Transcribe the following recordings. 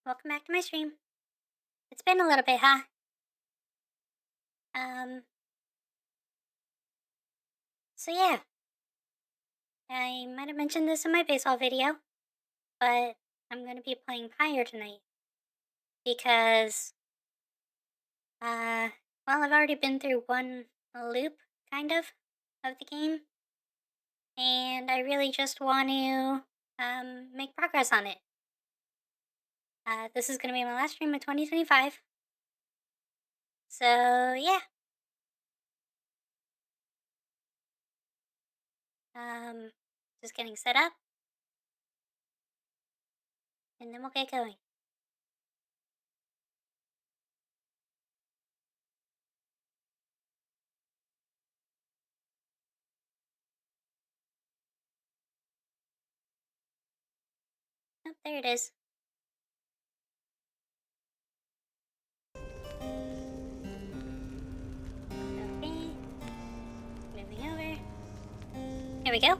Welcome back to my stream. It's been a little bit, huh? Um, so yeah, I might have mentioned this in my baseball video, but I'm gonna be playing Pyre tonight because, uh, well, I've already been through one loop, kind of the game, and I really just want to, make progress on it. This is gonna be my last stream of 2025, so yeah. Just getting set up, and then we'll get going. Oh, there it is. Okay. Moving over. Here we go.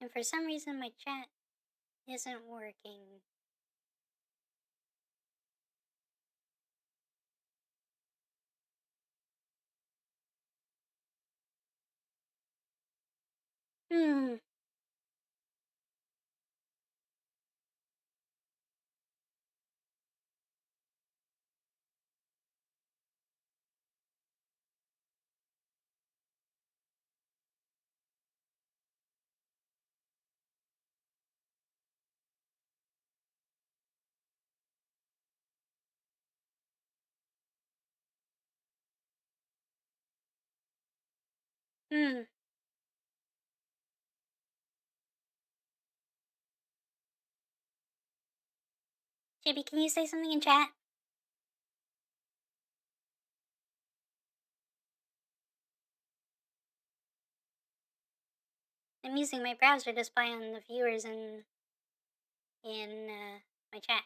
And for some reason my chat isn't working. Hmm. Hmm. JB, can you say something in chat? I'm using my browser to spy on the viewers in my chat.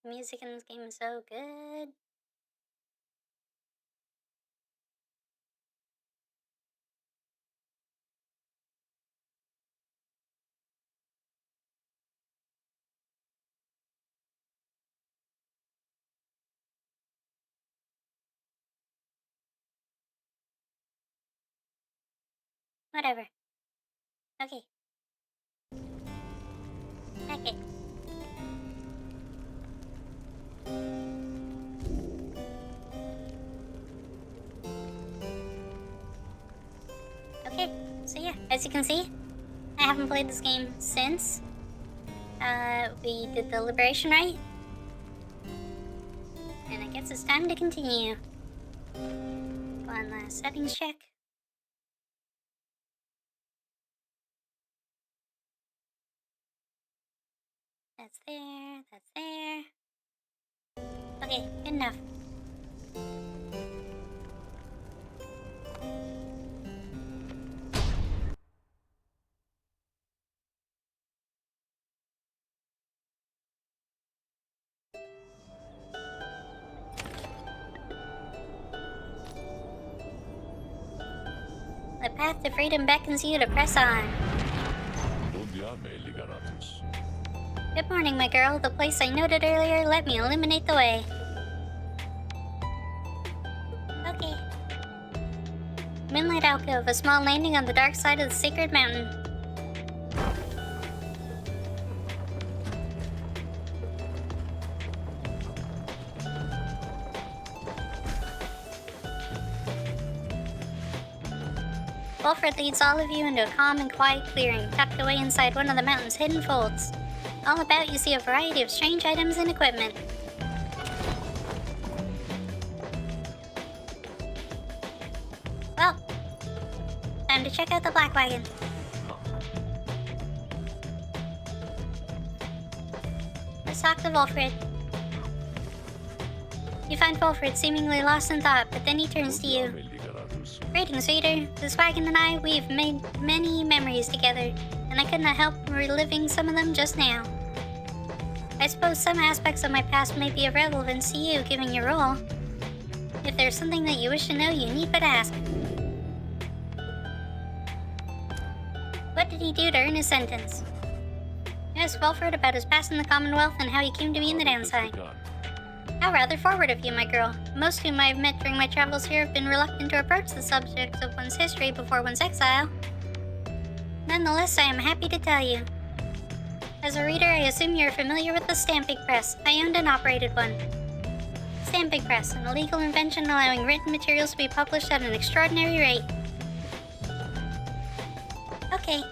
The music in this game is so good. Whatever. Okay. Heck it. Okay, so yeah, as you can see, I haven't played this game since we did the Liberation Rite. And I guess it's time to continue. One last settings check. That's there, that's there. Okay, good enough. The path to freedom beckons you to press on. Good morning, my girl. The place I noted earlier, let me illuminate the way. Okay. Moonlight alcove, a small landing on the dark side of the sacred mountain. Wilfred leads all of you into a calm and quiet clearing, tucked away inside one of the mountain's hidden folds. All about you see a variety of strange items and equipment. Well, time to check out the Black Wagon. Let's talk to Wilfred. You find Wilfred seemingly lost in thought, but then he turns to you. Greetings, reader. This wagon and I, we've made many memories together, and I could not help reliving some of them just now. I suppose some aspects of my past may be of relevance to you, given your role. If there's something that you wish to know, you need but ask. What did he do to earn his sentence? Ask Wilfred about his past in the Commonwealth and how he came to be in the downside. How rather forward of you, my girl. Most whom I have met during my travels here have been reluctant to approach the subject of one's history before one's exile. Nonetheless, I am happy to tell you. As a reader, I assume you are familiar with the stamping press. I owned and operated one. Stamping press, an illegal invention allowing written materials to be published at an extraordinary rate. Okay.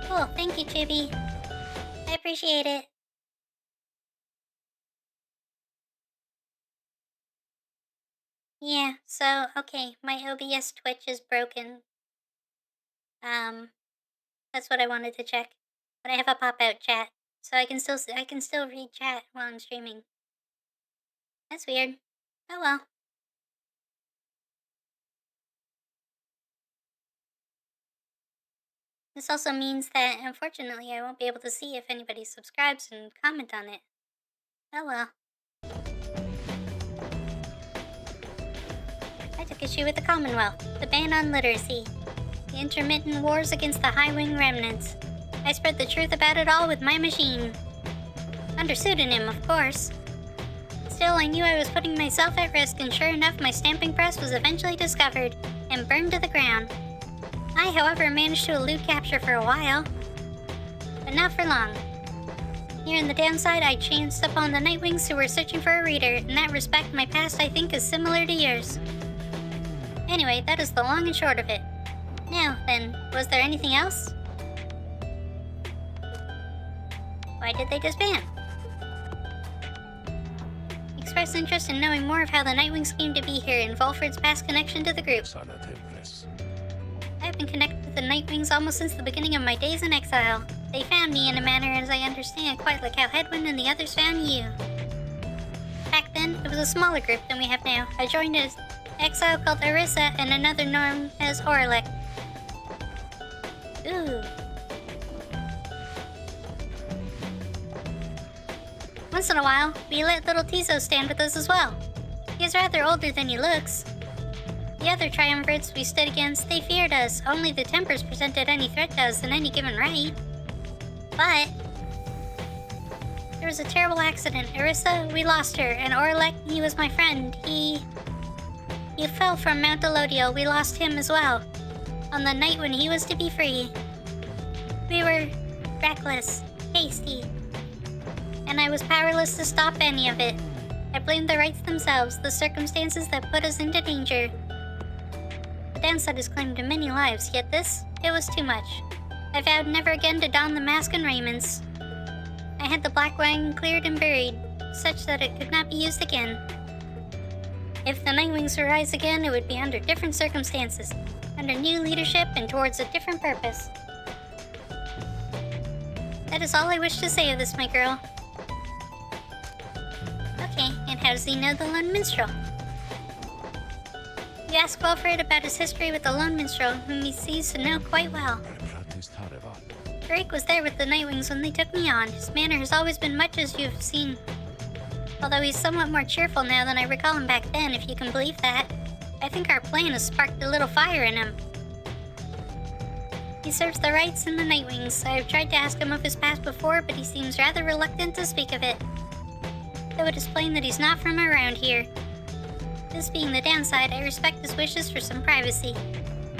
Cool, thank you, Chibi. I appreciate it. Yeah, so, okay, my OBS Twitch is broken. That's what I wanted to check. But I have a pop-out chat, so I can still read chat while I'm streaming. That's weird. Oh well. This also means that, unfortunately, I won't be able to see if anybody subscribes and comment on it. Oh well. I took issue with the Commonwealth, the ban on literacy, the intermittent wars against the High-Wing remnants. I spread the truth about it all with my machine. Under pseudonym, of course. Still, I knew I was putting myself at risk, and sure enough, my stamping press was eventually discovered and burned to the ground. I, however, managed to elude capture for a while, but not for long. Here in the downside, I chanced upon the Nightwings who were searching for a reader. In that respect, my past, I think, is similar to yours. Anyway, that is the long and short of it. Now, then, was there anything else? Why did they disband? Express interest in knowing more of how the Nightwings came to be here and Volfred's past connection to the group. I have been connected with the Nightwings almost since the beginning of my days in exile. They found me in a manner, as I understand, quite like how Headwind and the others found you. Back then, it was a smaller group than we have now. I joined an exile called Arissa and another known as Orlek. Ooh. Once in a while, we let little Tizo stand with us as well. He is rather older than he looks. The other triumvirates we stood against, they feared us. Only the Tempers presented any threat to us in any given right. But there was a terrible accident. Arissa, we lost her, and Orlek, he was my friend. He fell from Mount Elodiel. We lost him as well, on the night when he was to be free. We were reckless, hasty, and I was powerless to stop any of it. I blamed the rights themselves, the circumstances that put us into danger. The downside has claimed many lives, yet this, it was too much. I vowed never again to don the mask and raiments. I had the Black Wagon cleared and buried, such that it could not be used again. If the Nightwings arise again, it would be under different circumstances, under new leadership and towards a different purpose. That is all I wish to say of this, my girl. Okay, and how does he know the Lone Minstrel? You ask Wilfred about his history with the Lone Minstrel, whom he seems to know quite well. Drake was there with the Nightwings when they took me on. His manner has always been much as you've seen. Although he's somewhat more cheerful now than I recall him back then, if you can believe that. I think our plan has sparked a little fire in him. He serves the Rights and the Nightwings. I've tried to ask him of his past before, but he seems rather reluctant to speak of it. Though it is plain that he's not from around here. This being the downside, I respect his wishes for some privacy.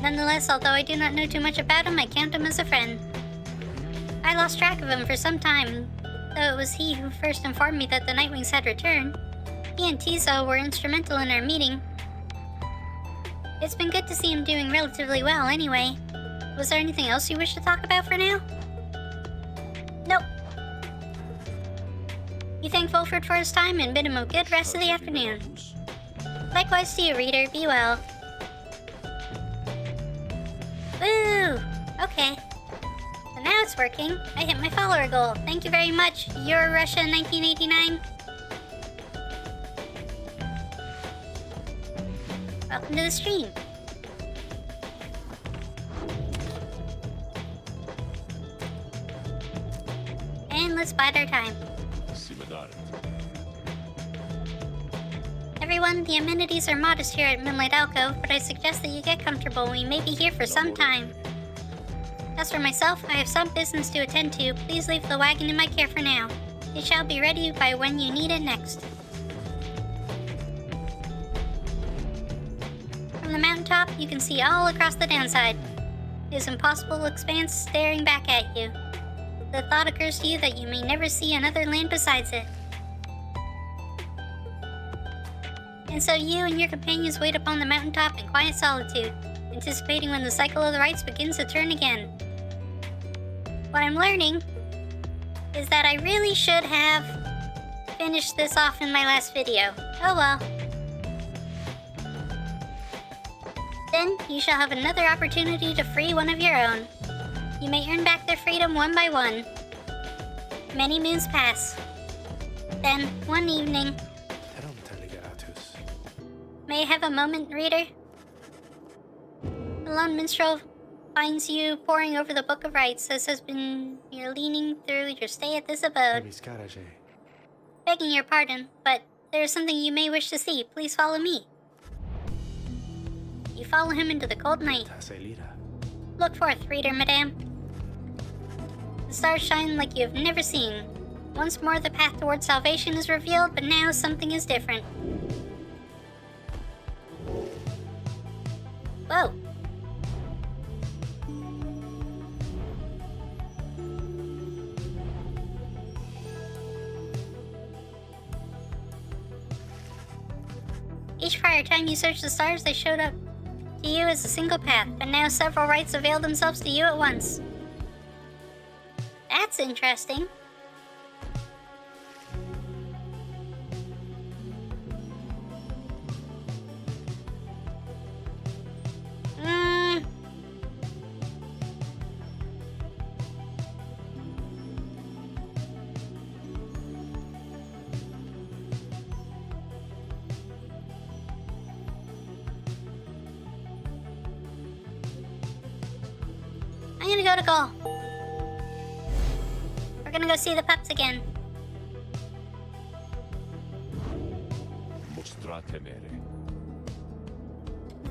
Nonetheless, although I do not know too much about him, I count him as a friend. I lost track of him for some time, though it was he who first informed me that the Nightwings had returned. He and Tiso were instrumental in our meeting. It's been good to see him doing relatively well anyway. Was there anything else you wish to talk about for now? Nope. You thank Volford for his time and bid him a good rest of the afternoon. Likewise to you, reader. Be well. Woo! Okay. So now it's working. I hit my follower goal. Thank you very much, Your Russia 1989. Welcome to the stream. And let's bide our time. Everyone, the amenities are modest here at Moonlight Alcove, but I suggest that you get comfortable. We may be here for some time. As for myself, I have some business to attend to. Please leave the wagon in my care for now. It shall be ready by when you need it next. From the mountaintop, you can see all across the downside. It is impossible expanse staring back at you. The thought occurs to you that you may never see another land besides it. And so you and your companions wait upon the mountaintop in quiet solitude, anticipating when the cycle of the rites begins to turn again. What I'm learning is that I really should have finished this off in my last video. Oh well. Then you shall have another opportunity to free one of your own. You may earn back their freedom one by one. Many moons pass. Then, one evening... May I have a moment, reader? The lone minstrel finds you poring over the Book of Rites, as has been your leaning through your stay at this abode. Begging your pardon, but there is something you may wish to see. Please follow me. You follow him into the cold night. Look forth, reader, madame. The stars shine like you have never seen. Once more the path towards salvation is revealed, but now something is different. Whoa. Each prior time you searched the stars, they showed up to you as a single path, but now several rites avail themselves to you at once. That's interesting. I'm gonna go to Gaul. We're gonna go see the pups again.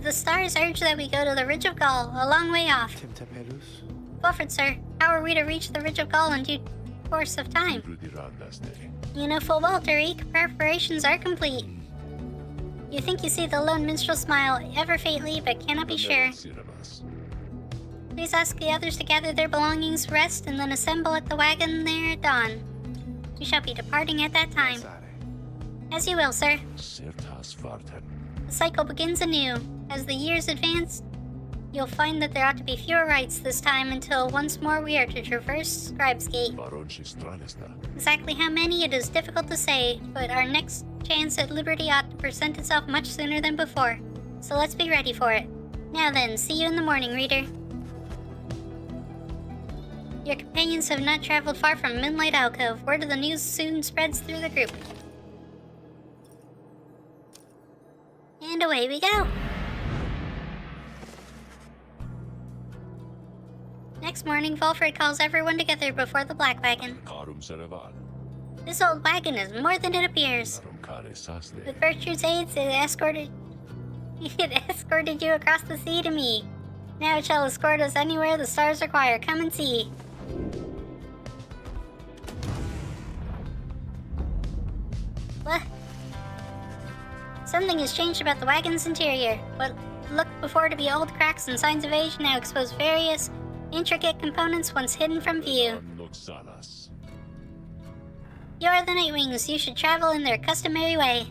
The stars urge that we go to the Ridge of Gaul, a long way off. Wilfred, sir, how are we to reach the Ridge of Gaul in due course of time? You know full well, Tariq, preparations are complete. You think you see the lone minstrel smile ever faintly, but cannot be sure. Please ask the others to gather their belongings, rest, and then assemble at the wagon there at dawn. We shall be departing at that time. As you will, sir. The cycle begins anew. As the years advance, you'll find that there ought to be fewer rites this time until once more we are to traverse Scribe's Gate. Exactly how many it is difficult to say, but our next chance at liberty ought to present itself much sooner than before. So let's be ready for it. Now then, see you in the morning, reader. Your companions have not traveled far from Moonlight Alcove. Word of the news soon spreads through the group. And away we go! Next morning, Volfred calls everyone together before the Black Wagon. This old wagon is more than it appears. With Bertrude's aids, it escorted you across the sea to me. Now it shall escort us anywhere the stars require. Come and see. What? Something has changed about the wagon's interior. What looked before to be old cracks and signs of age now expose various intricate components once hidden from view. You are the Nightwings. You should travel in their customary way.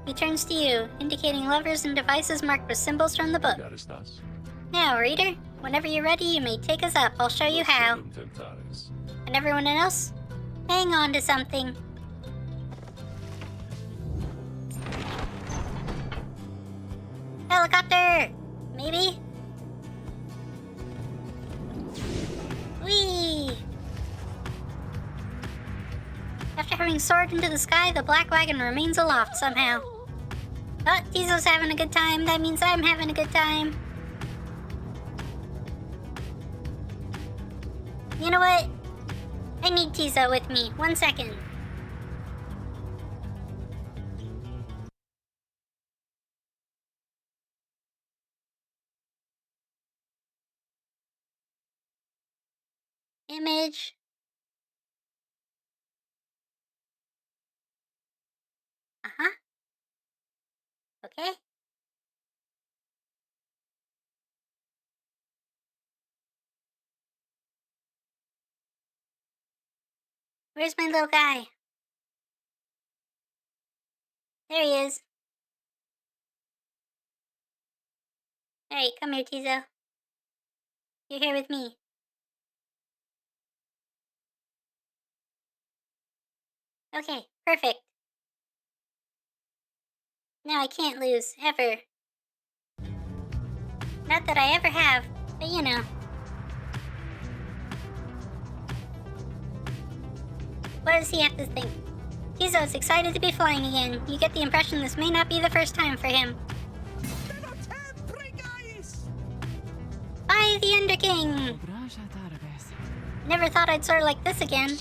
He turns to you, indicating levers and devices marked with symbols from the book. Now, reader, whenever you're ready, you may take us up. I'll show you how. And everyone else, hang on to something. Helicopter! Maybe? Whee! After having soared into the sky, the black wagon remains aloft somehow. Oh, Tizo's having a good time. That means I'm having a good time. You know what? I need Tizo with me. 1 second. Image. Uh-huh. Okay. Where's my little guy? There he is. Alright, come here, Tizo. You're here with me. Okay, perfect. Now I can't lose, ever. Not that I ever have, but you know. What does he have to think? Tizo is excited to be flying again. You get the impression this may not be the first time for him. By the Underking! Never thought I'd soar like this again.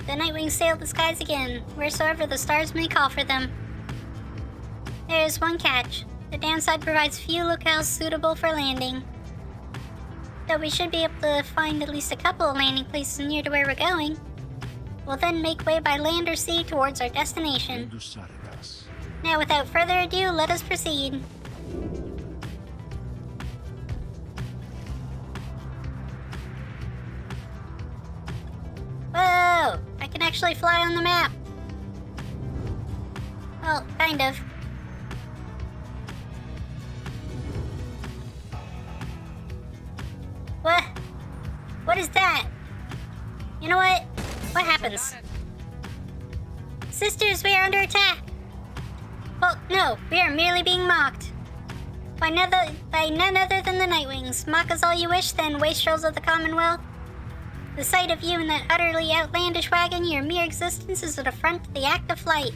The Nightwings sail the skies again, wheresoever the stars may call for them. There is one catch. The downside provides few locales suitable for landing. Though we should be able to find at least a couple of landing places near to where we're going. We'll then make way by land or sea towards our destination. Now, without further ado, let us proceed. Whoa! I can actually fly on the map. Well, kind of. What? What is that? You know what? What happens? Sisters, we are under attack! Well, no, we are merely being mocked. By none other than the Nightwings. Mock us all you wish, then, wastrels of the Commonwealth. The sight of you in that utterly outlandish wagon, your mere existence is an affront to the act of flight.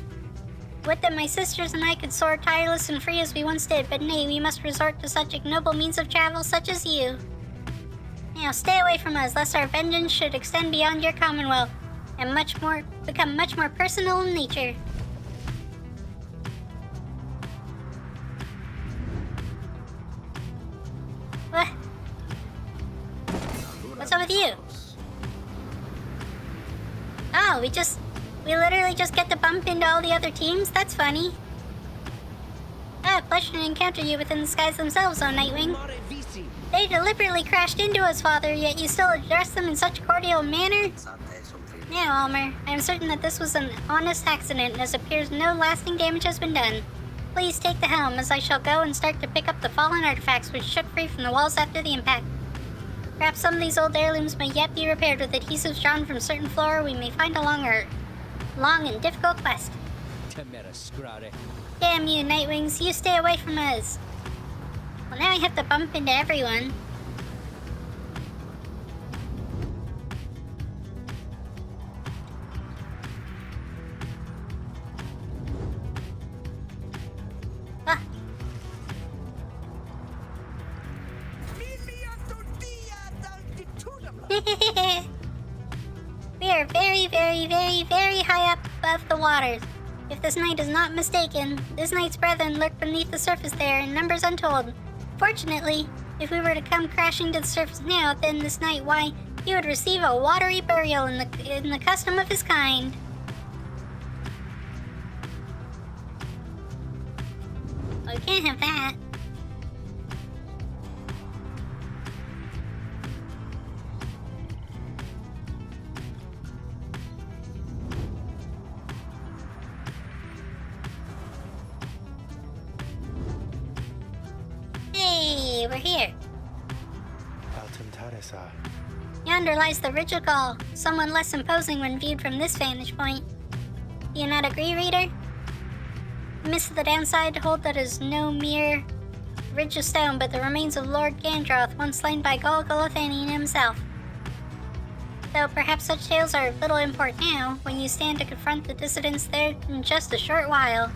Would that my sisters and I could soar tireless and free as we once did, but nay, we must resort to such ignoble means of travel such as you. Now stay away from us, lest our vengeance should extend beyond your Commonwealth, and become much more personal in nature. What? What's up with you? Oh, we literally just get to bump into all the other teams? That's funny. Ah, pleasure to encounter you within the skies themselves, oh Nightwing. They deliberately crashed into us, Father, yet you still address them in such a cordial manner? Now, Almer, I am certain that this was an honest accident, and as it appears no lasting damage has been done. Please take the helm, as I shall go and start to pick up the fallen artifacts which shook free from the walls after the impact. Perhaps some of these old heirlooms may yet be repaired with adhesives drawn from certain flora we may find along our long and difficult quest. Damn you, Nightwings, you stay away from us. Well, now I have to bump into everyone. Ah. We are very, very, very, very high up above the waters. If this knight is not mistaken, this knight's brethren lurk beneath the surface there in numbers untold. Fortunately, if we were to come crashing to the surface now, then this knight, why, he would receive a watery burial in the custom of his kind. Well, we can't have that. Hey, we're here. Yonder lies the Ridgegal, somewhat less imposing when viewed from this vantage point. Do you not agree, reader? The mists of the downside hold that is no mere ridge of stone, but the remains of Lord Gandroth, once slain by Gol Golothanian himself. Though perhaps such tales are of little import now, when you stand to confront the dissidents there in just a short while.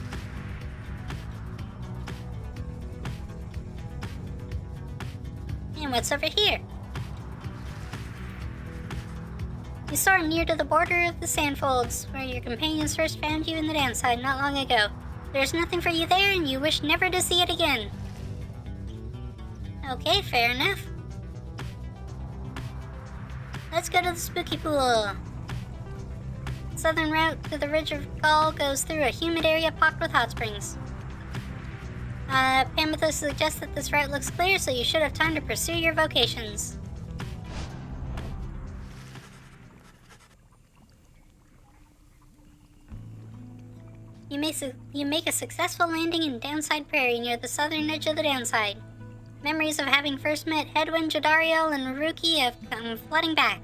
And what's over here? You soar near to the border of the Sandfolds, where your companions first found you in the downside not long ago. There's nothing for you there, and you wish never to see it again. Okay, fair enough. Let's go to the spooky pool. The southern route to the Ridge of Gaul goes through a humid area pocked with hot springs. Pamethus suggests that this route looks clear, so you should have time to pursue your vocations. You make a successful landing in Downside Prairie near the southern edge of the downside. Memories of having first met Hedwyn, Jadariel, and Ruki have come flooding back.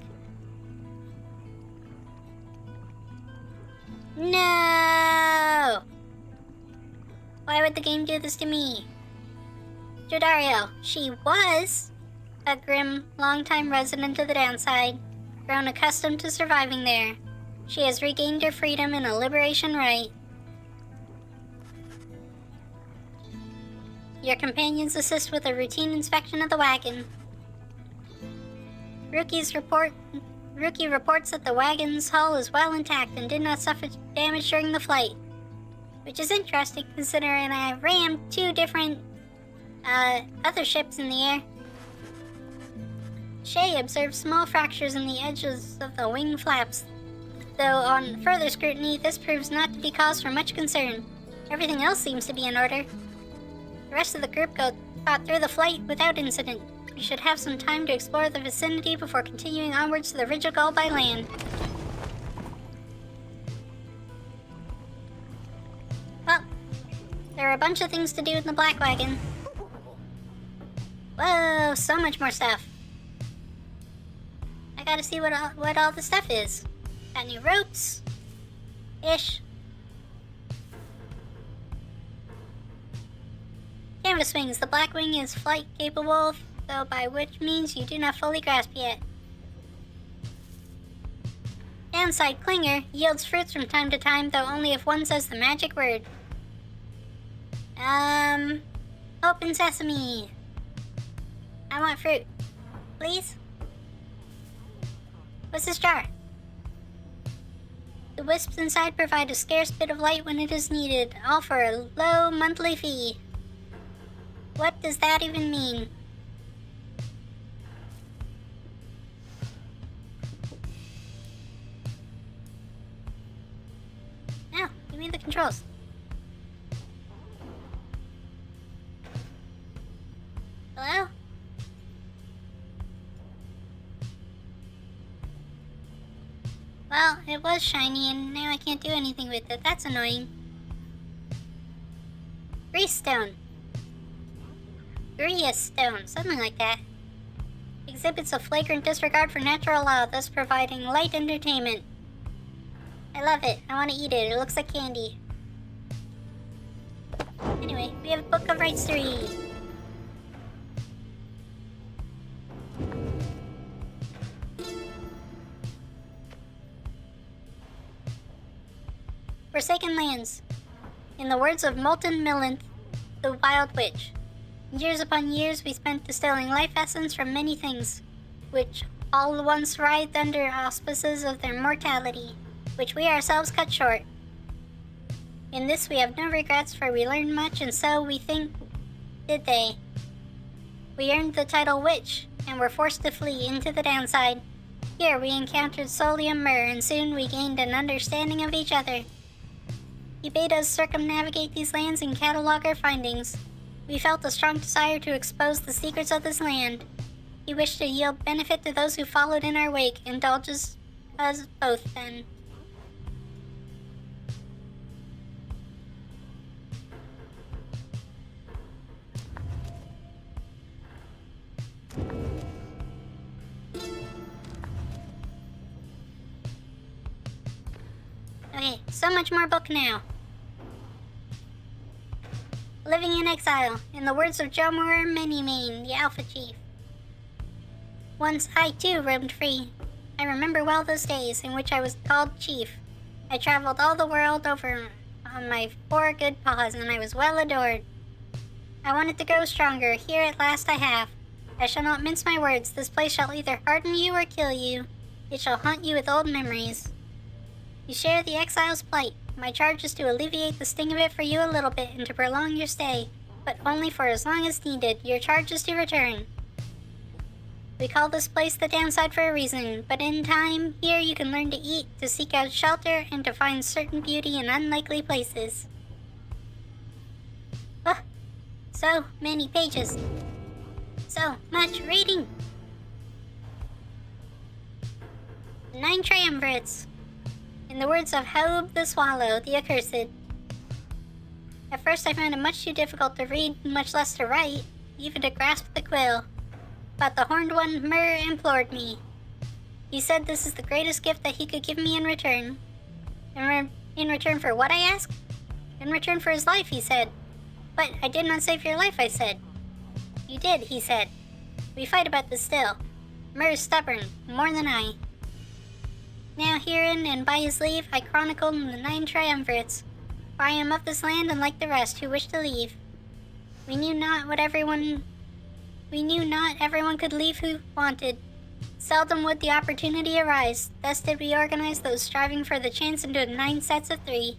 No! Why would the game do this to me? Jadariel, she was a grim, longtime resident of the downside, grown accustomed to surviving there. She has regained her freedom in a liberation rite. Your companions assist with a routine inspection of the wagon. Rookie reports that the wagon's hull is well intact and did not suffer damage during the flight. Which is interesting considering I rammed 2 different, other ships in the air. Shay observed small fractures in the edges of the wing flaps, though on further scrutiny this proves not to be cause for much concern. Everything else seems to be in order. The rest of the group got through the flight without incident. You should have some time to explore the vicinity before continuing onwards to the Ridge of Gaul by land. Well, there are a bunch of things to do in the Black Wagon. Whoa, so much more stuff. I gotta see what all the stuff is. Got new ropes. Ish. Canvas wings. The Black Wing is flight capable, though by which means you do not fully grasp yet. Downside Clinger yields fruits from time to time, though only if one says the magic word. Open sesame. I want fruit. Please? What's this jar? The wisps inside provide a scarce bit of light when it is needed, all for a low monthly fee. What does that even mean? No, give me the controls. Hello? Well, it was shiny and now I can't do anything with it. That's annoying. Grease stone. Grease stone, something like that. Exhibits a flagrant disregard for natural law, thus providing light entertainment. I love it. I want to eat it. It looks like candy. Anyway, we have Book of Rites to read. Forsaken Lands. In the words of Molten Millinth, the Wild Witch. Years upon years we spent distilling life essence from many things, which all once writhed under auspices of their mortality, which we ourselves cut short. In this we have no regrets, for we learned much, and so we think did they. We earned the title Witch, and were forced to flee into the downside. Here we encountered Solium Myrrh, and soon we gained an understanding of each other. He bade us circumnavigate these lands and catalog our findings. We felt a strong desire to expose the secrets of this land. He wished to yield benefit to those who followed in our wake, indulges us both then. Okay, so much more book now. Living in exile, in the words of Jomur Minimane, the Alpha Chief. Once I too roamed free. I remember well those days in which I was called Chief. I traveled all the world over on my 4 good paws, and I was well adored. I wanted to grow stronger. Here at last I have. I shall not mince my words. This place shall either harden you or kill you. It shall haunt you with old memories. You share the exile's plight. My charge is to alleviate the sting of it for you a little bit and to prolong your stay, but only for as long as needed. Your charge is to return. We call this place the downside for a reason, but in time, here you can learn to eat, to seek out shelter, and to find certain beauty in unlikely places. Oh, so many pages. So much reading. 9 triumvirates. In the words of Haub the Swallow, the Accursed. At first I found it much too difficult to read, much less to write, even to grasp the quill. But the Horned One, Myrrh, implored me. He said this is the greatest gift that he could give me in return. In return for what, I asked? In return for his life, he said. But I did not save your life, I said. You did, he said. We fight about this still. Myrrh is stubborn, more than I. Now herein, and by his leave, I chronicle the 9 triumvirates, for I am of this land and like the rest who wish to leave. We knew not everyone could leave who wanted. Seldom would the opportunity arise, thus did we organize those striving for the chance into 9 sets of 3.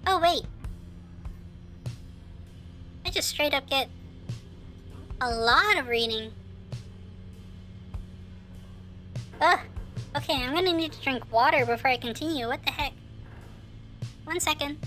Oh wait. I just straight up get a lot of reading. Ugh. Okay, I'm gonna need to drink water before I continue. What the heck? 1 second.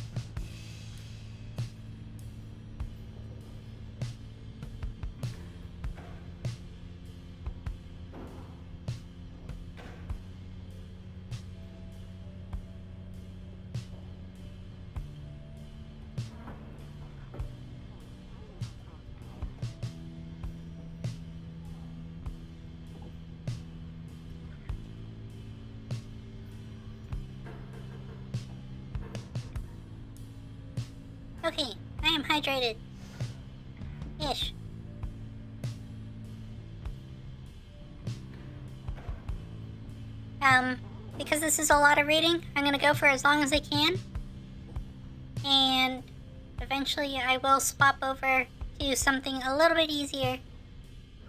Okay, I am hydrated. Ish. Because this is a lot of reading, I'm gonna go for as long as I can. And eventually I will swap over to something a little bit easier.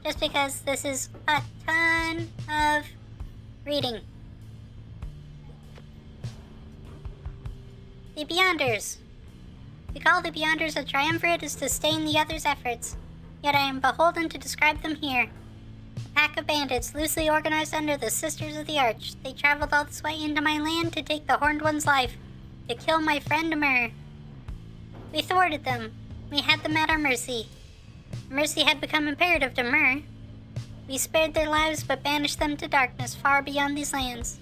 Just because this is a ton of reading. The Beyonders. To call the Beyonders a triumvirate is to stain the others' efforts, yet I am beholden to describe them here. A pack of bandits loosely organized under the Sisters of the Arch. They traveled all this way into my land to take the Horned One's life, to kill my friend Myrrh. We thwarted them. We had them at our mercy. Mercy had become imperative to Myrrh. We spared their lives but banished them to darkness far beyond these lands.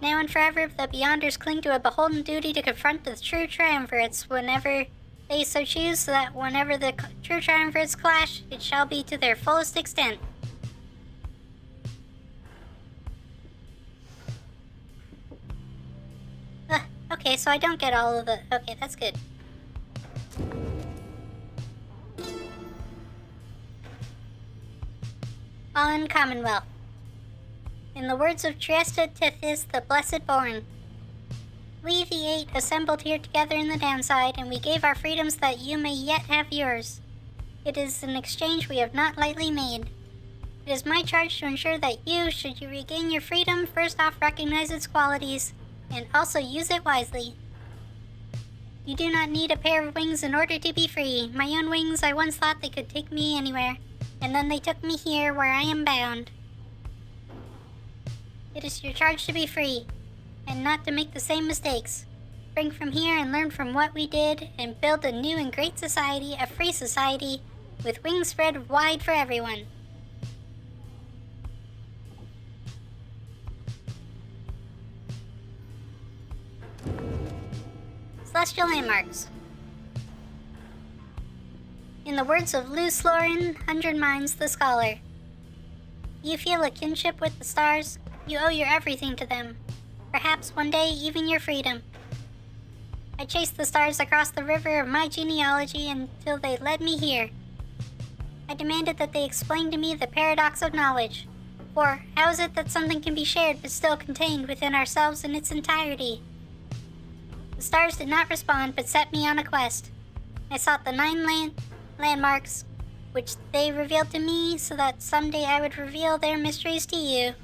Now and forever, the Beyonders cling to a beholden duty to confront the true triumvirates whenever they so choose, so that whenever the true triumvirates clash, it shall be to their fullest extent. Okay, so I don't get all of the... Okay, that's good. On Commonwealth. In the words of Triesta Tithys, the Blessed Born, we the 8 assembled here together in the downside, and we gave our freedoms that you may yet have yours. It is an exchange we have not lightly made. It is my charge to ensure that you, should you regain your freedom, first off recognize its qualities, and also use it wisely. You do not need a pair of wings in order to be free. My own wings, I once thought they could take me anywhere, and then they took me here where I am bound. It is your charge to be free, and not to make the same mistakes. Spring from here and learn from what we did, and build a new and great society, a free society, with wings spread wide for everyone. Celestial Landmarks. In the words of Luce Lauren, 100 Minds the Scholar, you feel a kinship with the stars. You owe your everything to them. Perhaps one day even your freedom. I chased the stars across the river of my genealogy until they led me here. I demanded that they explain to me the paradox of knowledge. For how is it that something can be shared but still contained within ourselves in its entirety? The stars did not respond but set me on a quest. I sought the 9 landmarks, which they revealed to me so that someday I would reveal their mysteries to you.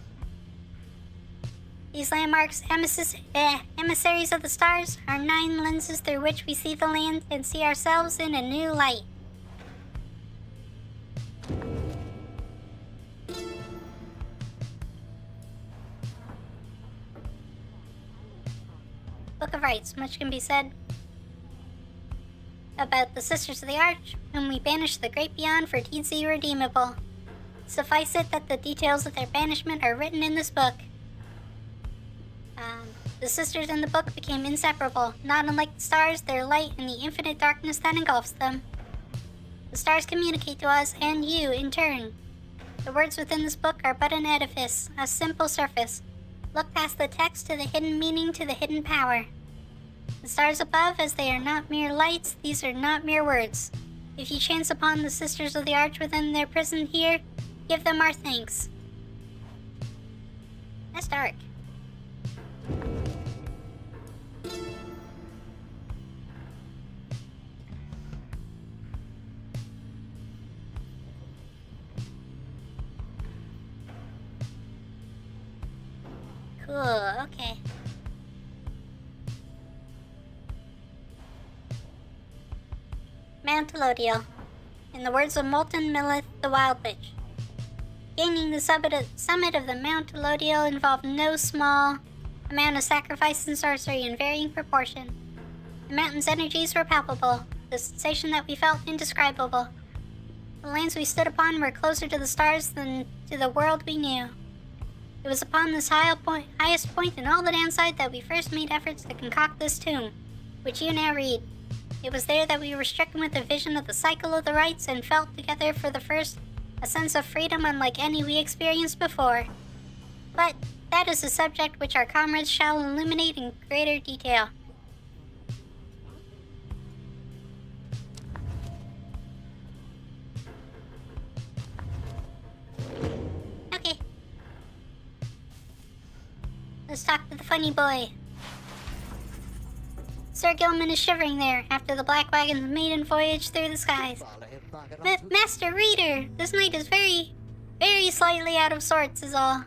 These landmarks, emissaries of the stars, are 9 lenses through which we see the land and see ourselves in a new light. Book of Rites, much can be said about the Sisters of the Arch, whom we banished the great beyond for deeds irredeemable. Suffice it that the details of their banishment are written in this book. The sisters in the book became inseparable, not unlike the stars, their light, and the infinite darkness that engulfs them. The stars communicate to us, and you, in turn. The words within this book are but an edifice, a simple surface. Look past the text to the hidden meaning, to the hidden power. The stars above, as they are not mere lights, these are not mere words. If you chance upon the Sisters of the Arch within their prison here, give them our thanks. That's dark. Cool, okay. Mount Elodiel. In the words of Molten Millith, the Wild Witch. Gaining the summit of the Mount Elodiel involved no small amount of sacrifice and sorcery in varying proportion. The mountain's energies were palpable, the sensation that we felt indescribable. The lands we stood upon were closer to the stars than to the world we knew. It was upon this highest point in all the downside that we first made efforts to concoct this tomb, which you now read. It was there that we were stricken with a vision of the cycle of the rites and felt together for the first a sense of freedom unlike any we experienced before. But that is a subject which our comrades shall illuminate in greater detail. Okay. Let's talk to the funny boy. Sir Gilman is shivering there after the Black Wagon's maiden voyage through the skies. Master Reader, this knight is very slightly out of sorts is all.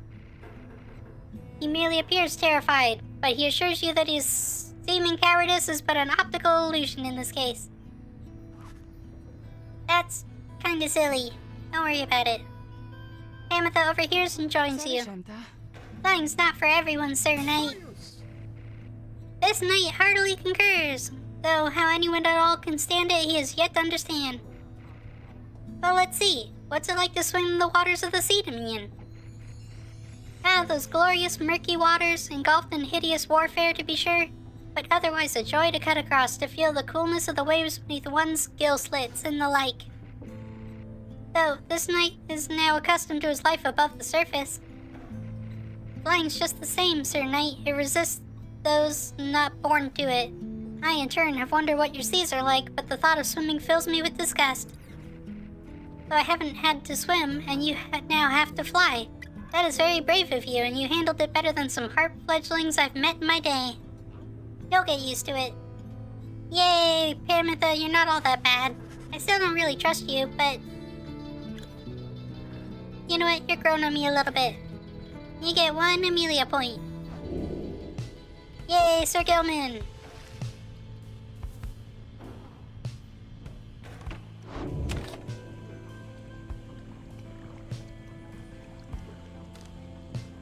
He merely appears terrified, but he assures you that his seeming cowardice is but an optical illusion in this case. That's kinda silly. Don't worry about it. Ametha overhears and joins you. Flying's not for everyone, Sir Knight. This knight heartily concurs, though how anyone at all can stand it he is yet to understand. Well, let's see. What's it like to swim in the waters of the Sea Dominion? Ah, those glorious murky waters, engulfed in hideous warfare to be sure, but otherwise a joy to cut across, to feel the coolness of the waves beneath one's gill slits and the like. Though this knight is now accustomed to his life above the surface. Flying's just the same, Sir Knight. It resists those not born to it. I, in turn, have wondered what your seas are like, but the thought of swimming fills me with disgust. Though I haven't had to swim, and you now have to fly. That is very brave of you, and you handled it better than some harp fledglings I've met in my day. You'll get used to it. Yay, Pyramintha, you're not all that bad. I still don't really trust you, but... You know what? You're growing on me a little bit. You get 1 Amelia point. Yay, Sir Gilman!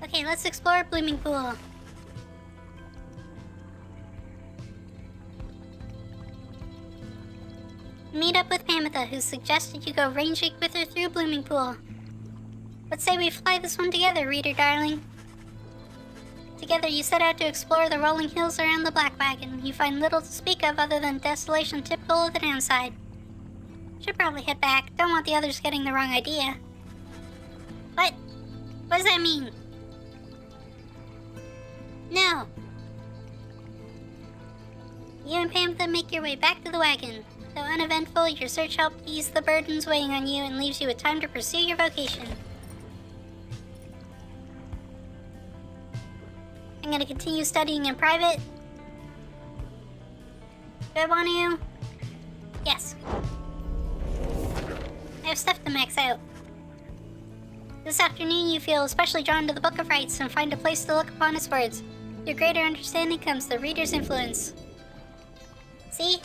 Okay, let's explore Blooming Pool. Meet up with Pamitha, who suggested you go ranging with her through Blooming Pool. Let's say we fly this one together, reader darling. Together you set out to explore the rolling hills around the Black Wagon. You find little to speak of other than desolation typical of the downside. Should probably head back. Don't want the others getting the wrong idea. What? What does that mean? No. You and Pamitha make your way back to the wagon. Though uneventful, your search helped ease the burdens weighing on you and leaves you with time to pursue your vocation. I'm gonna continue studying in private. Do I want to? Yes. I have stuff to max out. This afternoon you feel especially drawn to the Book of Rites and find a place to look upon its words. Your greater understanding comes the reader's influence. See?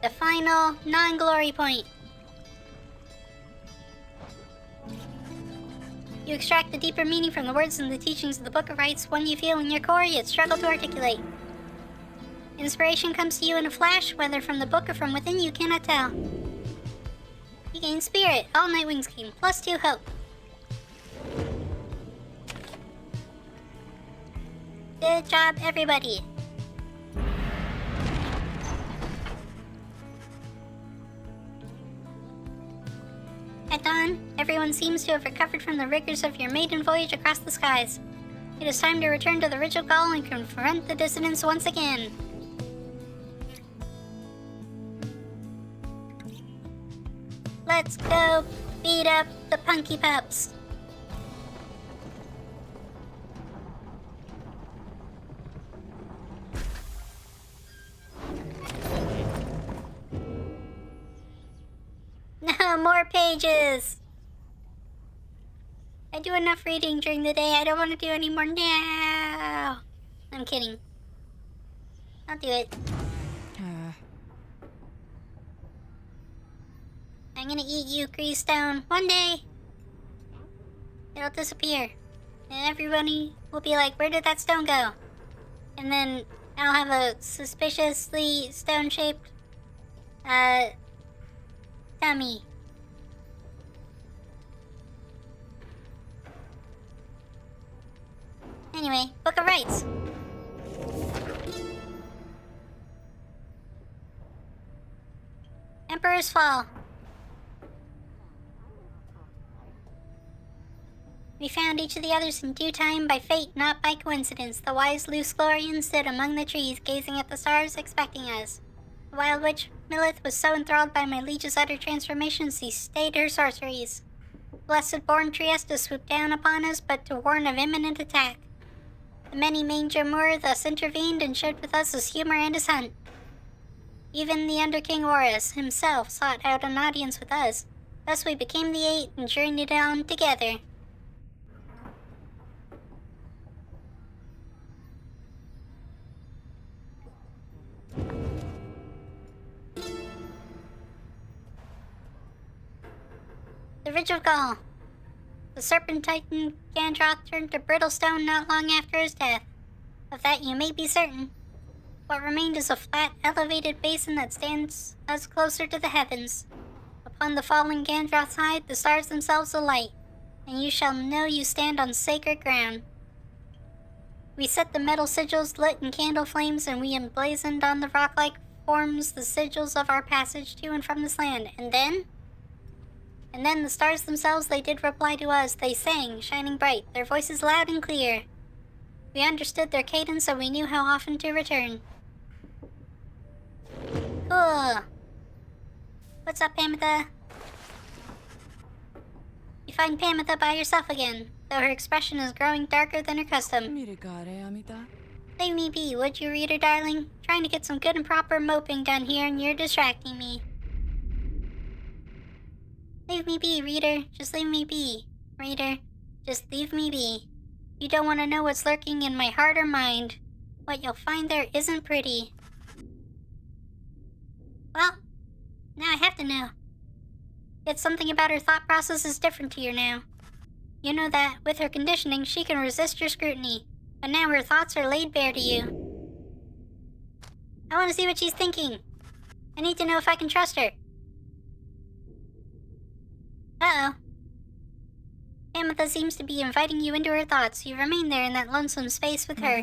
The final non-glory point. You extract the deeper meaning from the words and the teachings of the Book of Rites, one you feel in your core yet struggle to articulate. Inspiration comes to you in a flash, whether from the book or from within you cannot tell. You gain Spirit, all Nightwings gain, +2 hope. Good job, everybody. At dawn, everyone seems to have recovered from the rigors of your maiden voyage across the skies. It is time to return to the Ridge of Gaul and confront the dissidents once again. Let's go beat up the Punky Pups. No more pages. I do enough reading during the day. I don't want to do any more now. I'm kidding. I'll do it. I'm gonna eat you, Greasestone. One day, it'll disappear. And everybody will be like, where did that stone go? And then I'll have a suspiciously stone-shaped, tummy. Anyway, Book of Rites. Emperor's Fall. We found each of the others in due time by fate, not by coincidence. The wise Lusglorian stood among the trees, gazing at the stars, expecting us. The wild witch, Milith, was so enthralled by my liege's utter transformations, she stayed her sorceries. Blessed-born Triesta swooped down upon us, but to warn of imminent attack. The many-maned Jamur thus intervened and shared with us his humor and his hunt. Even the Under-King Horus himself sought out an audience with us. Thus we became the 8 and journeyed on together. The Ridge of Gaul. The serpent titan Gandroth turned to brittle stone not long after his death. Of that you may be certain. What remained is a flat, elevated basin that stands us closer to the heavens. Upon the fallen Gandroth's hide, the stars themselves alight, and you shall know you stand on sacred ground. We set the metal sigils lit in candle flames, and we emblazoned on the rock-like forms the sigils of our passage to and from this land. And then the stars themselves, they did reply to us. They sang, shining bright, their voices loud and clear. We understood their cadence, so we knew how often to return. Cool. What's up, Pamitha? You find Pamitha by herself again, though her expression is growing darker than her custom. Leave me be, would you, reader darling? Trying to get some good and proper moping done here and you're distracting me. Leave me be, reader. Just leave me be. Reader, just leave me be. You don't want to know what's lurking in my heart or mind. What you'll find there isn't pretty. Well, now I have to know. Yet something about her thought process is different to you now. You know that, with her conditioning, she can resist your scrutiny, but now her thoughts are laid bare to you. I want to see what she's thinking. I need to know if I can trust her. Uh-oh. Tamitha seems to be inviting you into her thoughts. You remain there in that lonesome space with her.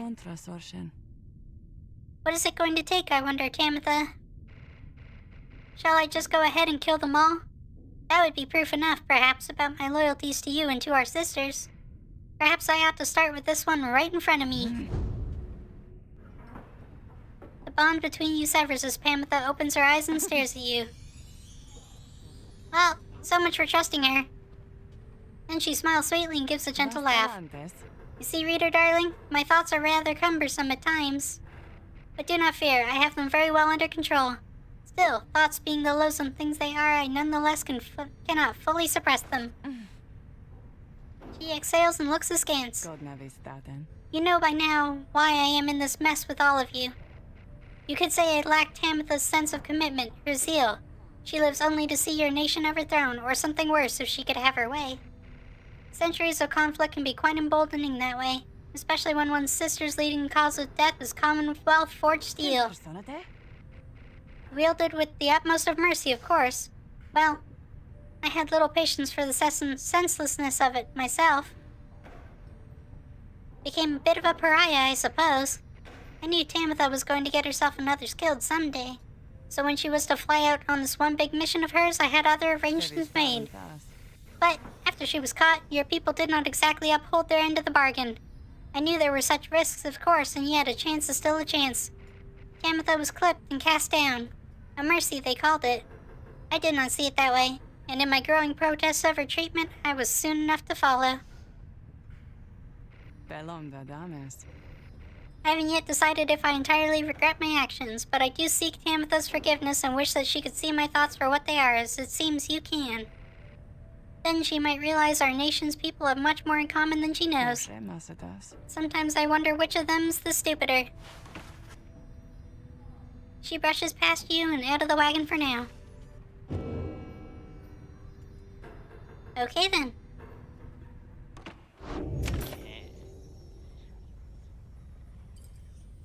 What is it going to take, I wonder, Tamitha? Shall I just go ahead and kill them all? That would be proof enough, perhaps, about my loyalties to you and to our sisters. Perhaps I ought to start with this one right in front of me. The bond between you severs as Tamitha opens her eyes and stares at you. Well, so much for trusting her. Then she smiles sweetly and gives a gentle laugh. You see, reader darling, my thoughts are rather cumbersome at times. But do not fear, I have them very well under control. Still, thoughts being the loathsome things they are, I nonetheless cannot fully suppress them. She exhales and looks askance. You know by now why I am in this mess with all of you. You could say I lack Tamitha's sense of commitment, her zeal. She lives only to see your nation overthrown, or something worse if she could have her way. Centuries of conflict can be quite emboldening that way, especially when one's sister's leading cause of death is Commonwealth forged steel. Wielded with the utmost of mercy, of course. Well, I had little patience for the senselessness of it myself. Became a bit of a pariah, I suppose. I knew Tamitha was going to get herself and others killed someday. So when she was to fly out on this one big mission of hers, I had other arrangements made. But after she was caught, your people did not exactly uphold their end of the bargain. I knew there were such risks, of course, and yet a chance is still a chance. Tamitha was clipped and cast down. A mercy, they called it. I did not see it that way, and in my growing protests of her treatment, I was soon enough to follow. I haven't yet decided if I entirely regret my actions, but I do seek Tamitha's forgiveness and wish that she could see my thoughts for what they are, as it seems you can. Then she might realize our nation's people have much more in common than she knows. Sometimes I wonder which of them's the stupider. She brushes past you and out of the wagon for now. Okay then.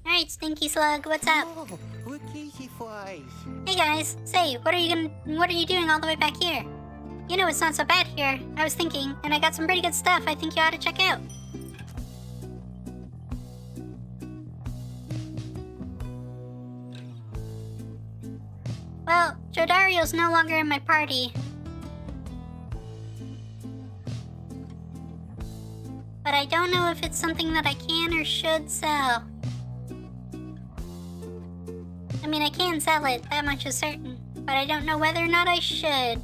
Alright, Stinky Slug, what's up? Hey guys, say, what are you doing all the way back here? You know it's not so bad here, I was thinking, and I got some pretty good stuff I think you ought to check out. Well, Jodario's no longer in my party. But I don't know if it's something that I can or should sell. I mean, I can sell it, that much is certain, but I don't know whether or not I should.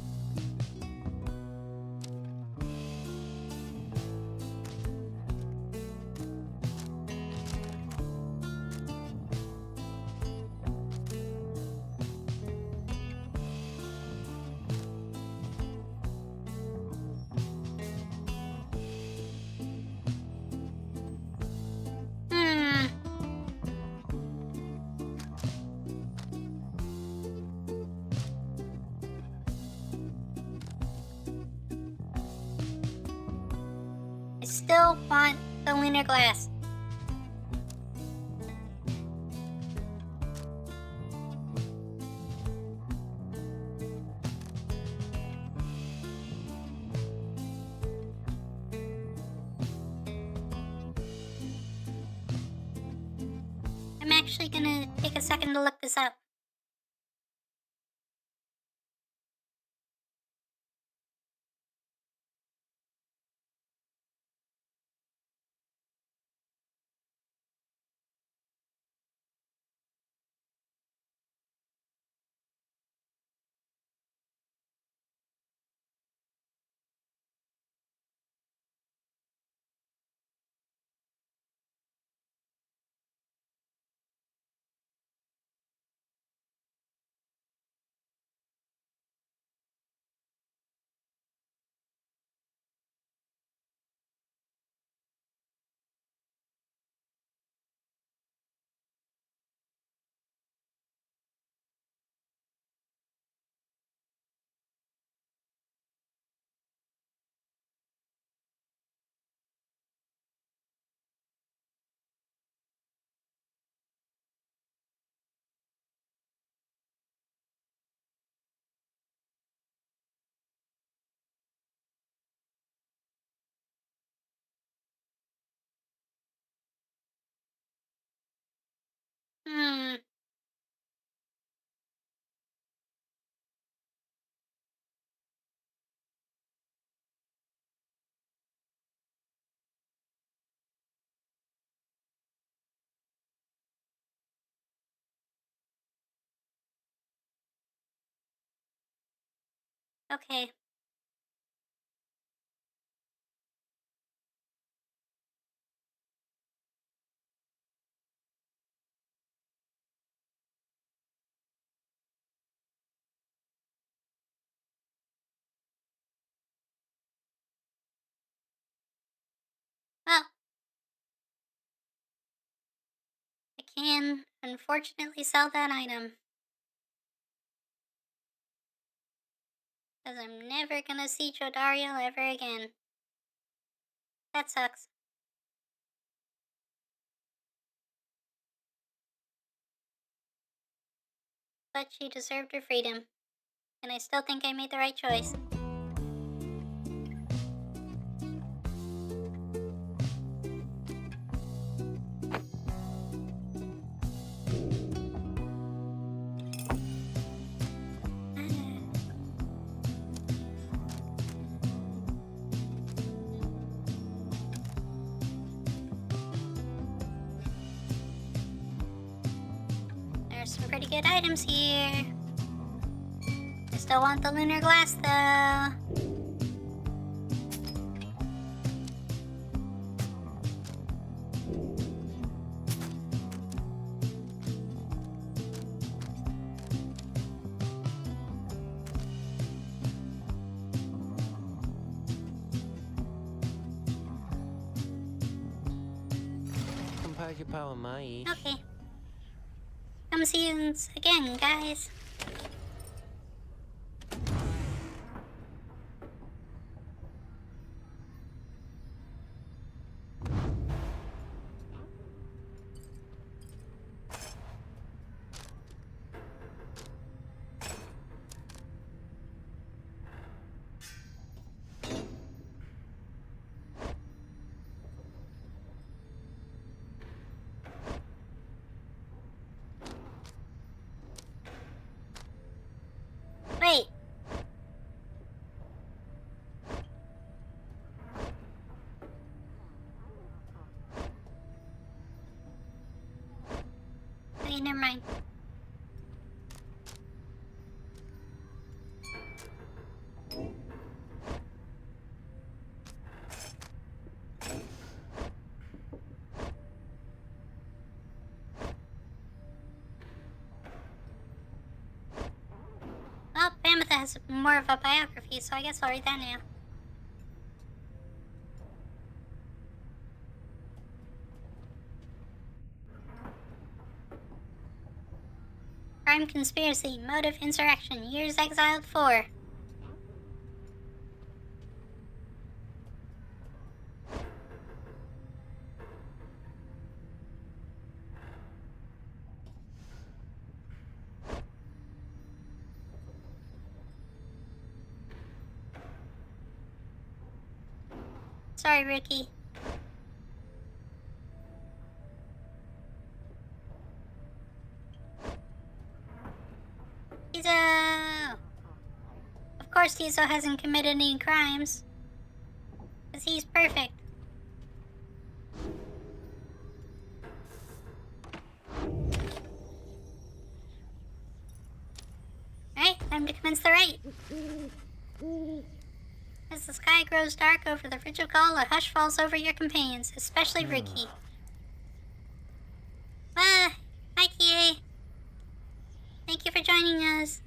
I still want the lunar glass. I'm actually gonna take a second to look this up. Hmm. Okay. Well, I can unfortunately sell that item. Because I'm never gonna see Jodariel ever again. That sucks. But she deserved her freedom. And I still think I made the right choice. There's some pretty good items here. I still want the lunar glass though. Okay. Come see you again, guys. Wait. Okay, never mind. Well, Mammoth has more of a biography, so I guess I'll read that now. Crime conspiracy, motive insurrection, years exiled 4. Sorry, Rookie. Tizo! Of course Tizo hasn't committed any crimes. Because he's perfect. Right, time to commence the rite. As the sky grows dark over the ridge of Gaul, a hush falls over your companions, especially Rookie. Hi, Kie. Thank you for joining us.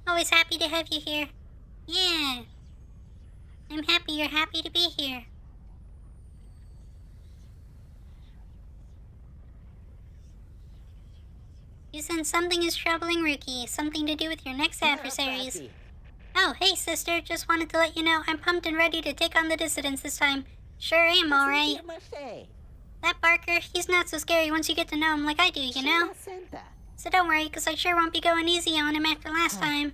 Always happy to have you here. Yeah. I'm happy you're happy to be here. You sense something is troubling Rookie, something to do with your next adversaries. Oh, hey sister, just wanted to let you know I'm pumped and ready to take on the dissidents this time. Sure am, alright. That Barker, he's not so scary once you get to know him like I do, you know? So don't worry, because I sure won't be going easy on him after last time.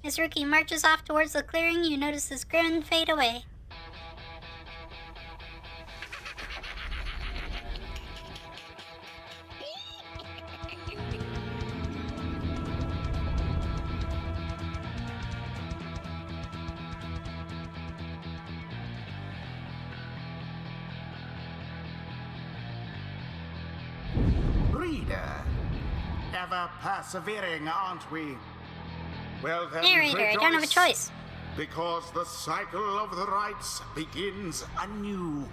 As Rookie marches off towards the clearing, you notice his grin fade away. Reader, ever persevering, aren't we? Well then, Narrator, I don't have a choice. because the cycle of the rites begins anew.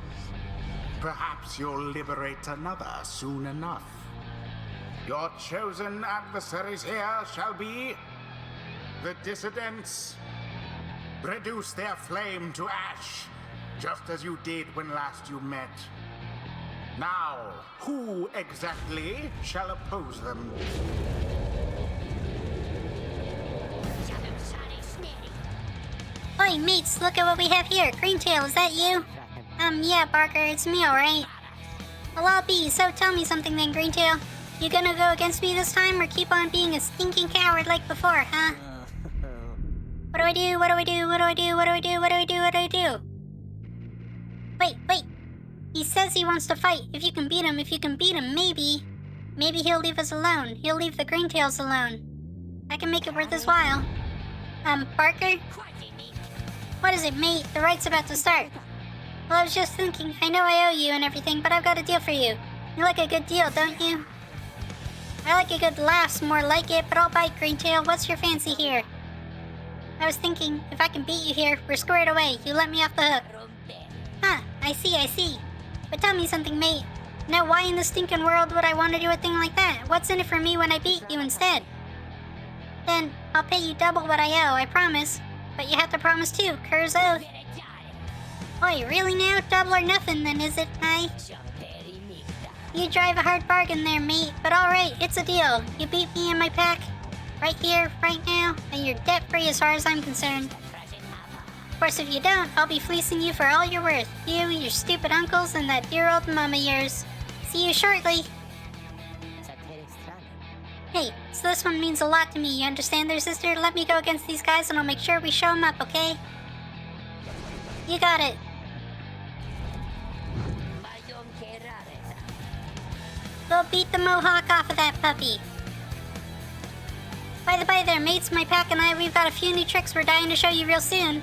Perhaps you'll liberate another soon enough. Your chosen adversaries here shall be the dissidents. Reduce their flame to ash, just as you did when last you met. Now, who exactly shall oppose them? Oi, mates, look at what we have here. Greentail, is that you? Yeah, Barker, it's me, alright. Well, I'll be, so tell me something then, Greentail. You gonna go against me this time, or keep on being a stinking coward like before, huh? What do I do? What do I do? What do I do? What do I do? What do I do? What do I do? Wait. He says he wants to fight. If you can beat him, maybe. Maybe he'll leave us alone. He'll leave the Greentails alone. I can make it worth his while. Barker? What is it, mate? The right's about to start. Well, I was just thinking, I know I owe you and everything, but I've got a deal for you. You like a good deal, don't you? I like a good laugh's more like it, but I'll bite, Greentail. What's your fancy here? I was thinking, if I can beat you here, we're squared away. You let me off the hook. Huh, I see. But tell me something, mate. Now, why in the stinking world would I want to do a thing like that? What's in it for me when I beat you instead? Then, I'll pay you double what I owe, I promise. But you have to promise too, Kerr's oath. Oi, really now? Double or nothing then, is it, aye? You drive a hard bargain there, mate, but alright, it's a deal. You beat me and my pack, right here, right now, and you're debt-free as far as I'm concerned. Of course, if you don't, I'll be fleecing you for all you're worth. You, your stupid uncles, and that dear old mom of yours. See you shortly. Hey, so this one means a lot to me, you understand there, sister? Let me go against these guys and I'll make sure we show them up, okay? You got it. We'll beat the mohawk off of that puppy. By the by there, mates, my pack and I, we've got a few new tricks we're dying to show you real soon.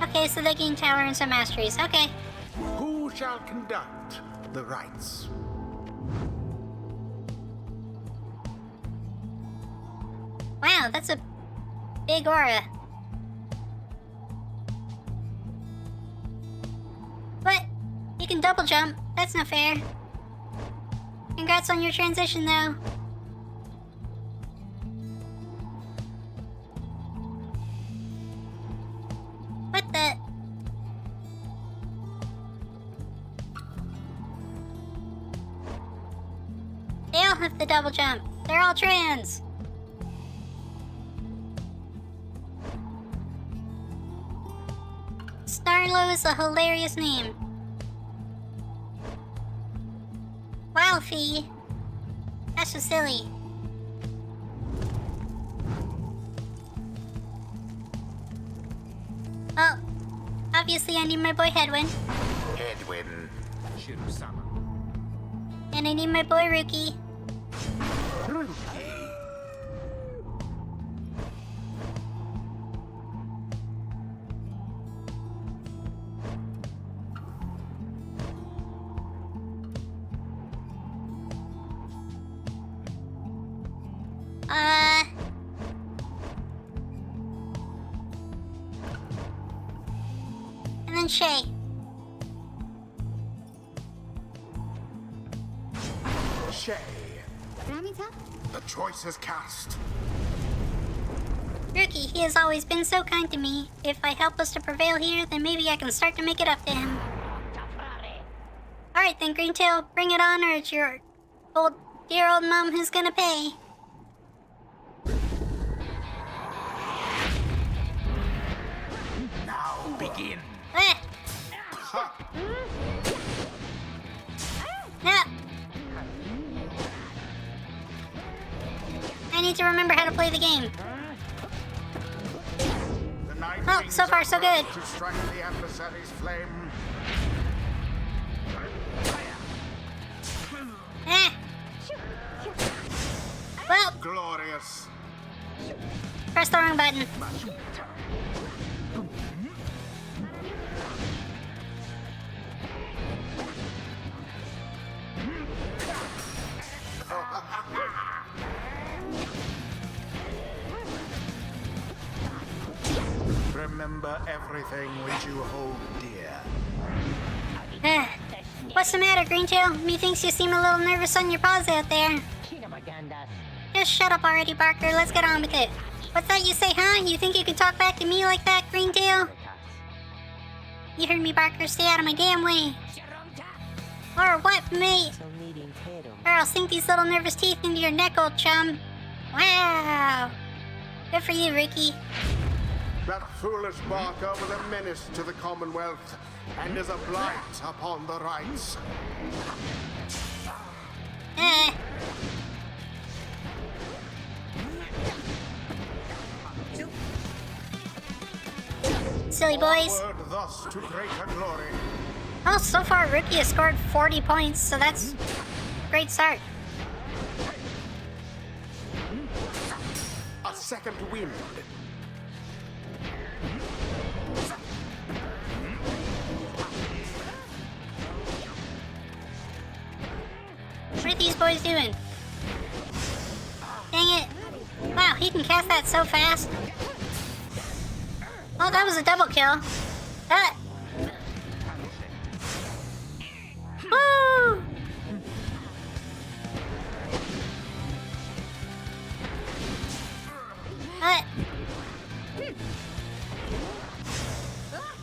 Okay, so they gain tower and some masteries. Okay. Who shall conduct the rites? Wow, that's a big aura. What? You can double jump. That's not fair. Congrats on your transition, though. What the? They all have the double jump. They're all trans. Snarlo is a hilarious name. Wow, Fee. That's so silly. Well, obviously I need my boy Headwind. Edwin. Shiru-sama. And I need my boy Rookie. Rookie. And then Shay. Shay. The choice is cast. Rookie, he has always been so kind to me. If I help us to prevail here, then maybe I can start to make it up to him. Alright then, Greentail, bring it on, or it's your dear old mom who's gonna pay. Now begin. No! need to remember how to play the game. Oh, so far so good. To strike the adversary's flame. Eh. Well, Glorious. press the wrong button. Remember everything which you hold dear. What's the matter, Greentail? Methinks you seem a little nervous on your paws out there. Just shut up already, Barker. Let's get on with it. What's that you say, huh? You think you can talk back to me like that, Greentail? You heard me, Barker. Stay out of my damn way. Or what, mate? Or I'll sink these little nervous teeth into your neck, old chum. Wow. Good for you, Ricky. That foolish Barker was a menace to the Commonwealth and is a blight upon the rights. Silly boys. Onward thus to greater glory. Oh, so far Ricky has scored 40 points, so that's a great start. A second wind. What are these boys doing? Dang it. Wow, he can cast that so fast. Oh, that was a double kill. Woo!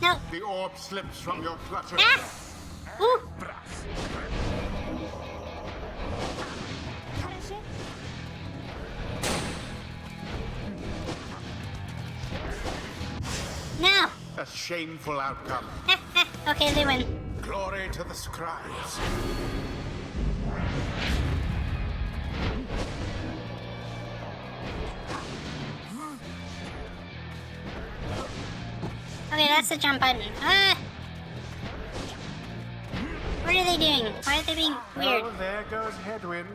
No. The orb slips from your clutches. Ah! Ooh. No. A shameful outcome. Okay, they win. Glory to the scribes. Okay, that's the jump button. What are they doing? Why are they being weird? Oh, there goes Headwind.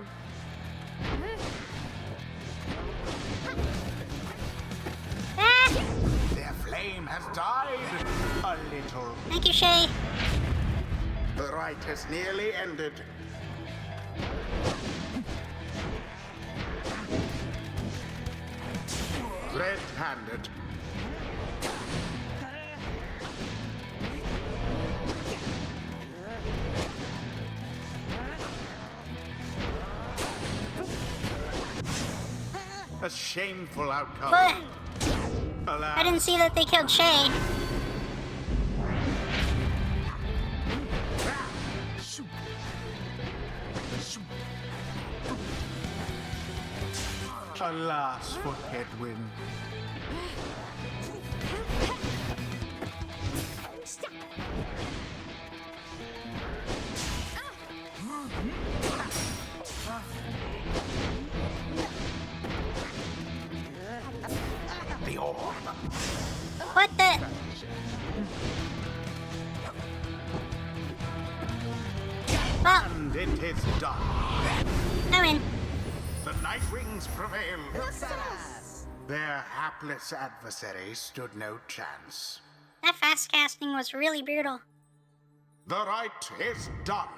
Ah! Their flame has died a little. Thank you, Shay. The rite has nearly ended. Red-handed. A shameful outcome. What? Alas. I didn't see that they killed Shay. Alas for Headwind. The orb. What the? Oh, And it is done. I'm in. The Nightwings prevail. Their hapless adversary stood no chance. That fast casting was really brutal. The rite is done.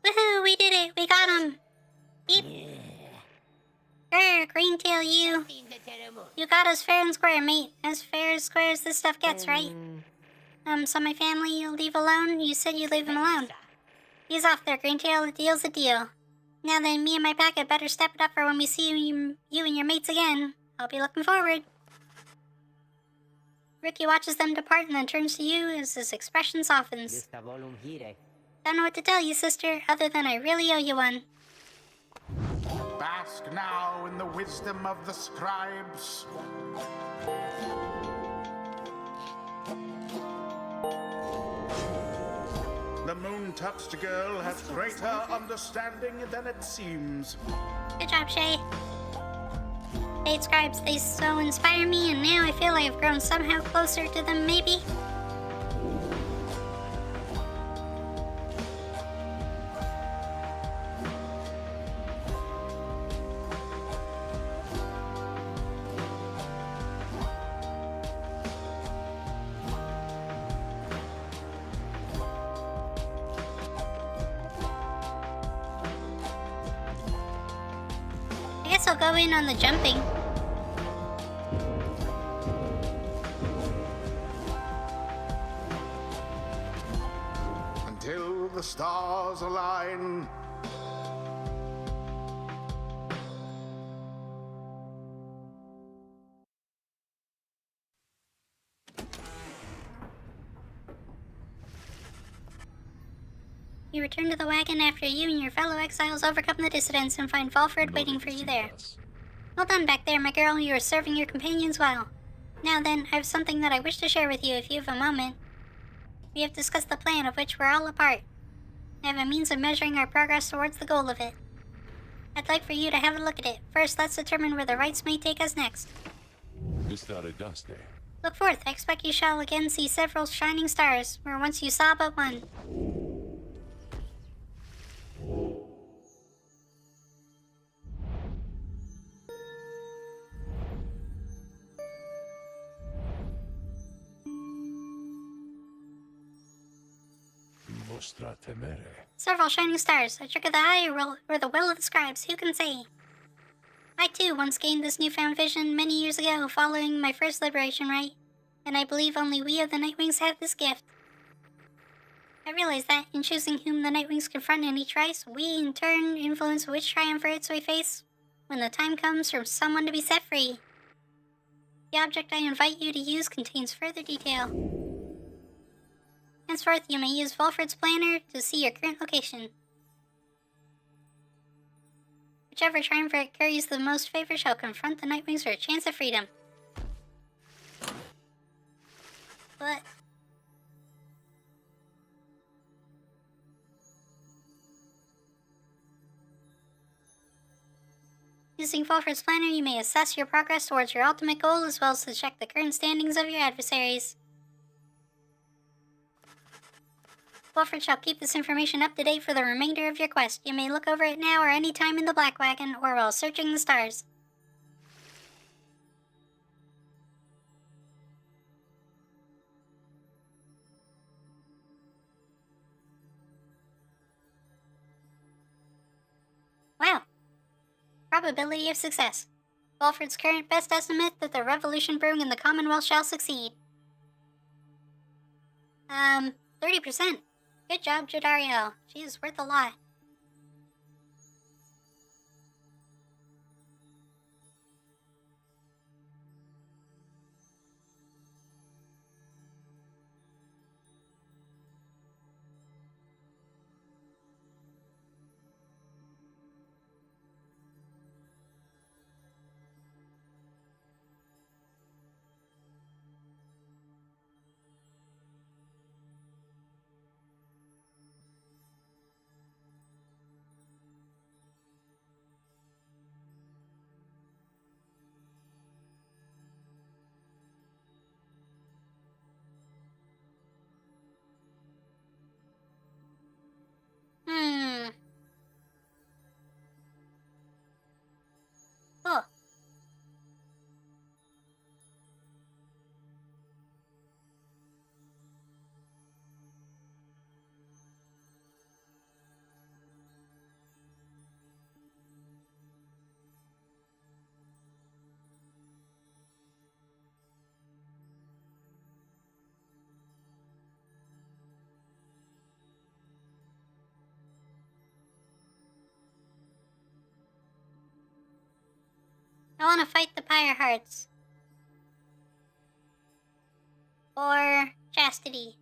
Woohoo, we did it. We got him. Beep. Greentail, you got us fair and square, mate. As fair as square as this stuff gets, right? So my family you'll leave alone? You said you'd leave him alone. He's off there, Greentail. The deal's a deal. Now then, me and my pack had better step it up for when we see you and your mates again. I'll be looking forward. Ricky watches them depart and then turns to you as his expression softens. Don't know what to tell you, sister, other than I really owe you one. Bask now in the wisdom of the scribes. The moon-touched girl has greater understanding than it seems. Good job, Shay. Fate scribes, they so inspire me, and now I feel I have grown somehow closer to them, maybe? I guess I'll go in on the jumping. Until the stars align. You return to the wagon after you and your fellow exiles overcome the dissidents and find Valford waiting for you there. Well done back there, my girl. You are serving your companions well. Now then, I have something that I wish to share with you if you have a moment. We have discussed the plan of which we're all a part. I have a means of measuring our progress towards the goal of it. I'd like for you to have a look at it. First, let's determine where the rites may take us next. Look forth. I expect you shall again see several shining stars, where once you saw but one. Several shining stars, a trick of the eye or the will of the scribes, who can say? I too once gained this newfound vision many years ago following my first liberation rite, and I believe only we of the Nightwings have this gift. I realize that, in choosing whom the Nightwings confront in each race, we in turn influence which triumvirates we face when the time comes for someone to be set free. The object I invite you to use contains further detail. Henceforth, you may use Volfred's planner to see your current location. Whichever triumvirate carries the most favor shall confront the Nightwings for a chance of freedom. But... using Volfred's planner, you may assess your progress towards your ultimate goal as well as to check the current standings of your adversaries. Volfred shall keep this information up to date for the remainder of your quest. You may look over it now or any time in the Black Wagon or while searching the stars. Wow. Probability of success. Volfred's current best estimate that the revolution brewing in the Commonwealth shall succeed. 30%. Good job, Jadario. She is worth a lot. Cool. I want to fight the Pyre Hearts. Or Chastity.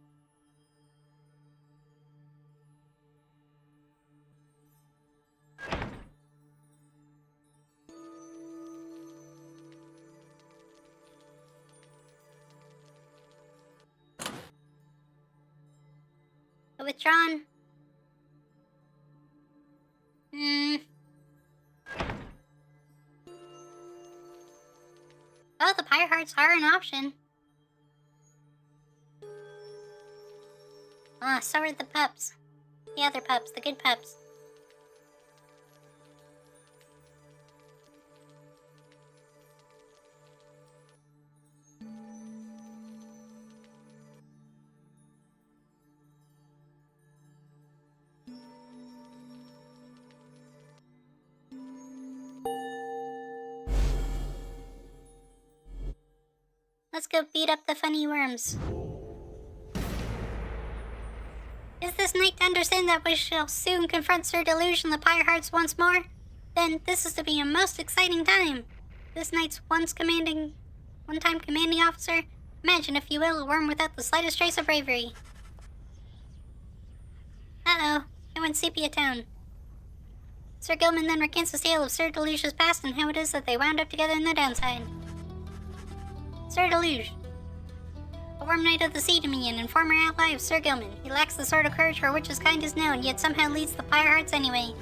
Withdrawn. Hmm. Oh, the Pyre Hearts are an option. Ah, so are the pups. The other pups, the good pups. Let's go beat up the funny worms. Is this knight to understand that we shall soon confront Sir Deluge and the Pyre Hearts once more? Then this is to be a most exciting time. This knight's one-time commanding officer. Imagine, if you will, a worm without the slightest trace of bravery. Uh-oh, it went sepia tone. Sir Gilman then recants the tale of Sir Deluge's past and how it is that they wound up together in the downside. Sir Deluge, a worm knight of the Sea Dominion and former ally of Sir Gilman. He lacks the sort of courage for which his kind is known, yet somehow leads the Pyre Hearts anyway.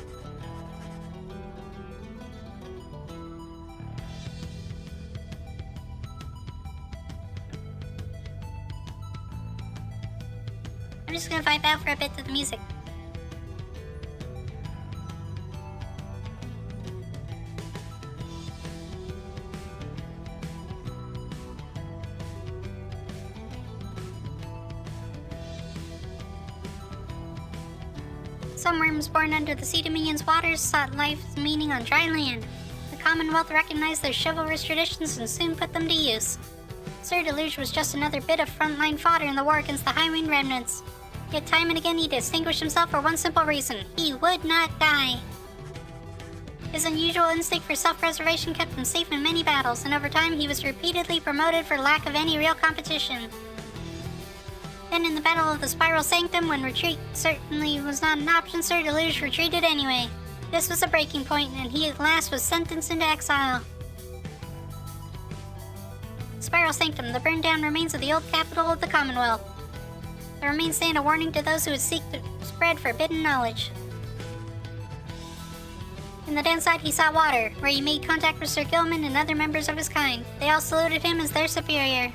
I'm just gonna vibe out for a bit to the music. Some worms born under the Sea Dominion's waters sought life's meaning on dry land. The Commonwealth recognized their chivalrous traditions and soon put them to use. Sir Deluge was just another bit of frontline fodder in the war against the Highwind remnants. Yet time and again he distinguished himself for one simple reason: he would not die. His unusual instinct for self-preservation kept him safe in many battles, and over time he was repeatedly promoted for lack of any real competition. Then in the Battle of the Spiral Sanctum, when retreat certainly was not an option, Sir Deluge retreated anyway. This was a breaking point, and he at last was sentenced into exile. Spiral Sanctum, the burned down remains of the old capital of the Commonwealth. The remains stand a warning to those who would seek to spread forbidden knowledge. In the downside, he sought water, where he made contact with Sir Gilman and other members of his kind. They all saluted him as their superior.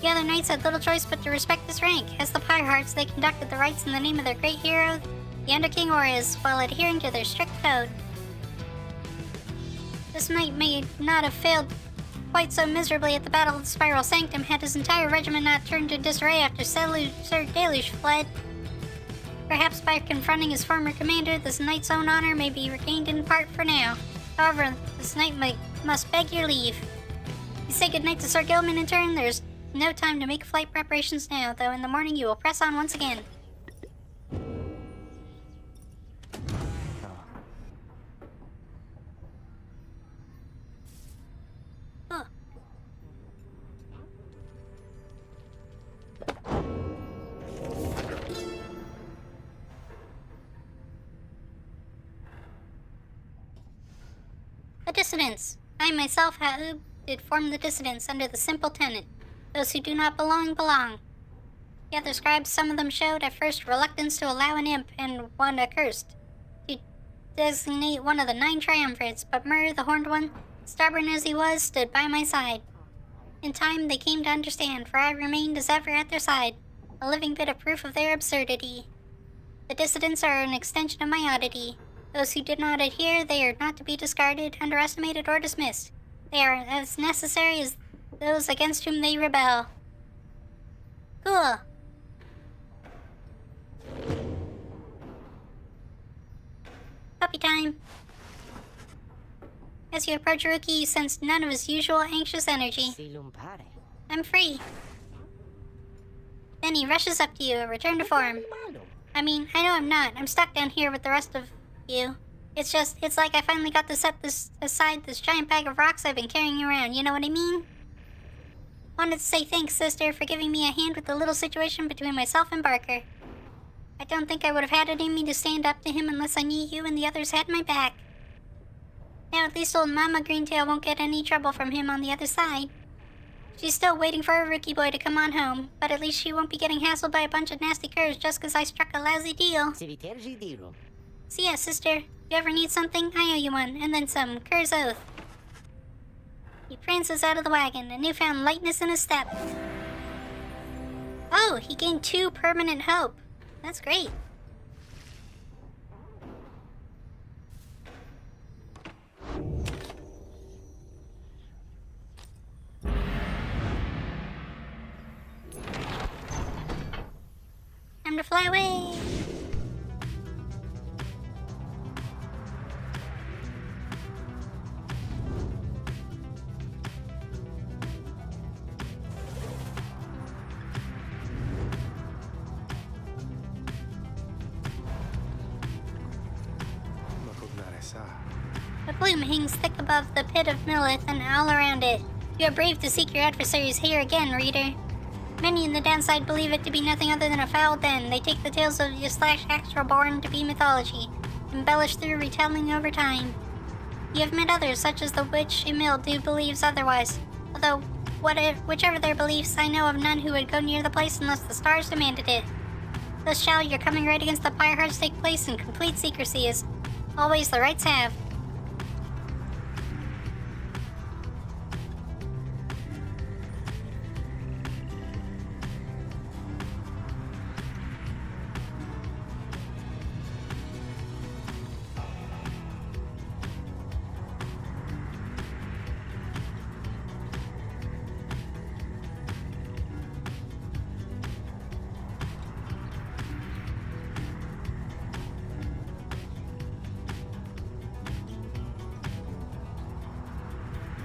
The other knights had little choice but to respect his rank. As the Pyre Hearts, they conducted the rites in the name of their great hero, the Under-King Orius, while adhering to their strict code. This knight may not have failed quite so miserably at the Battle of the Spiral Sanctum had his entire regiment not turned to disarray after Sir Deluge fled. Perhaps by confronting his former commander, this knight's own honor may be regained in part for now. However, this knight must beg your leave. You say goodnight to Sir Gilman in turn. There's no time to make flight preparations now, though in the morning you will press on once again. Huh. The Dissidents. I myself did form the Dissidents under the simple tenet: those who do not belong, belong. The other scribes, some of them showed at first reluctance to allow an imp and one accursed to designate one of the 9 triumvirates, but Myrrh, the Horned One, stubborn as he was, stood by my side. In time, they came to understand, for I remained as ever at their side, a living bit of proof of their absurdity. The Dissidents are an extension of my oddity. Those who did not adhere, they are not to be discarded, underestimated, or dismissed. They are as necessary as those against whom they rebel. Cool. Puppy time. As you approach Ruki, you sense none of his usual anxious energy. I'm free. Then he rushes up to you, a return to form. I mean, I know I'm not. I'm stuck down here with the rest of you. It's like I finally got to set aside this giant bag of rocks I've been carrying around, you know what I mean? Wanted to say thanks, sister, for giving me a hand with the little situation between myself and Barker. I don't think I would have had it in me to stand up to him unless I knew you and the others had my back. Now at least old Mama Greentail won't get any trouble from him on the other side. She's still waiting for her rookie boy to come on home, but at least she won't be getting hassled by a bunch of nasty curs just 'cause I struck a lousy deal. So yeah, sister, if you ever need something, I owe you one, and then some. Cur's oath. He prances out of the wagon, a newfound lightness in his step. Oh, he gained 2 permanent hope. That's great. Time to fly away. The bloom hangs thick above the pit of Millith and all around it. You are brave to seek your adversaries here again, reader. Many in the downside believe it to be nothing other than a foul den. They take the tales of Yaslash Astralborn to be mythology, embellished through retelling over time. You have met others, such as the witch Emil, who believes otherwise. Although, whichever their beliefs, I know of none who would go near the place unless the stars demanded it. Thus shall your coming right against the Pyre hearts take place in complete secrecy, as always the rights have.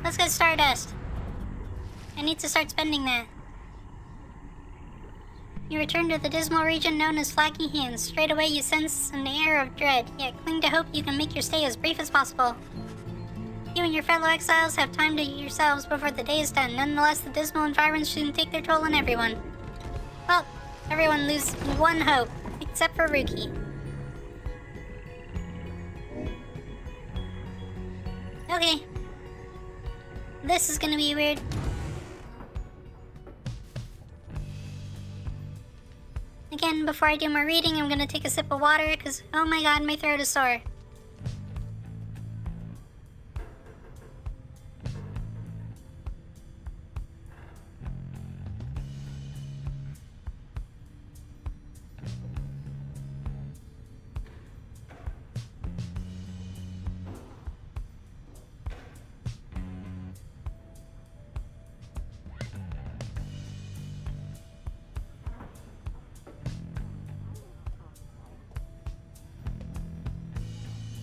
Let's get Stardust. I need to start spending that. You return to the dismal region known as Flaky Hands. Straight away you sense an air of dread, yet cling to hope you can make your stay as brief as possible. You and your fellow exiles have time to yourselves before the day is done. Nonetheless, the dismal environs soon take their toll on everyone. Well, everyone loses 1 hope, except for Ruki. Okay. This is gonna be weird. Again, before I do my reading, I'm gonna take a sip of water, because, oh my god, my throat is sore.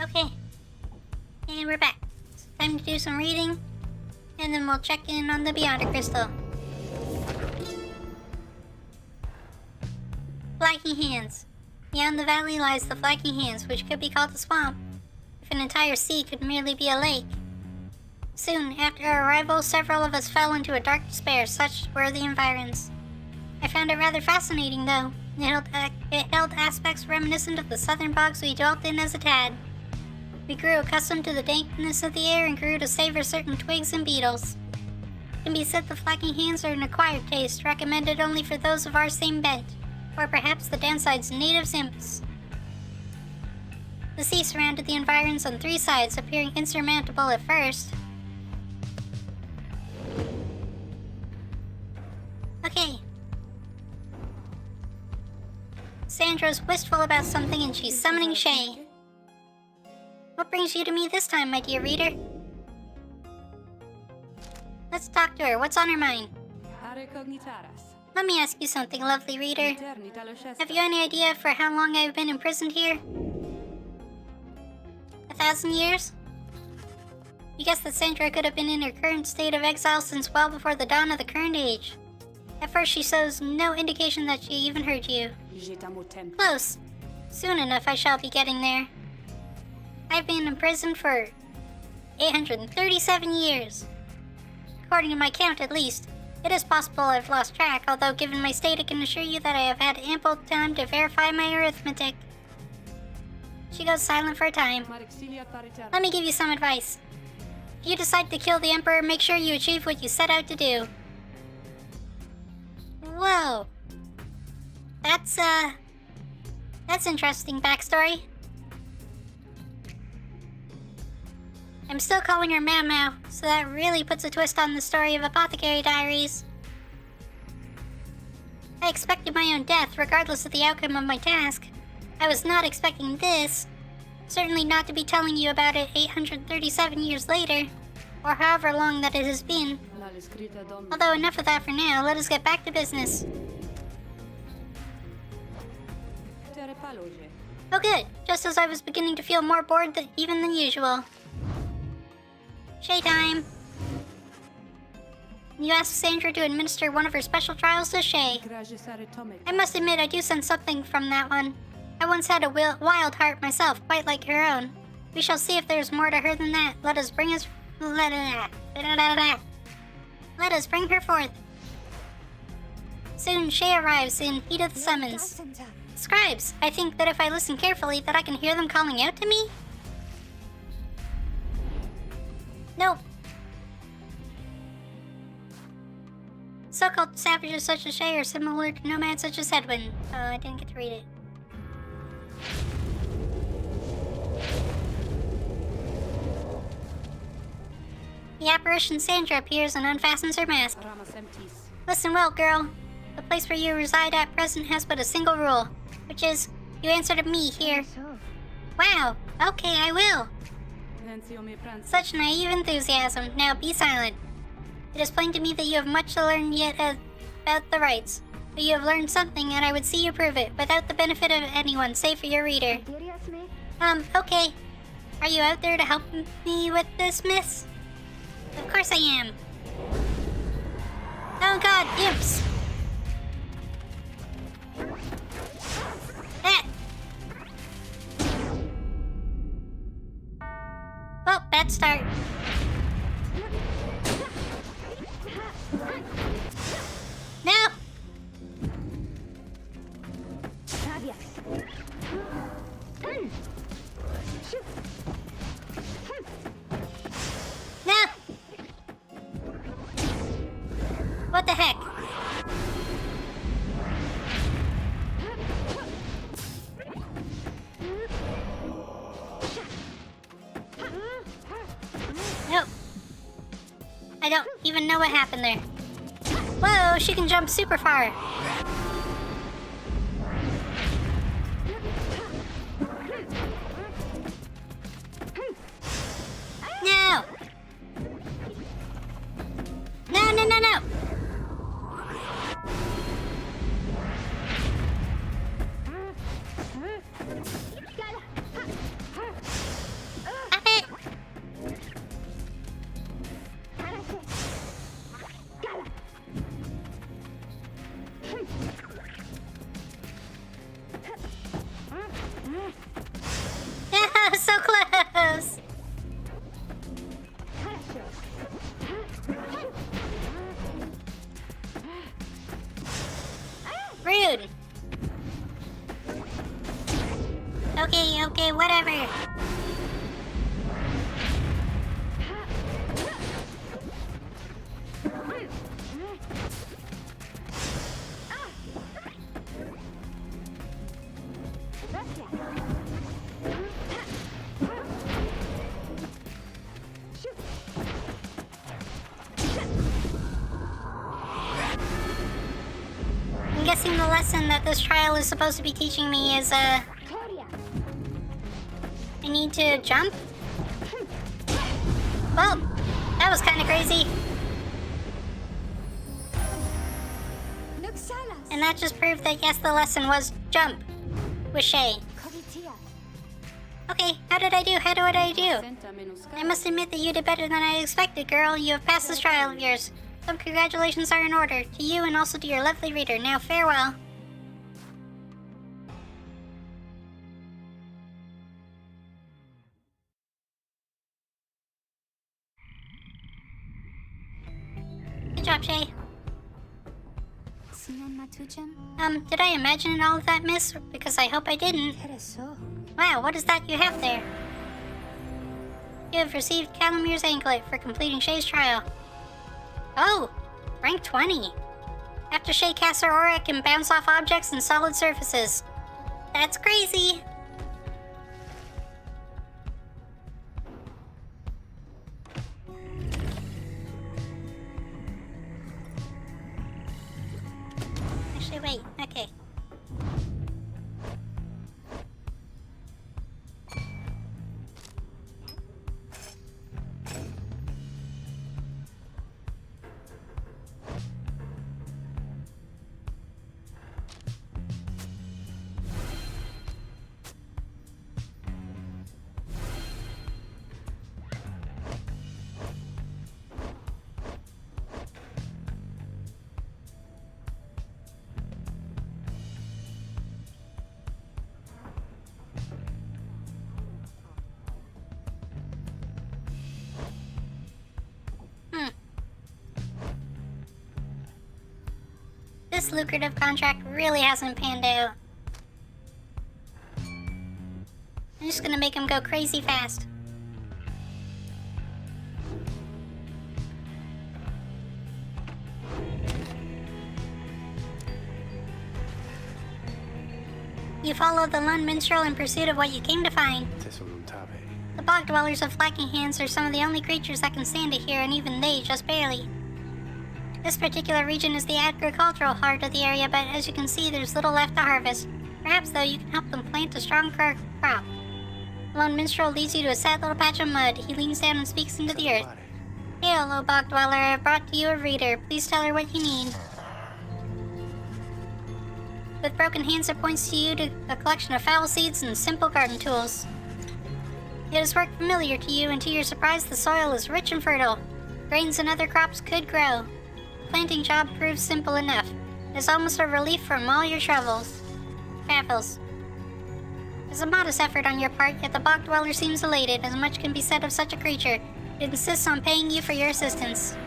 Okay, and we're back. It's time to do some reading, and then we'll check in on the Beyonder Crystal. Flaky Hands. Beyond the valley lies the Flaky Hands, which could be called a swamp, if an entire sea could merely be a lake. Soon after our arrival, several of us fell into a dark despair, such were the environs. I found it rather fascinating, though. It held aspects reminiscent of the southern bogs we dwelt in as a tad. We grew accustomed to the dankness of the air and grew to savor certain twigs and beetles. It can be said the Flaky Hands are an acquired taste, recommended only for those of our same bent, or perhaps the downside's native imps. The sea surrounded the environs on 3 sides, appearing insurmountable at first. Okay. Sandra's wistful about something and she's summoning Shay. What brings you to me this time, my dear reader? Let's talk to her. What's on her mind? Let me ask you something, lovely reader. Have you any idea for how long I've been imprisoned here? 1,000 years? You guess that Sandra could have been in her current state of exile since well before the dawn of the current age. At first she shows no indication that she even heard you. Close. Soon enough I shall be getting there. I've been imprisoned for 837 years. According to my count, at least. It is possible I've lost track, although given my state I can assure you that I have had ample time to verify my arithmetic. She goes silent for a time. Let me give you some advice. If you decide to kill the Emperor, make sure you achieve what you set out to do. Whoa. That's interesting backstory. I'm still calling her Mau Mau, so that really puts a twist on the story of Apothecary Diaries. I expected my own death, regardless of the outcome of my task. I was not expecting this. Certainly not to be telling you about it 837 years later, or however long that it has been. Although enough of that for now, let us get back to business. Oh good, just as I was beginning to feel more bored even than usual. Shay time! You asked Sandra to administer one of her special trials to Shay. I must admit I do sense something from that one. I once had a wild heart myself, quite like her own. We shall see if there's more to her than that. Let us bring her forth. Soon Shay arrives in heat of the summons. Scribes, I think that if I listen carefully that I can hear them calling out to me? Nope. So-called savages such as Shay are similar to nomads such as Hedwyn. I didn't get to read it. The apparition Sandra appears and unfastens her mask. Listen well, girl. The place where you reside at present has but a single rule, which is, you answer to me here. Wow, okay, I will. Such naive enthusiasm. Now be silent. It is plain to me that you have much to learn yet about the rites. But you have learned something, and I would see you prove it, without the benefit of anyone, save for your reader. Okay. Are you out there to help me with this, miss? Of course I am. Oh god, imps! Ah! Well, bad start. No! No! What the heck? Nope. I don't even know what happened there. Whoa, she can jump super far. No! No, no, no, no! Stop it! Yeah, so close! Rude. Okay, whatever. I'm guessing the lesson that this trial is supposed to be teaching me is, I need to jump? Well, that was kind of crazy. And that just proved that yes, the lesson was jump with Shay. Okay, how did I do? I must admit that you did better than I expected, girl. You have passed this trial of yours. Some congratulations are in order, to you and also to your lovely reader. Now farewell. Good job, Shay. Did I imagine all of that, miss? Because I hope I didn't. Wow, what is that you have there? You have received Calamir's anklet for completing Shay's trial. Oh, rank 20. After Shay casts her aura, it can bounce off objects and solid surfaces. That's crazy. this lucrative contract really hasn't panned out. I'm just gonna make him go crazy fast. You follow the lone minstrel in pursuit of what you came to find. The bog dwellers of Flagging Hands are some of the only creatures that can stand it here, and even they just barely. This particular region is the agricultural heart of the area, but as you can see, there's little left to harvest. Perhaps, though, you can help them plant a strong crop. The lone minstrel leads you to a sad little patch of mud. He leans down and speaks into the earth. Hail, O bog dweller, I've brought to you a reader. Please tell her what you need. With broken hands, it points to you to a collection of foul seeds and simple garden tools. It has worked familiar to you, and to your surprise, the soil is rich and fertile. Grains and other crops could grow. The planting job proves simple enough. It is almost a relief from all your travels. It's a modest effort on your part, yet the bog dweller seems elated. As much can be said of such a creature. It insists on paying you for your assistance.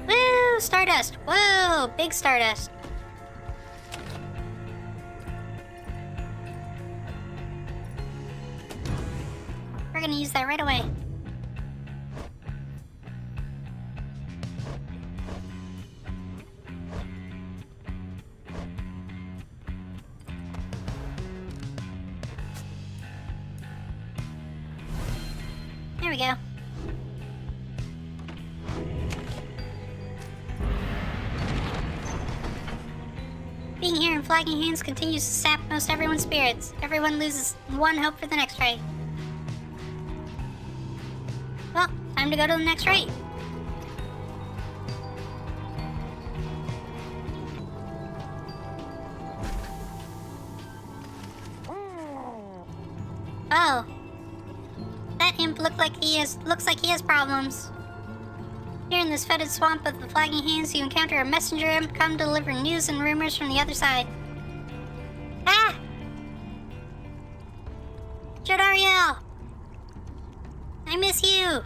Woo! Stardust! Whoa! Big stardust. We're gonna use that right away. There we go. Being here in Flagging Hands continues to sap most everyone's spirits. Everyone loses one hope for the next fight. Well, time to go to the next raid. Oh. That imp looks like he has problems. Here in this fetid swamp of the Flagging Hands, you encounter a messenger imp come to deliver news and rumors from the other side. Ah! Jodariel! I miss you!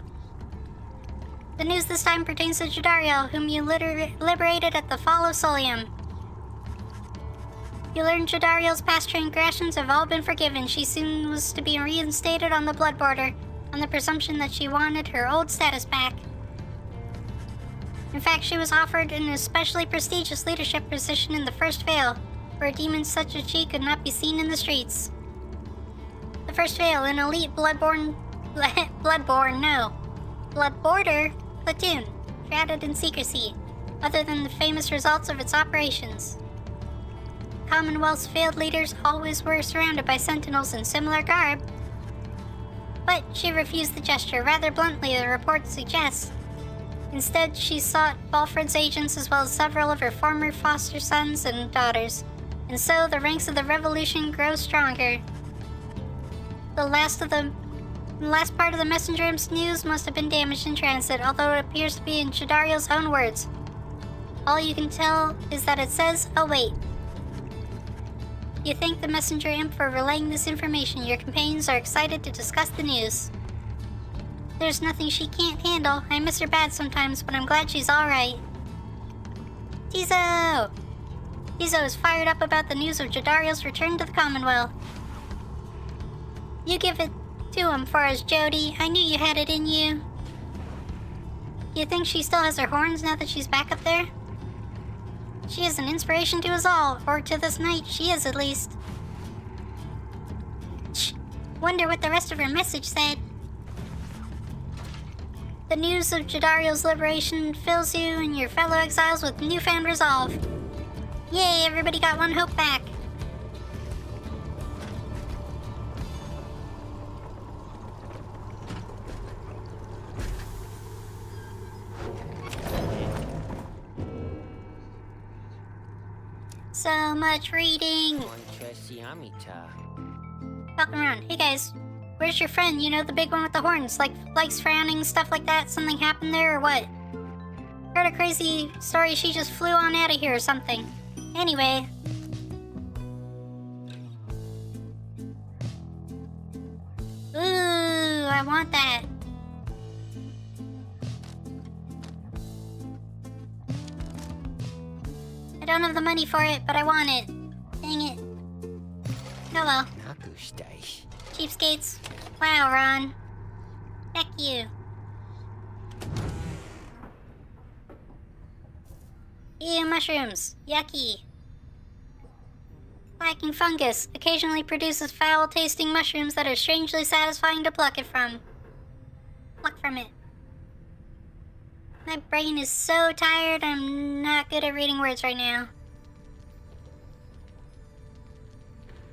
The news this time pertains to Jodariel, whom you liberated at the fall of Solium. You learned Jodariel's past transgressions have all been forgiven. She soon was to be reinstated on the blood border, on the presumption that she wanted her old status back. In fact, she was offered an especially prestigious leadership position in the First Vale, where a demon such as she could not be seen in the streets. The First Vale, an elite bloodborder platoon, shrouded in secrecy, other than the famous results of its operations. Commonwealth's failed leaders always were surrounded by sentinels in similar garb. But she refused the gesture rather bluntly, the report suggests. Instead, she sought Balfred's agents as well as several of her former foster sons and daughters, and so the ranks of the revolution grow stronger. The last part of the messenger imp's news must have been damaged in transit, although it appears to be in Jodariel's own words. All you can tell is that it says, await. You thank the messenger imp for relaying this information. Your companions are excited to discuss the news. There's nothing she can't handle. I miss her bad sometimes, but I'm glad she's alright. Tizo! Tizo is fired up about the news of Jodariel's return to the Commonwealth. You give it to him for us, Jody. I knew you had it in you. You think she still has her horns now that she's back up there? She is an inspiration to us all, or to this night, she is at least. Shh. Wonder what the rest of her message said. The news of Jodariel's liberation fills you and your fellow exiles with newfound resolve. Yay, everybody got one hope back. So much reading. Welcome around. Hey guys, where's your friend? You know, the big one with the horns, likes frowning, stuff like that. Something happened there or what? Heard a crazy story. She just flew on out of here or something. Anyway. Ooh, I want that. I don't have the money for it, but I want it. Dang it. Oh well. Cheapskates. Wow, Ron. Heck you. Ew, mushrooms. Yucky. Lacking fungus occasionally produces foul-tasting mushrooms that are strangely satisfying to pluck from. Pluck from it. My brain is so tired, I'm not good at reading words right now.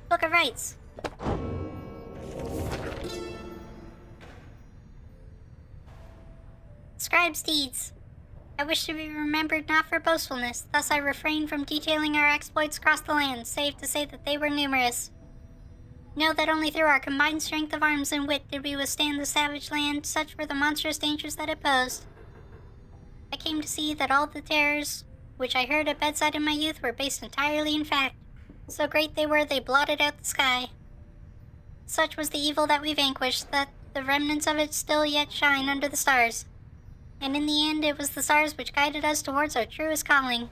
Book of Rights. Scribe's deeds. I wish to be remembered not for boastfulness, thus I refrain from detailing our exploits across the land, save to say that they were numerous. Know that only through our combined strength of arms and wit did we withstand the savage land, such were the monstrous dangers that it posed. I came to see that all the terrors which I heard at bedside in my youth were based entirely in fact. So great they were, they blotted out the sky. Such was the evil that we vanquished, that the remnants of it still yet shine under the stars. And in the end, it was the stars which guided us towards our truest calling.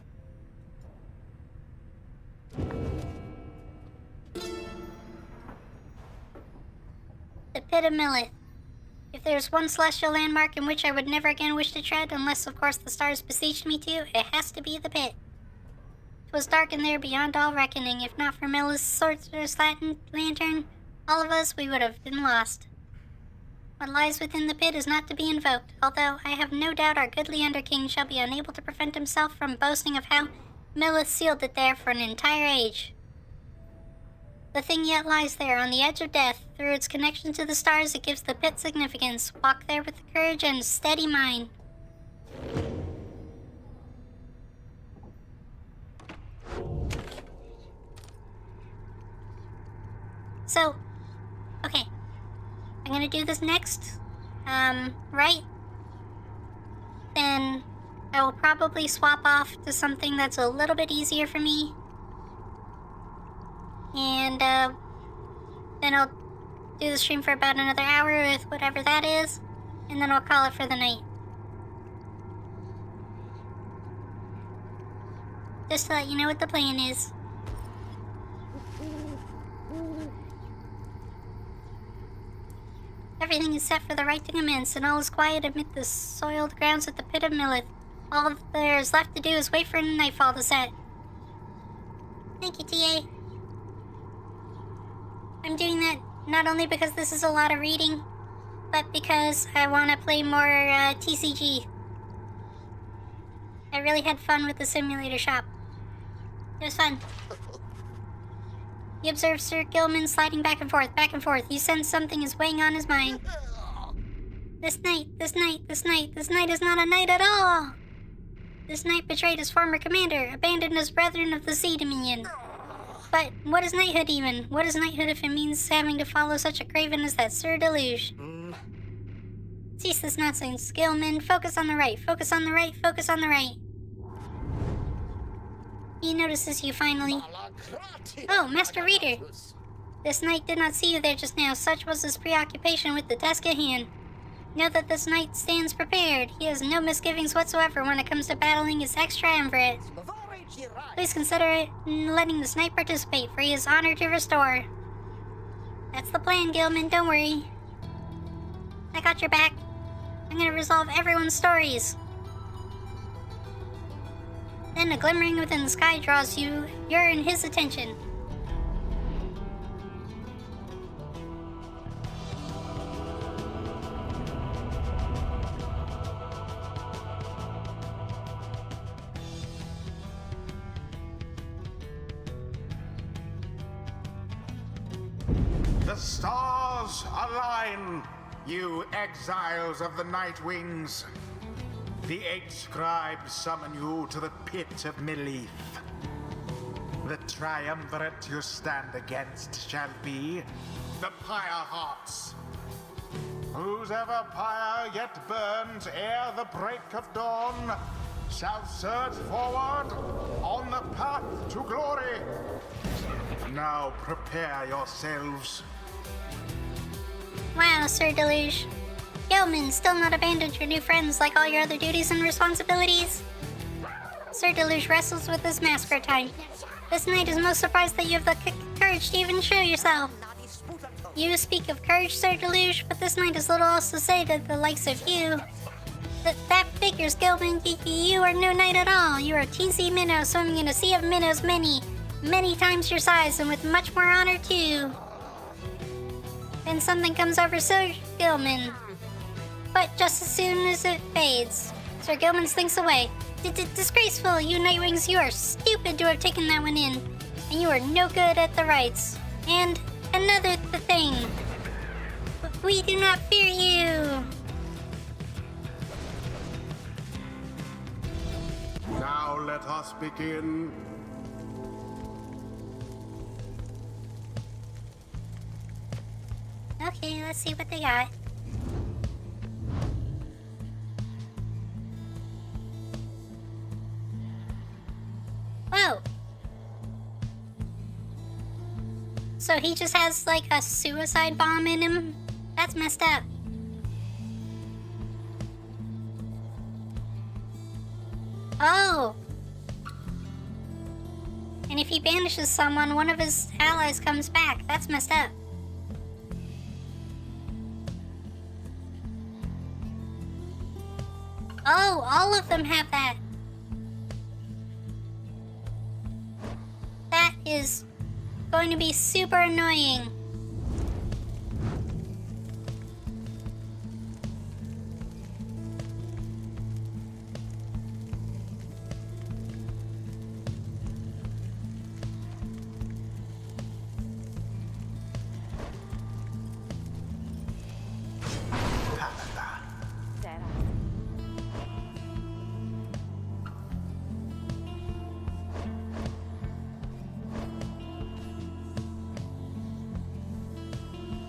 The Pit of Millith. If there is one celestial landmark in which I would never again wish to tread, unless of course the stars beseeched me to, it has to be the pit. 'Twas dark in there beyond all reckoning. If not for Millith's sorcerer's lantern, all of us, we would have been lost. What lies within the pit is not to be invoked, although I have no doubt our goodly Underking shall be unable to prevent himself from boasting of how Millith sealed it there for an entire age. The thing yet lies there, on the edge of death. Through its connection to the stars, it gives the pit significance. Walk there with courage and steady mind. So, okay. I'm gonna do this next. Right? Then I will probably swap off to something that's a little bit easier for me. And, then I'll do the stream for about another hour with whatever that is. And then I'll call it for the night. Just to let you know what the plan is. Everything is set for the rite to commence, and all is quiet amid the soiled grounds at the Pit of Millith. All there is left to do is wait for nightfall to set. Thank you, TA. I'm doing that not only because this is a lot of reading, but because I want to play more TCG. I really had fun with the simulator shop. It was fun. You observe Sir Gilman sliding back and forth, back and forth. You sense something is weighing on his mind. This night is not a night at all. This knight betrayed his former commander, abandoned his brethren of the Sea Dominion. But what is knighthood even? What is knighthood if it means having to follow such a craven as that Sir Deluge? Cease this nonsense, Gilman. Focus on the right, focus on the right, focus on the right. He notices you finally. Oh, Master Reader. This knight did not see you there just now. Such was his preoccupation with the task at hand. Know that this knight stands prepared. He has no misgivings whatsoever when it comes to battling his ex-triumvirate. Please consider letting this knight participate, for he is honored to restore. That's the plan, Gilman. Don't worry. I got your back. I'm gonna resolve everyone's stories. Then a glimmering within the sky draws your and his attention. The stars align, you exiles of the Night Wings. The 8 scribes summon you to the Pit of Millith. The triumvirate you stand against shall be the Pyre Hearts. Whose ever pyre yet burns ere the break of dawn shall surge forward on the path to glory. Now prepare yourselves. Wow, Sir Deluge. Gilman, still not abandoned your new friends like all your other duties and responsibilities? Sir Deluge wrestles with this massacre time. This knight is most surprised that you have the courage to even show yourself. You speak of courage, Sir Deluge, but this knight has little else to say to the likes of you. That figures, Gilman. You are no knight at all. You are a teensy minnow swimming in a sea of minnows many times your size, and with much more honor, too. Then something comes over Sir Gilman. But just as soon as it fades, Sir Gilman slinks away. Disgraceful, you Nightwings. You are stupid to have taken that one in. And you are no good at the rights. And another thing. We do not fear you. Now let us begin. Okay, let's see what they got. Whoa! So he just has like a suicide bomb in him? That's messed up. Oh! And if he banishes someone, one of his allies comes back. That's messed up. Oh, all of them have that. That is going to be super annoying.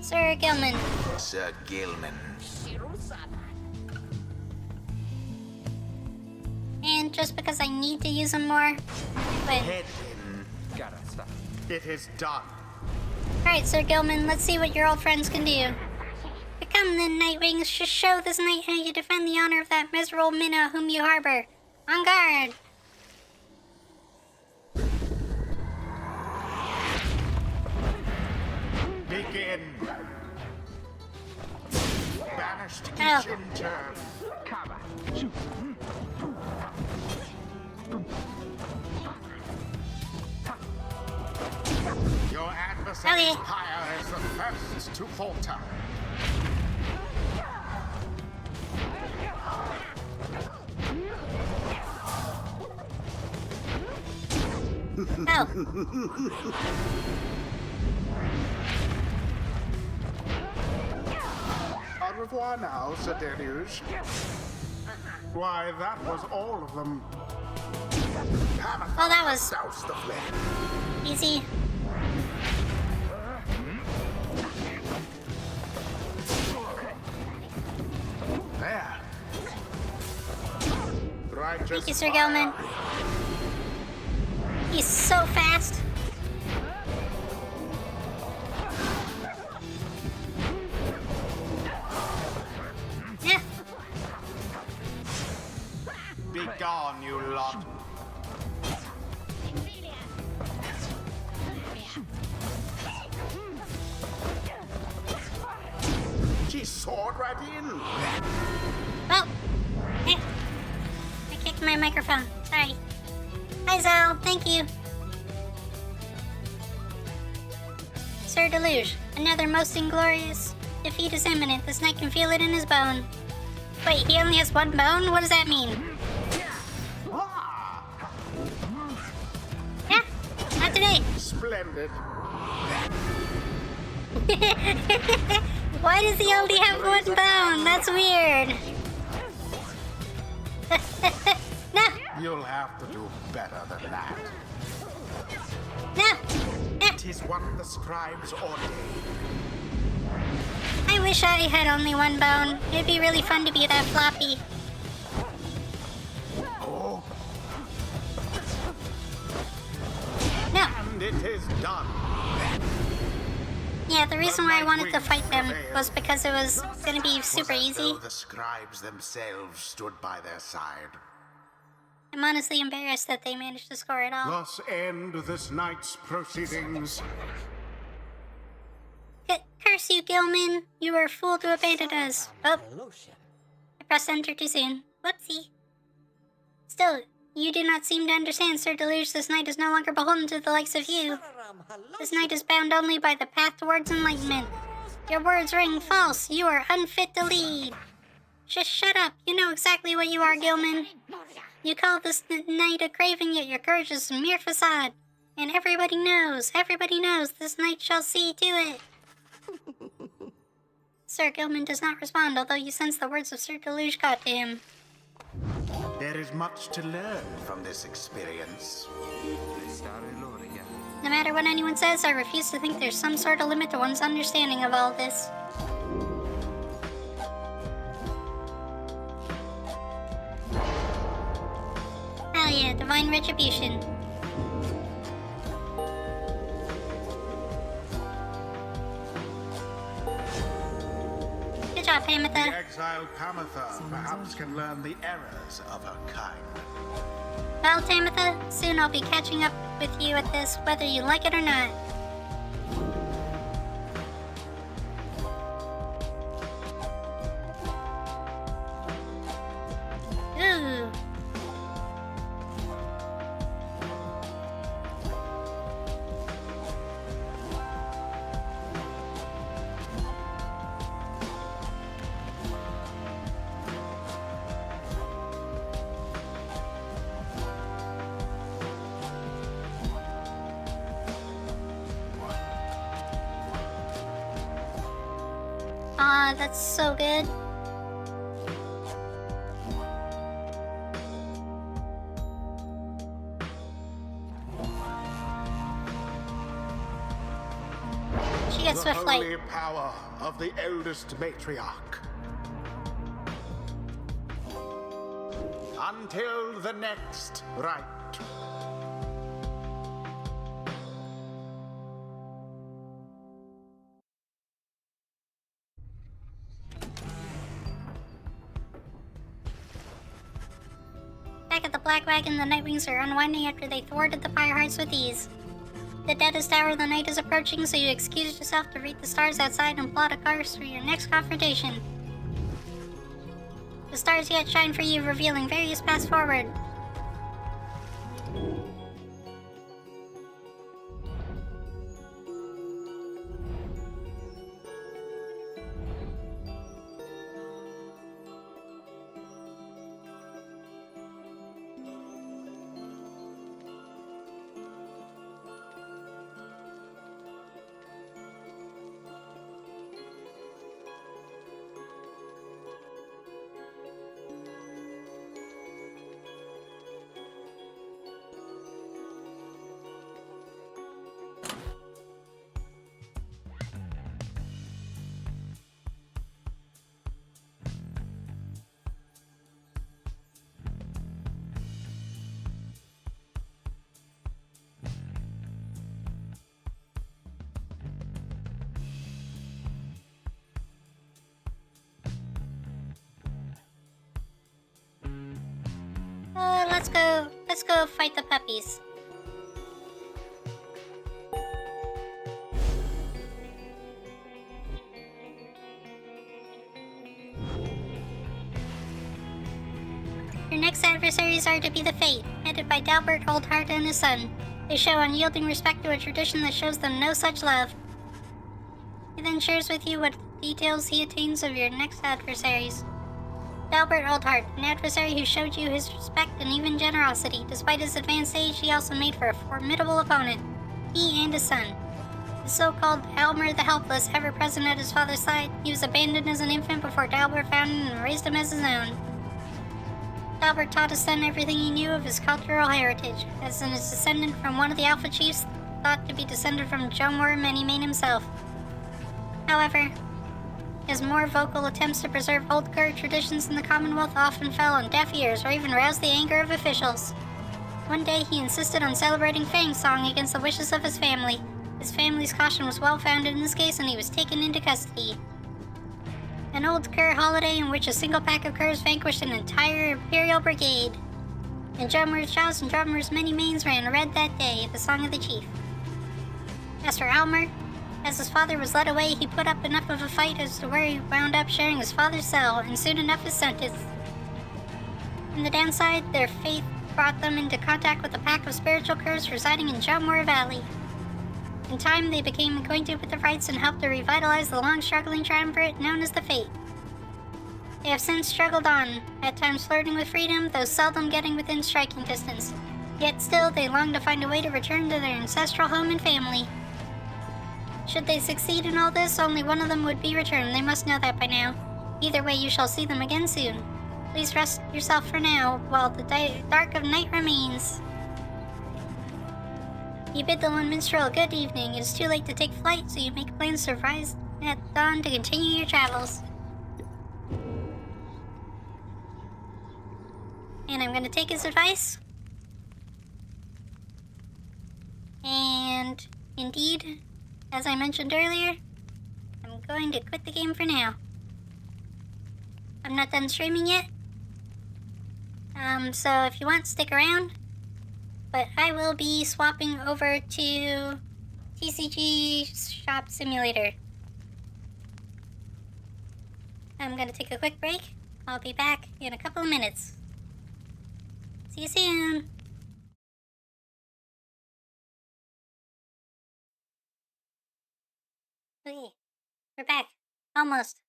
Sir Gilman. Sir Gilman. And just because I need to use them more. But Head in. It is done. alright, Sir Gilman, let's see what your old friends can do. Come then, Nightwings, just show this knight how you defend the honor of that miserable minnow whom you harbor. On guard! Begin. Banished each Oh. in turn. Your adversary's Okay. Pyre is the first to falter. Oh, Au revoir now, Sir Deluge. Why, that was all of them. well that was Douse the flame. easy. There. Righteous Thank you, Sir fire. Gilman. He's so fast. Yeah. Be gone, you lot. She soared right in. Oh. Eh. I kicked my microphone. Sorry. Hi, Zal. Thank you. Sir Deluge, another most inglorious defeat is imminent. This knight can feel it in his bone. Wait, he only has one bone? What does that mean? Ah, Yeah, not today. splendid. Why does he only have one bone? That's weird. No, You'll have to do better than that. no. Eh. 'Tis what the scribes ordained. I wish I had only one bone. It'd be really fun to be that floppy. Oh, No. and it is done. Yeah, the reason why I wanted to Nightwings fight them prevailed. was because it was gonna be Was super as easy. though the scribes themselves stood by their side. I'm honestly embarrassed that they managed to score it all. Thus end this night's proceedings. Curse you, Gilman! You were a fool to abandon us. Oh, I pressed enter too soon. Whoopsie. Still, you do not seem to understand, Sir Deluge. This knight is no longer beholden to the likes of you. This knight is bound only by the path towards enlightenment. Your words ring false. You are unfit to lead. Just shut up. You know exactly what you are, Gilman. You call this knight a craven, yet your courage is a mere facade. And everybody knows this knight shall see to it. Sir Gilman does not respond, although you sense the words of Sir Deluge got to him. There is much to learn from this experience. No matter what anyone says, I refuse to think there's some sort of limit to one's understanding of all this. Hell yeah, divine retribution. Good job, The Hamatha. exiled Pamatha perhaps can learn the errors of her kind. Well, Tamatha, soon I'll be catching up with you at this, whether you like it or not. Ooh. Aw, that's so good. She gets The swift light. holy power of the eldest matriarch. Until the next rite. Back at the Black Wagon, the Nightwings are unwinding after they thwarted the Pyre Hearts with ease. The deadest hour of the night is approaching, so you excuse yourself to read the stars outside and plot a course for your next confrontation. The stars yet shine for you, revealing various paths forward. Let's go fight the puppies. Your next adversaries are to be the Fate, headed by Dalbert Oldheart and his son. They show unyielding respect to a tradition that shows them no such love. He then shares with you what details he attains of your next adversaries. Dalbert Oldheart, an adversary who showed you his respect and even generosity. Despite his advanced age, he also made for a formidable opponent. He and his son. The so-called Elmer the Helpless, ever present at his father's side, he was abandoned as an infant before Dalbert found him and raised him as his own. Dalbert taught his son everything he knew of his cultural heritage, as in his descendant from one of the Alpha Chiefs, thought to be descended from Jomor Many-Mane himself. However, his more vocal attempts to preserve old Kurd traditions in the Commonwealth often fell on deaf ears or even roused the anger of officials. One day he insisted on celebrating Fang Song against the wishes of his family. His family's caution was well-founded in this case and he was taken into custody. An old Kur holiday in which a single pack of Kurs vanquished an entire Imperial brigade. And Drummer's Jaws and Drummer's many manes ran red that day, the song of the chief. As for Almer, as his father was led away, he put up enough of a fight as to where he wound up sharing his father's cell, and soon enough his sentence. On the downside, their faith brought them into contact with a pack of spiritual curs residing in Jomor Valley. In time, they became acquainted with the rites and helped to revitalize the long-struggling triumvirate known as the Fate. They have since struggled on, at times flirting with freedom, though seldom getting within striking distance. Yet still, they long to find a way to return to their ancestral home and family. Should they succeed in all this, only one of them would be returned. They must know that by now. Either way, you shall see them again soon. Please rest yourself for now, while the dark of night remains. You bid the lone minstrel a good evening. It is too late to take flight, so you make plans to rise at dawn to continue your travels. And I'm going to take his advice. And indeed, as I mentioned earlier, I'm going to quit the game for now. I'm not done streaming yet. So if you want, stick around. But I will be swapping over to TCG Shop Simulator. I'm gonna take a quick break. I'll be back in a couple of minutes. See you soon! Okay, we're back. Almost.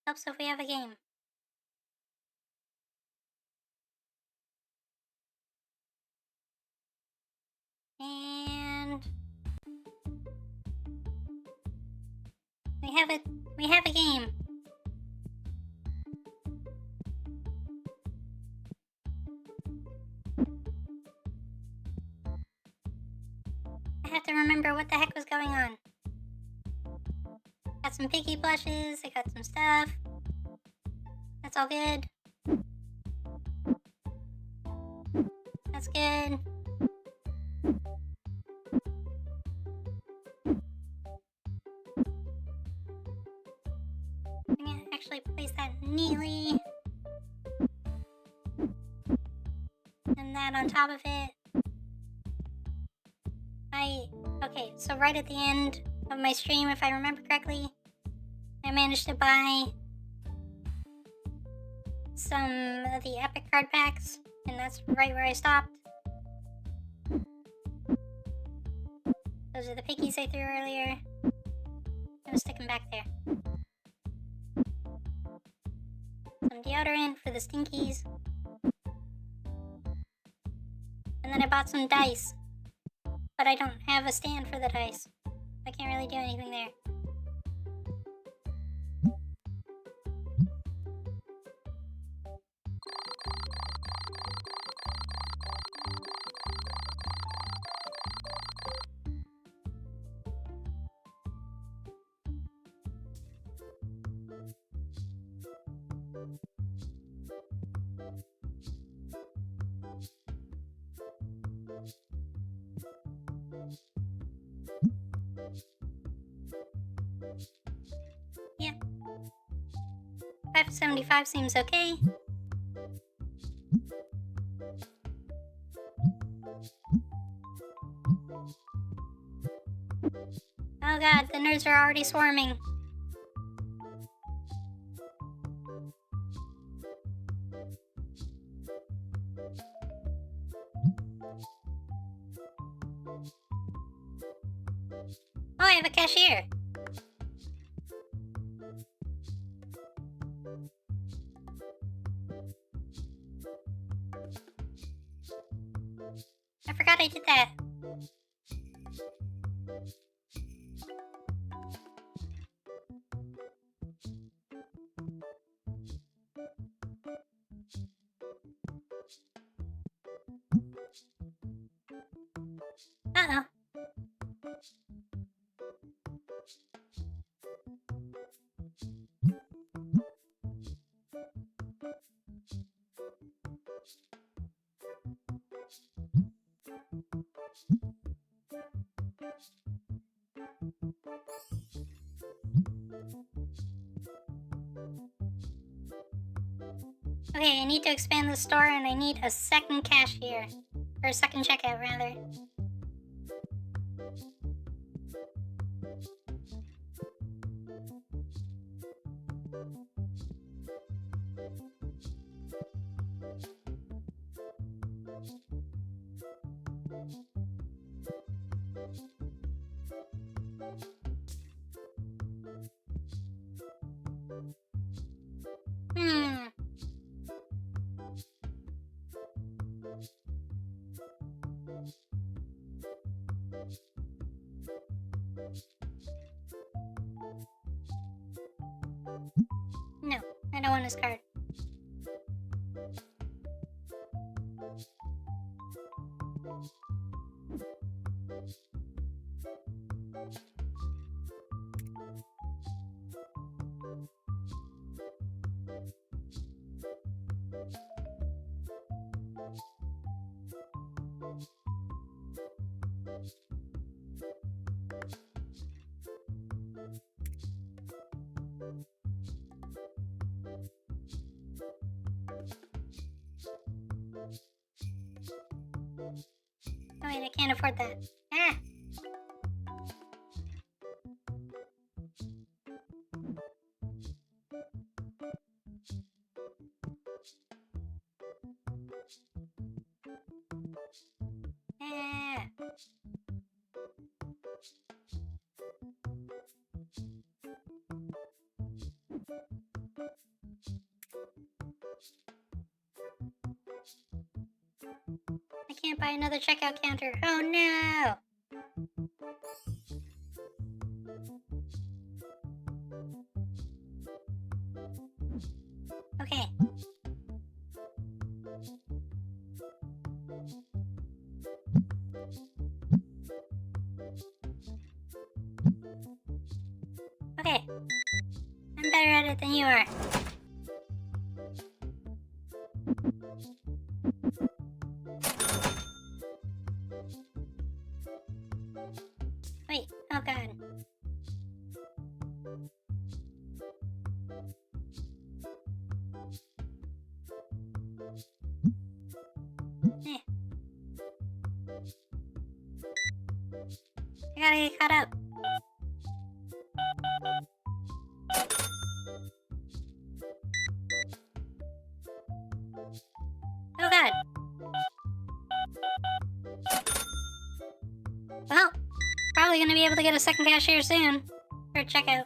Helps if we have a game. And we have a game. I have to remember what the heck was going on. Got some piggy plushes, I got some stuff. That's all good. That's good. I'm gonna actually place that neatly. And that on top of it. Okay, so right at the end of my stream, if I remember correctly, I managed to buy some of the epic card packs, and that's right where I stopped. Those are the piggies I threw earlier. I'm gonna stick them back there. Some deodorant for the stinkies. And then I bought some dice. But I don't have a stand for the dice. I can't really do anything there. Yeah. 575 seems okay. Oh god, the nerds are already swarming. Oh, I have a cashier. I forgot I did that. Uh-oh. Okay, I need to expand the store and I need a second cashier. Or a second checkout, rather. Hmm. No, I don't want his card. Oh wait, I can't afford that. Ah! Ah! I can't buy another checkout counter. Oh no! Okay. Okay. I'm better at it than you are. Wait, oh god. Eh. I gotta get caught up. Oh god. Well, probably gonna be able to get a second cashier soon. Or checkout.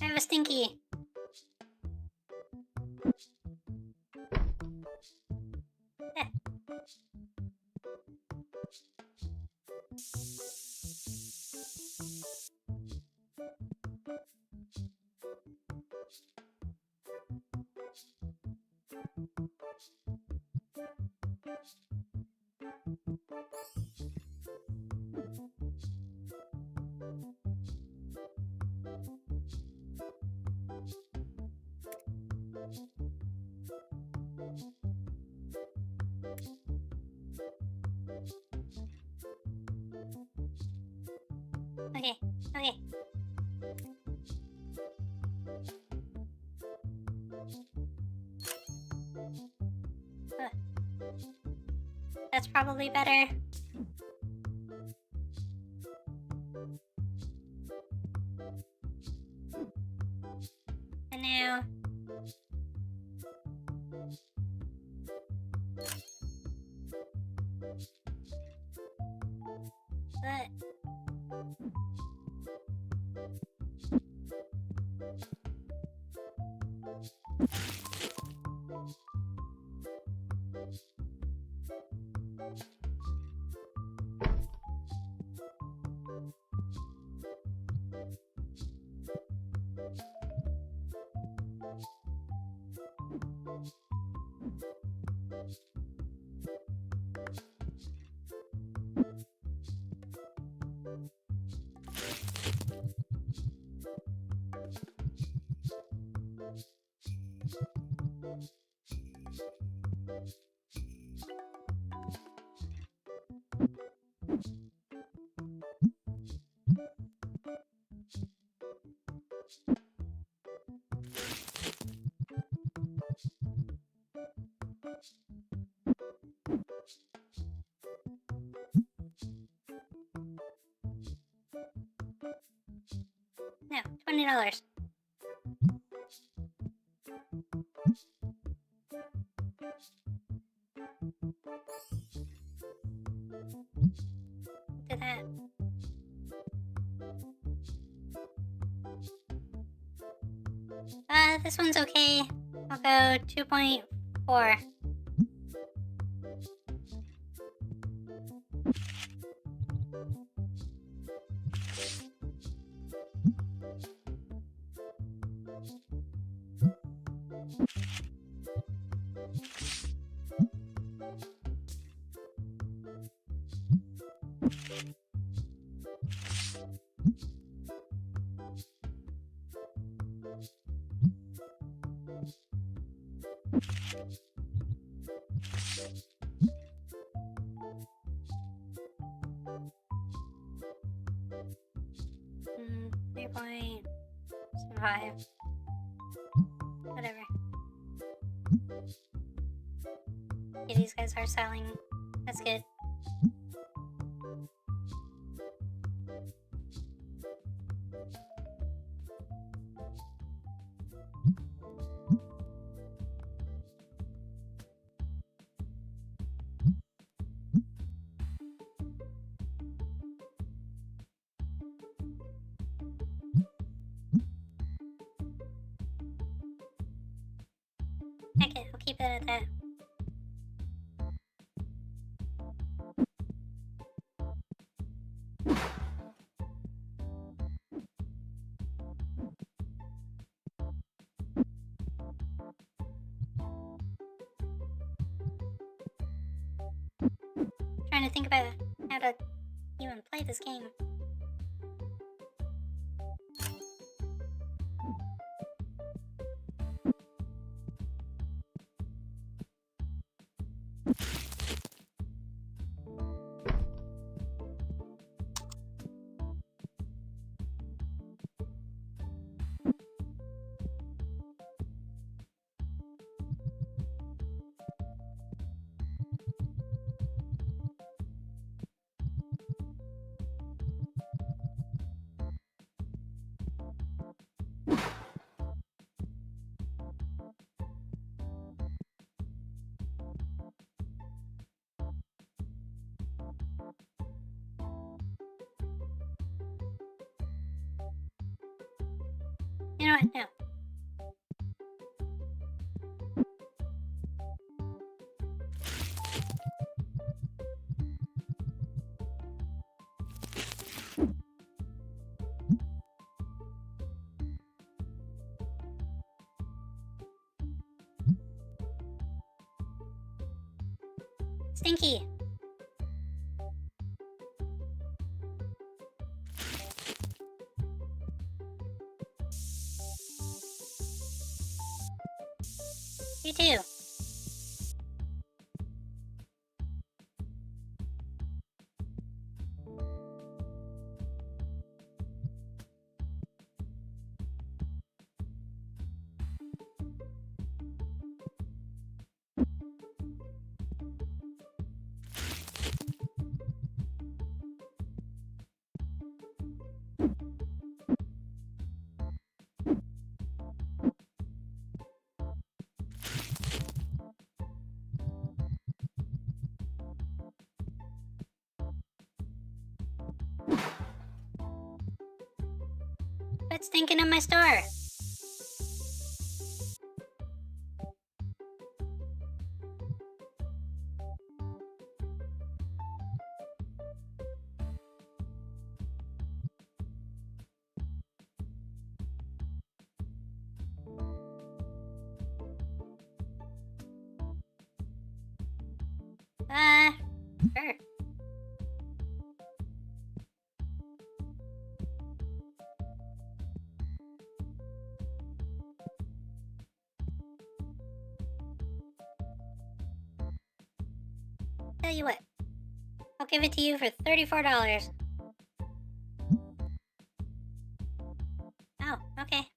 I have a stinky. Eh. Okay, okay. That's probably better. And now... But... No, $20. Did that. This one's okay. I'll go 2.4. Mm, 3.5. Whatever. Okay, these guys are selling. That's good. Okay, I'll keep it at that. Trying to think about how to even play this game. You know what? No. Stinky. You too. Quit stinking in my store. Sure. tell you what. I'll give it to you for $34. Oh, okay.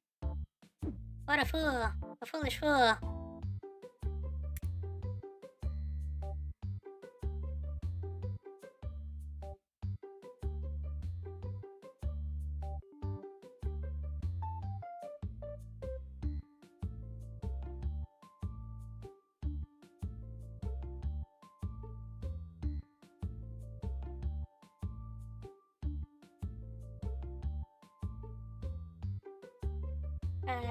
What a fool. A foolish fool.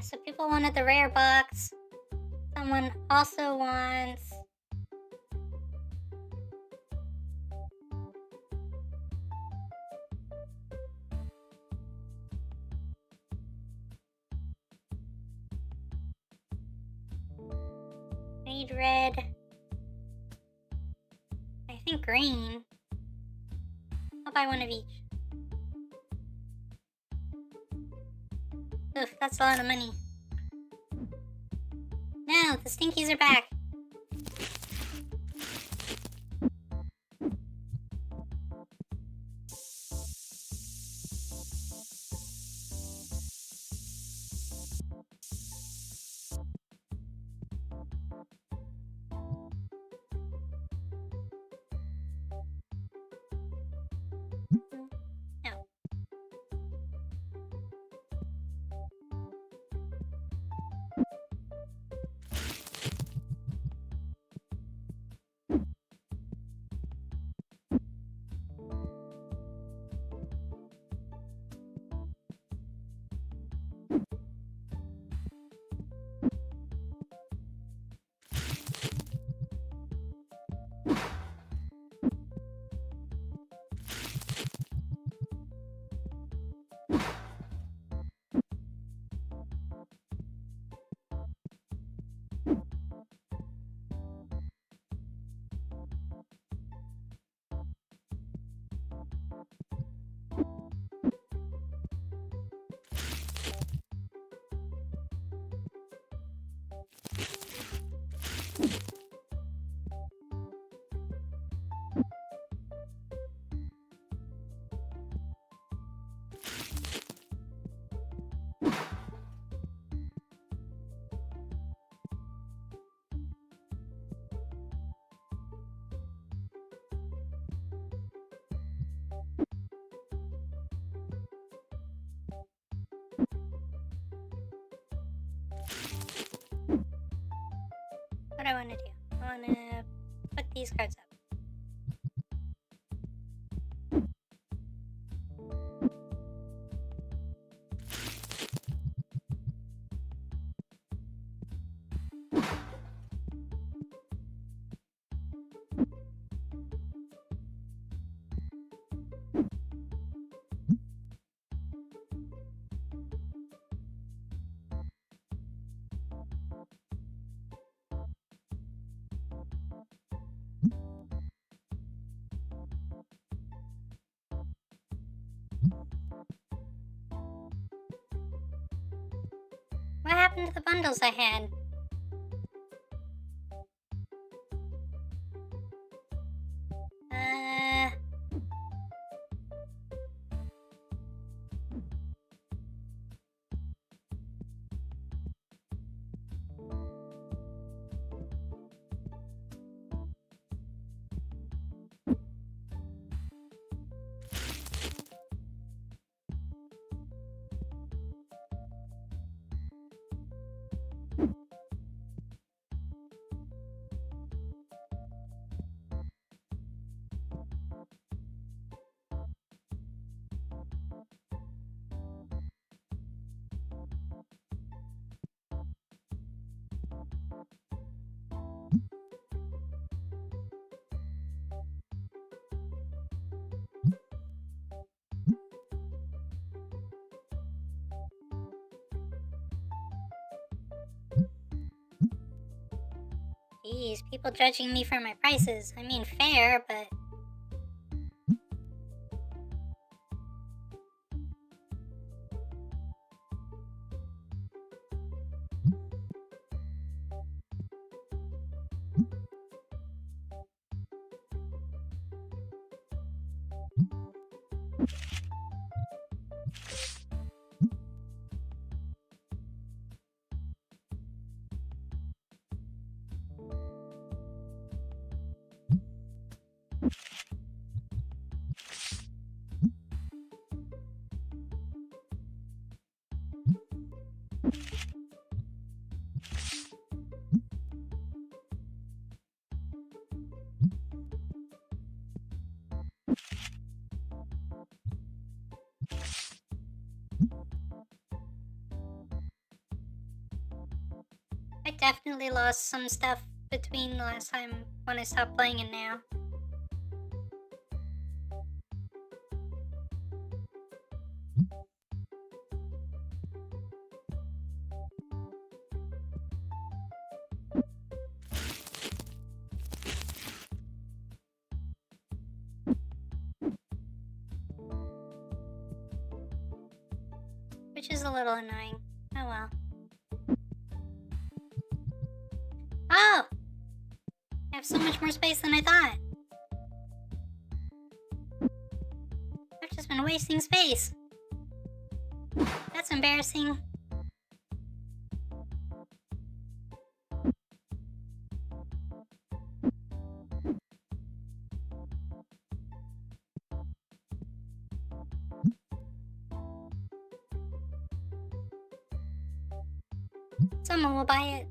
So people wanted the rare box. Someone also wants... I need red. I think green. I'll buy one of each. Oof, that's a lot of money. No, the Stinkies are back. No. What do I want to do? I want to put these cards up. What happened to the bundles I had? Uh... Geez, people judging me for my prices. I mean, fair, but... I definitely lost some stuff between the last time when I stopped playing and now. Which is a little annoying. Oh well. Oh! I have so much more space than I thought. I've just been wasting space. That's embarrassing. Someone will buy it.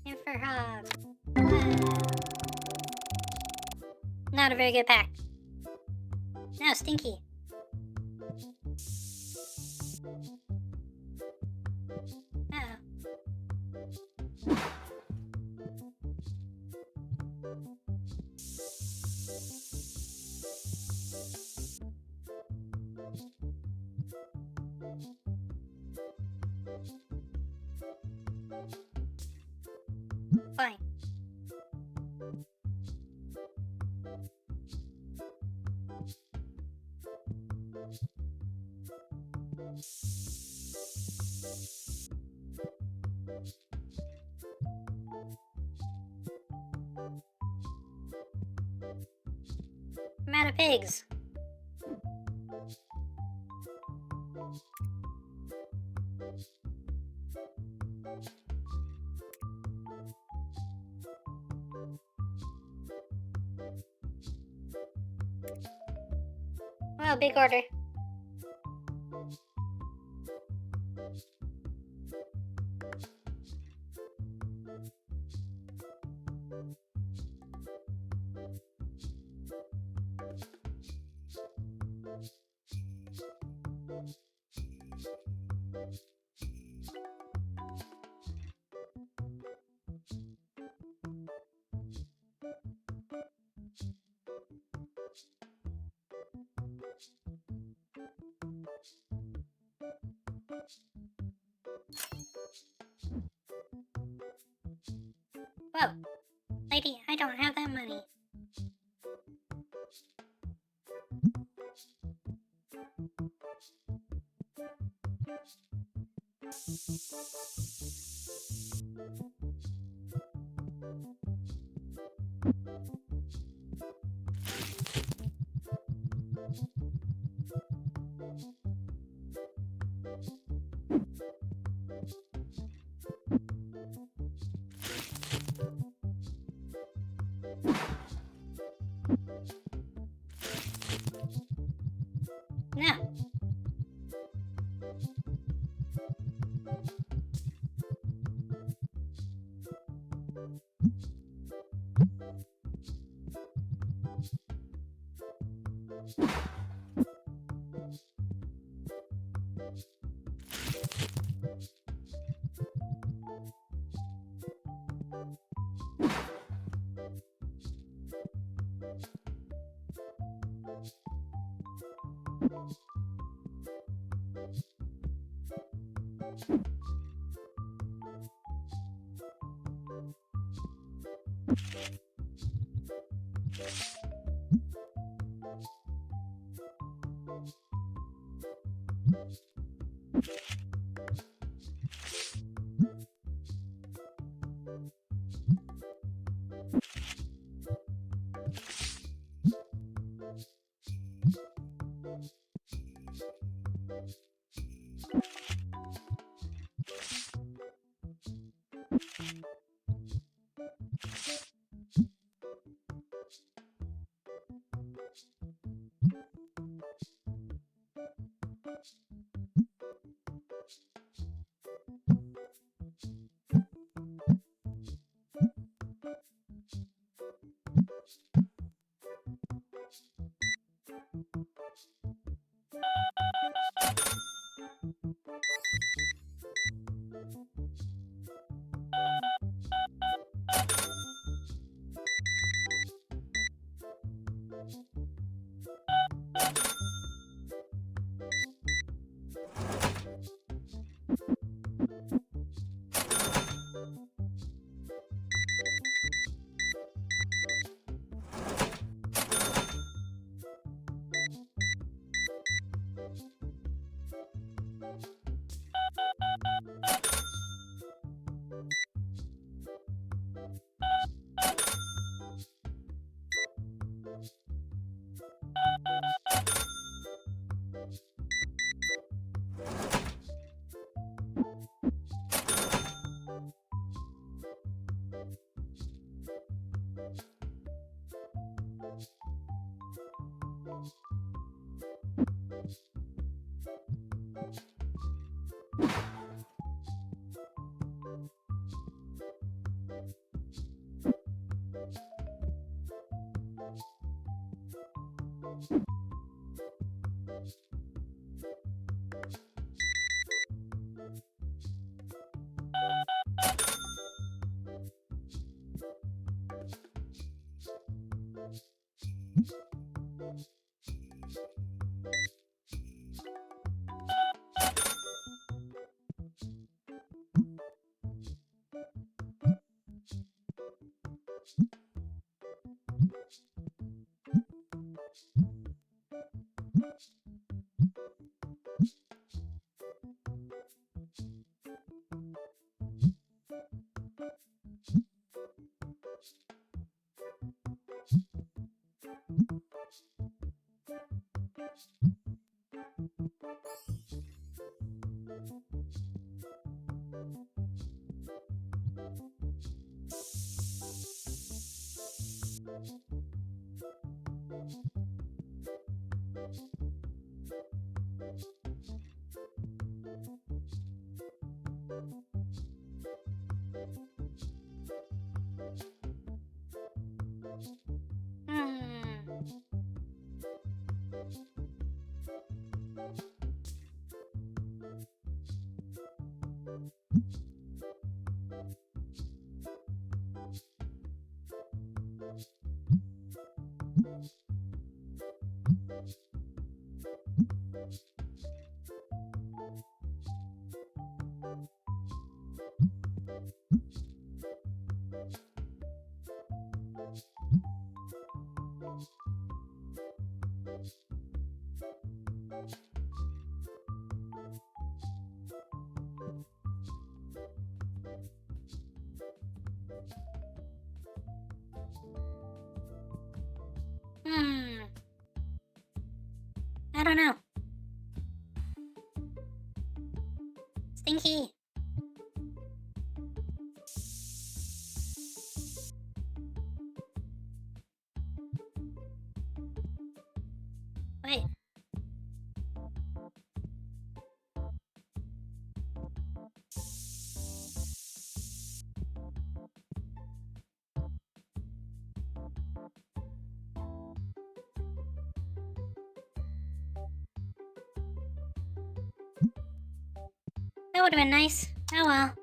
Inferhog. Not a very good pack. No, Stinky. Oh. Fine. I'm out of pigs. Well, big order. lady, I don't have that money. No. Hmm. Hmm. I don't know. Stinky. Wait. That would have been nice. Oh well.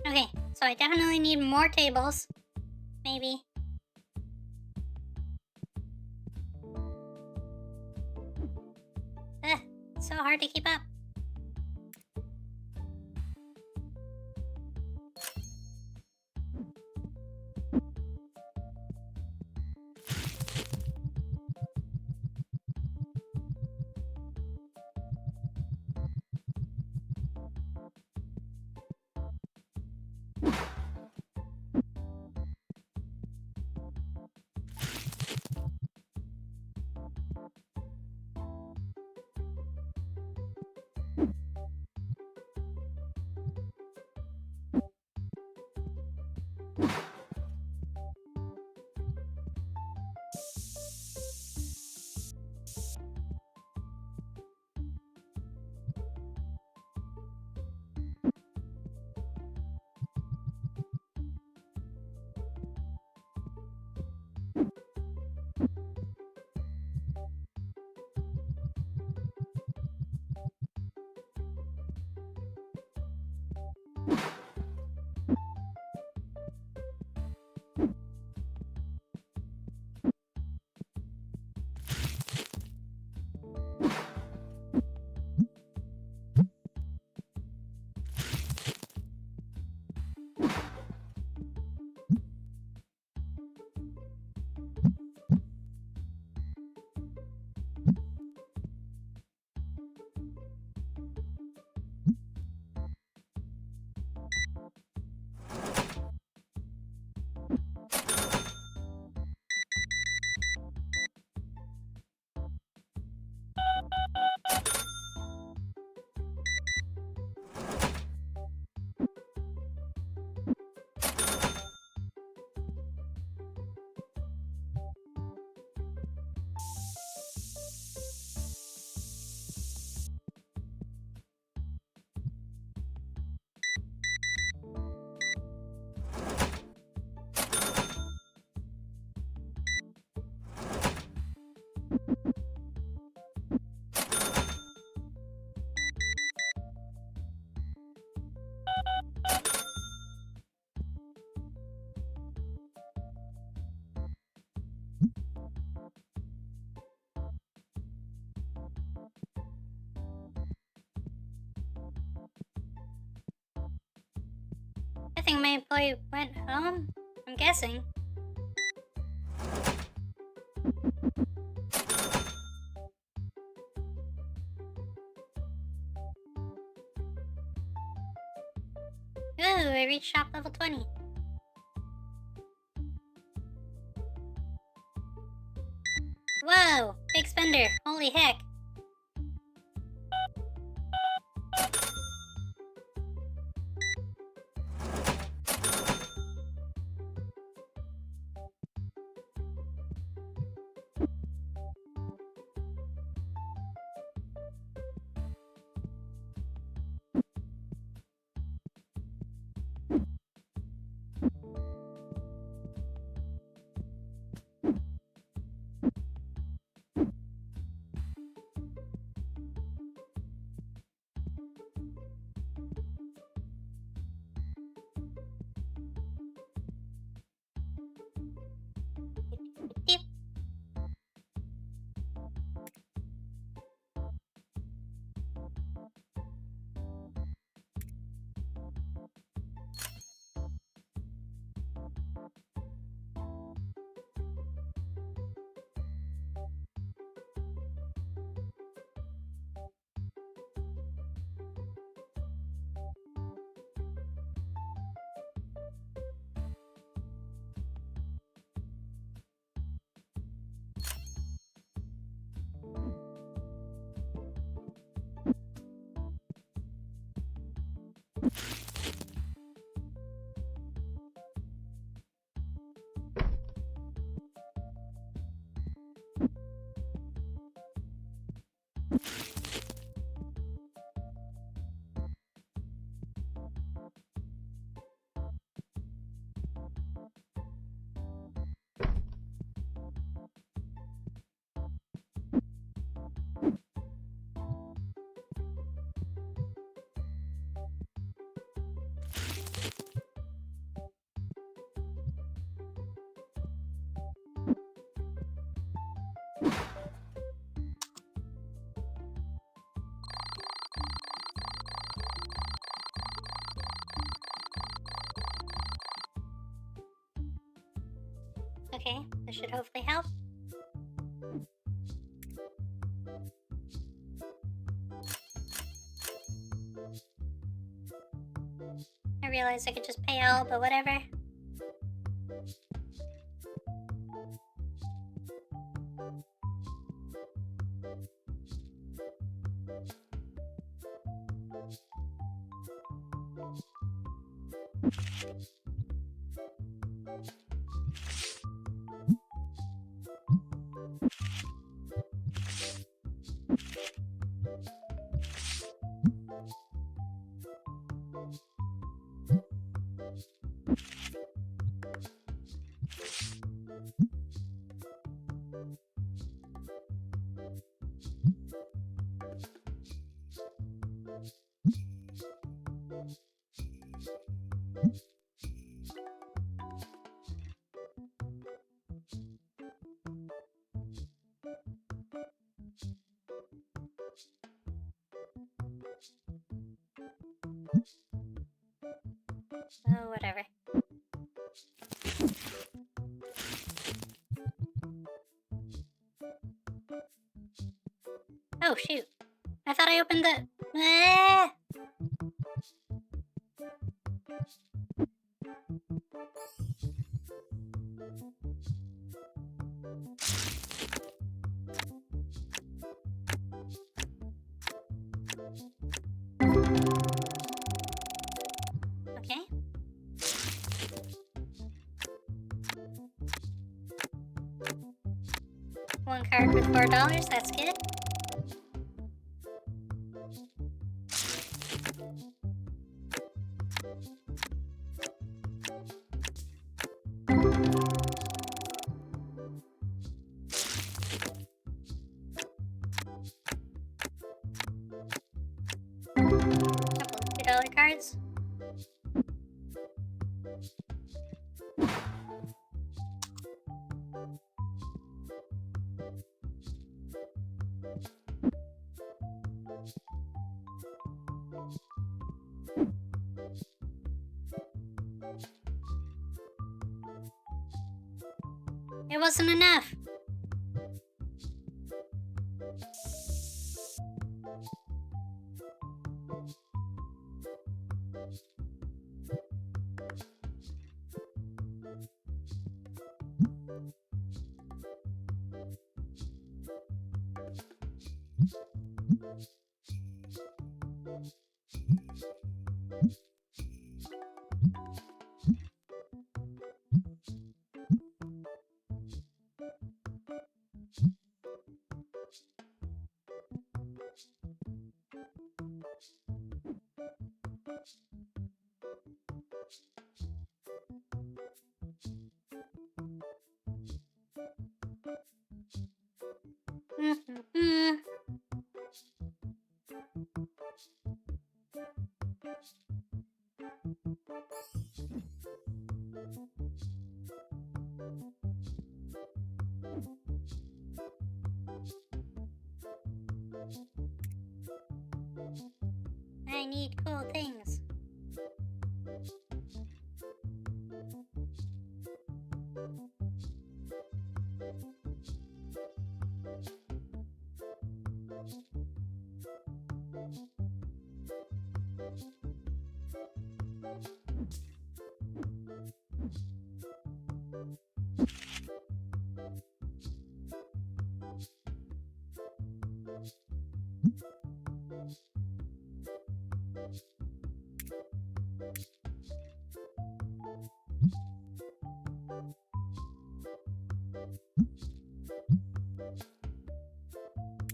Okay, so I definitely need more tables. Maybe. Ugh, it's so hard to keep up. think my boy went home. I'm guessing. Ooh, I reached shop level 20. Whoa, big spender. Holy heck. Deep. Okay, this should hopefully help. I realized I could just pay all, but whatever. Oh, whatever. Oh, shoot. I thought I opened the... Ah! Okay. One card with $4, that's good. Couple of $2 cards. it wasn't enough. I need cool things.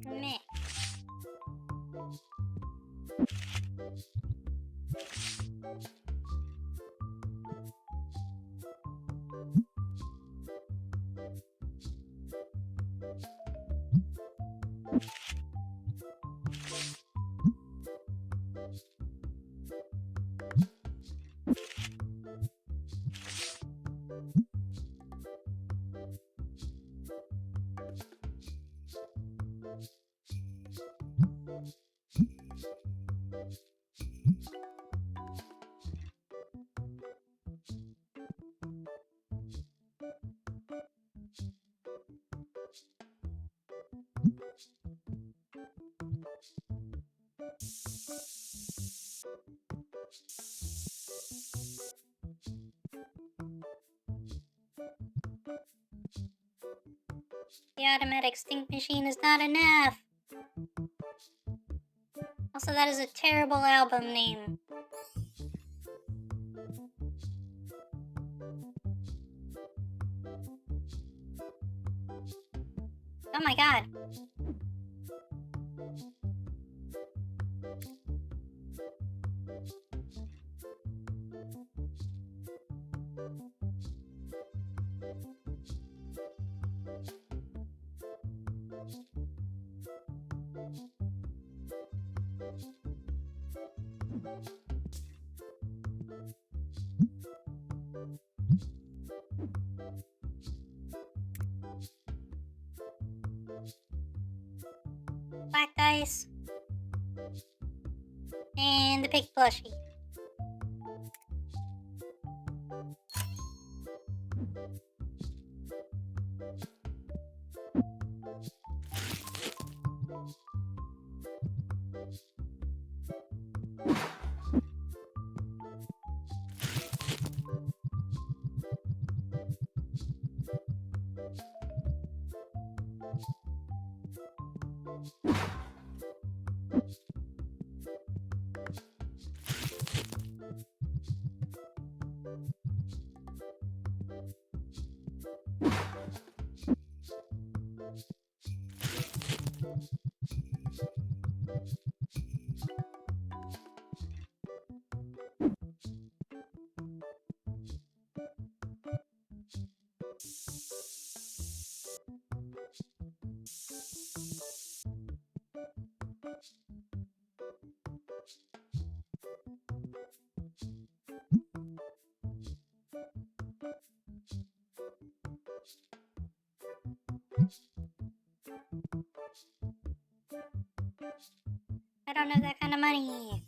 Meh. The automatic stink machine is not enough. Also, that is a terrible album name. Oh my god. Black dice. And the pig plushie. I don't have that kind of money.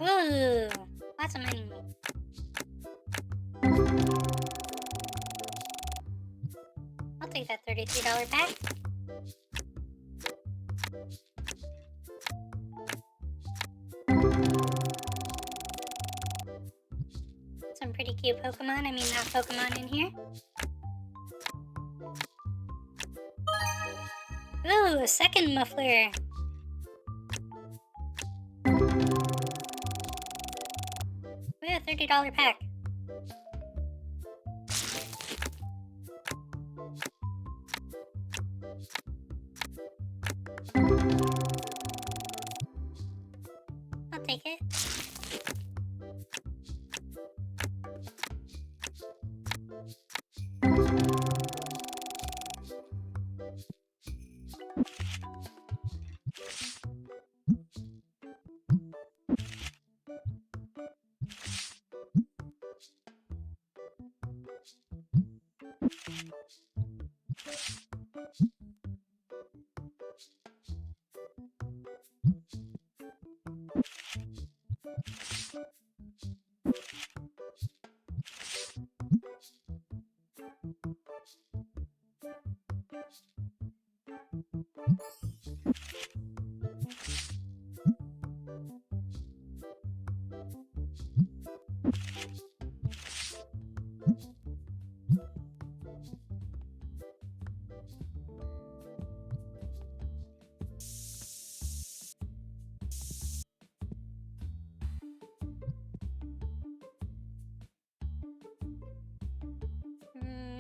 Ooh, lots of money. I'll take that $33 pack. Some pretty cute Pokemon. I mean, not Pokemon in here. Ooh, a second muffler. Ooh, $30 pack. I'll take it.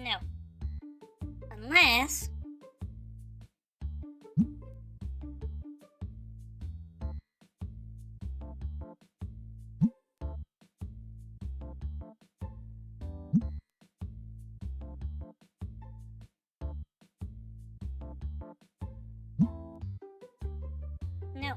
No. Unless... No.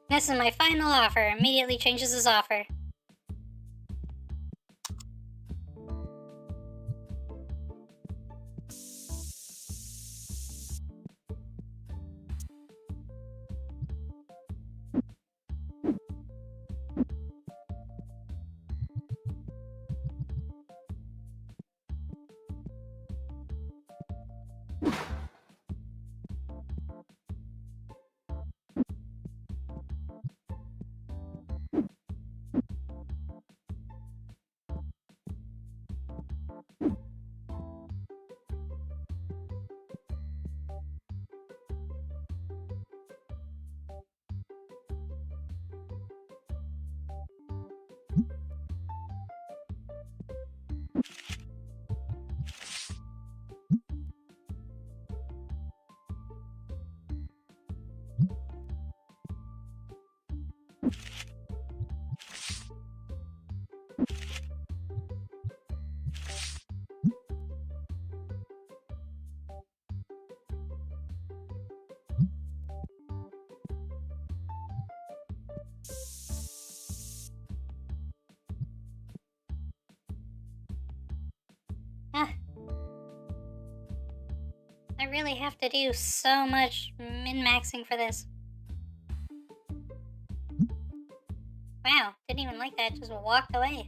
This is my final offer. Immediately changes his offer. Ah. I really have to do so much min-maxing for this. Wow, didn't even like that, just walked away.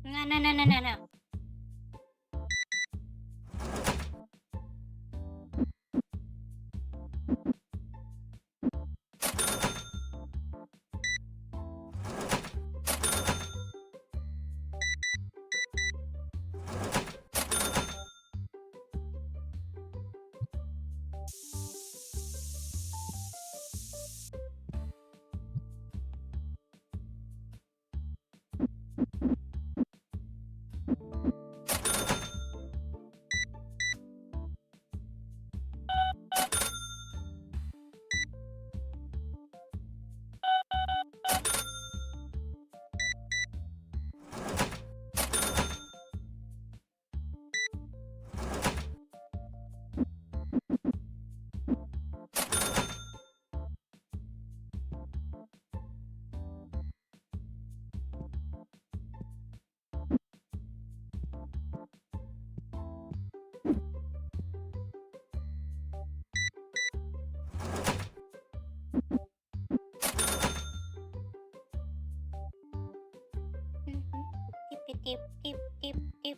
No, no, no, no, no, no. deep, deep, deep, deep.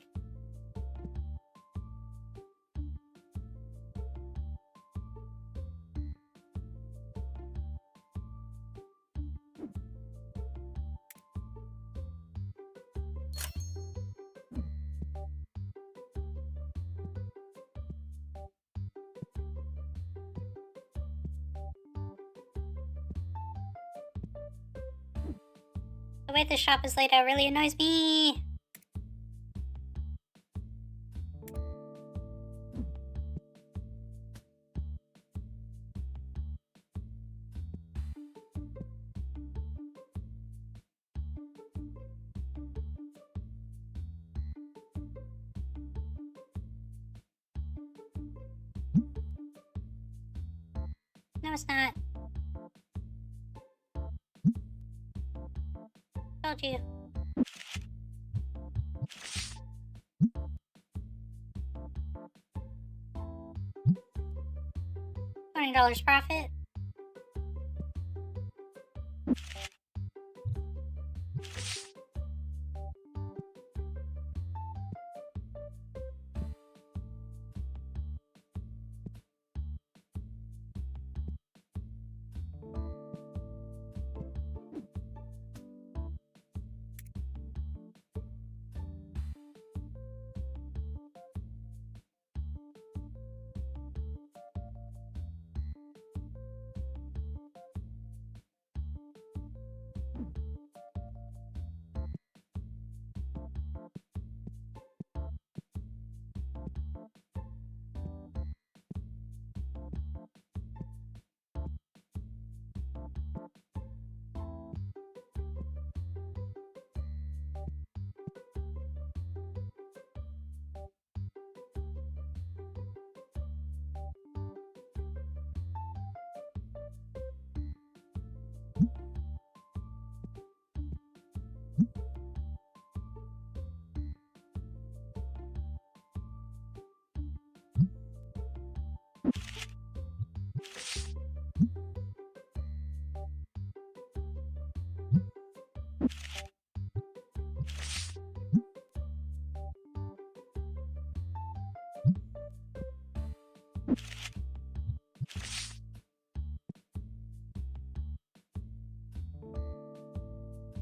The way the shop is laid out really annoys me. No, it's not. Told you. $20 profit.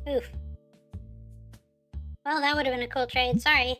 Oof. Well, that would have been a cool trade. Sorry.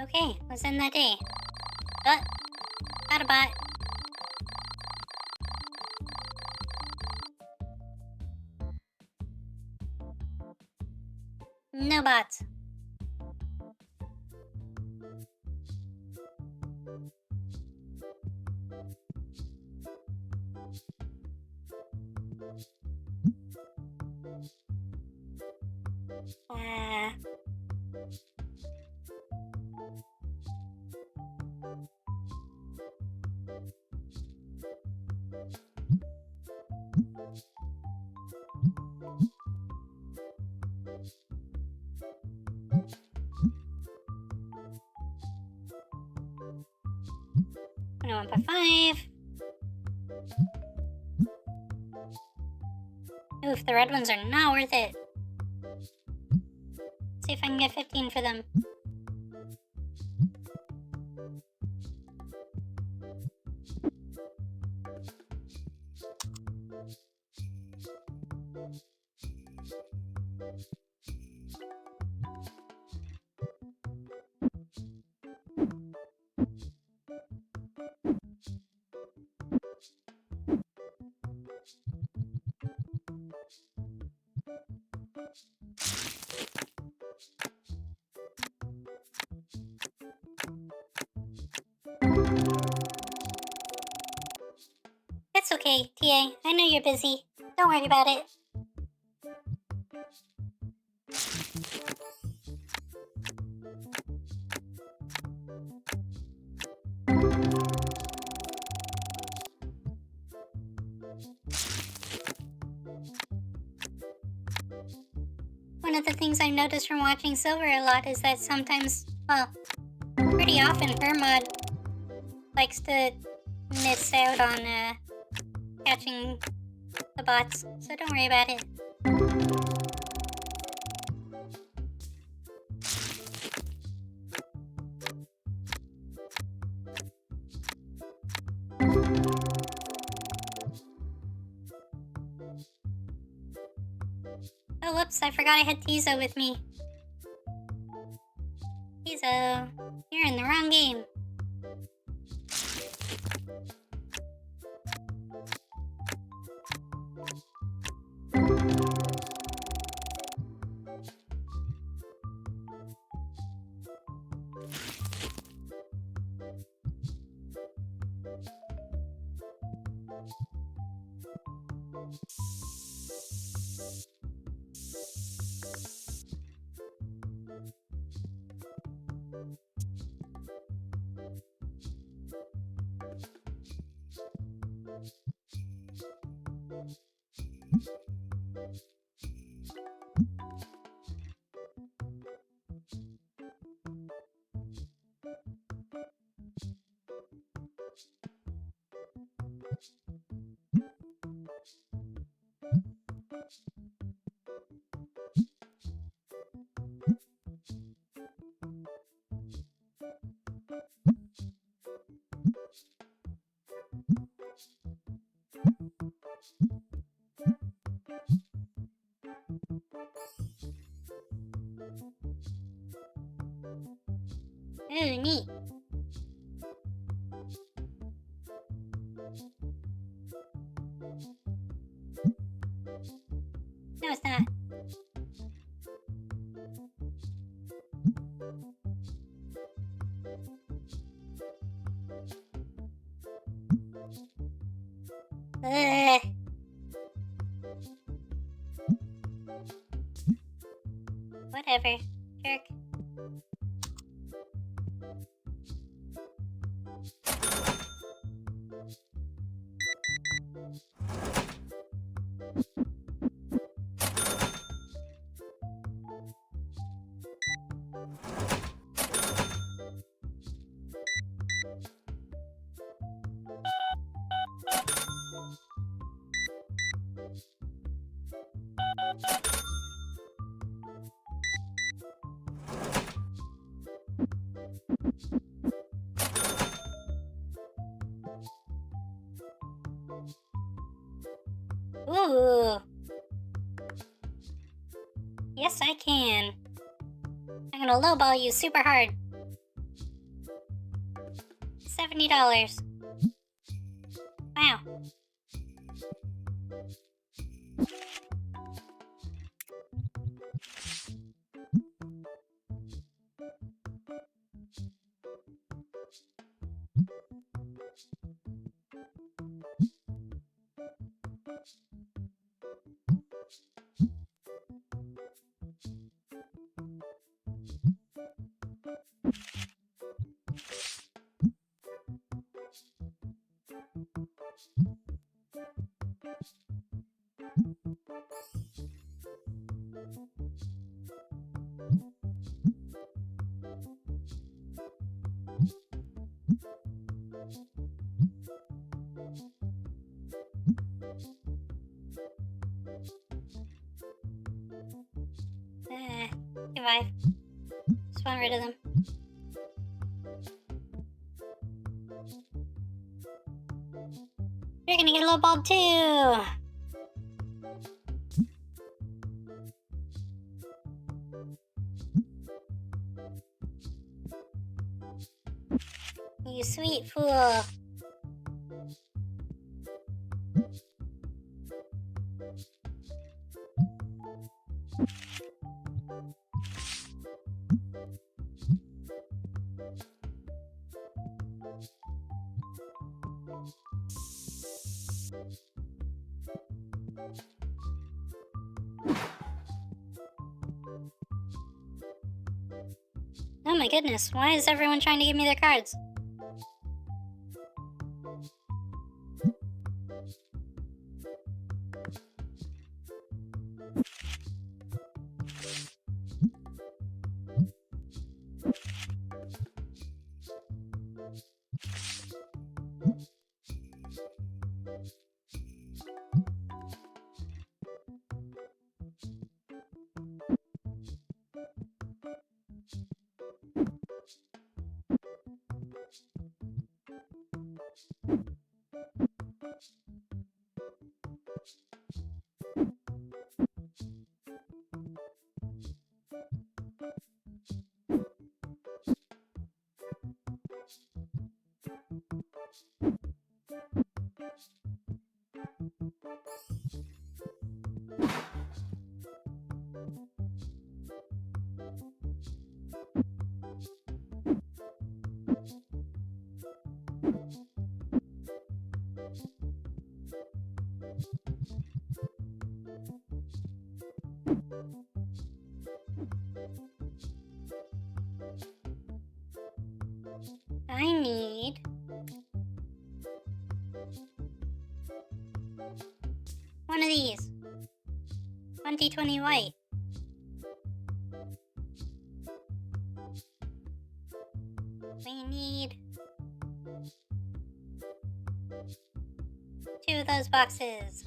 Okay, let's end that day. But, got a bot. No bots. No 1.5. Oof, the red ones are not worth it. See if I can get 15 for them. It's okay, TA. I know you're busy. Don't worry about it. One of the things I noticed from watching Silver a lot is that sometimes, well, pretty often her mod likes to miss out on catching the bots, so don't worry about it. Oh, whoops, I forgot I had Tizo with me. Tizo, you're in the wrong game. Ooh, neat. No, it's not. Ugh. Whatever. Jerk. Ooh. Yes, I can. I'm gonna lowball you super hard. $70. Wow. Goodbye. Just want rid of them. You're gonna get a little bald too! You sweet fool. Oh my goodness, why is everyone trying to give me their cards? I need one of these. 2020 white. We need 2 of those boxes.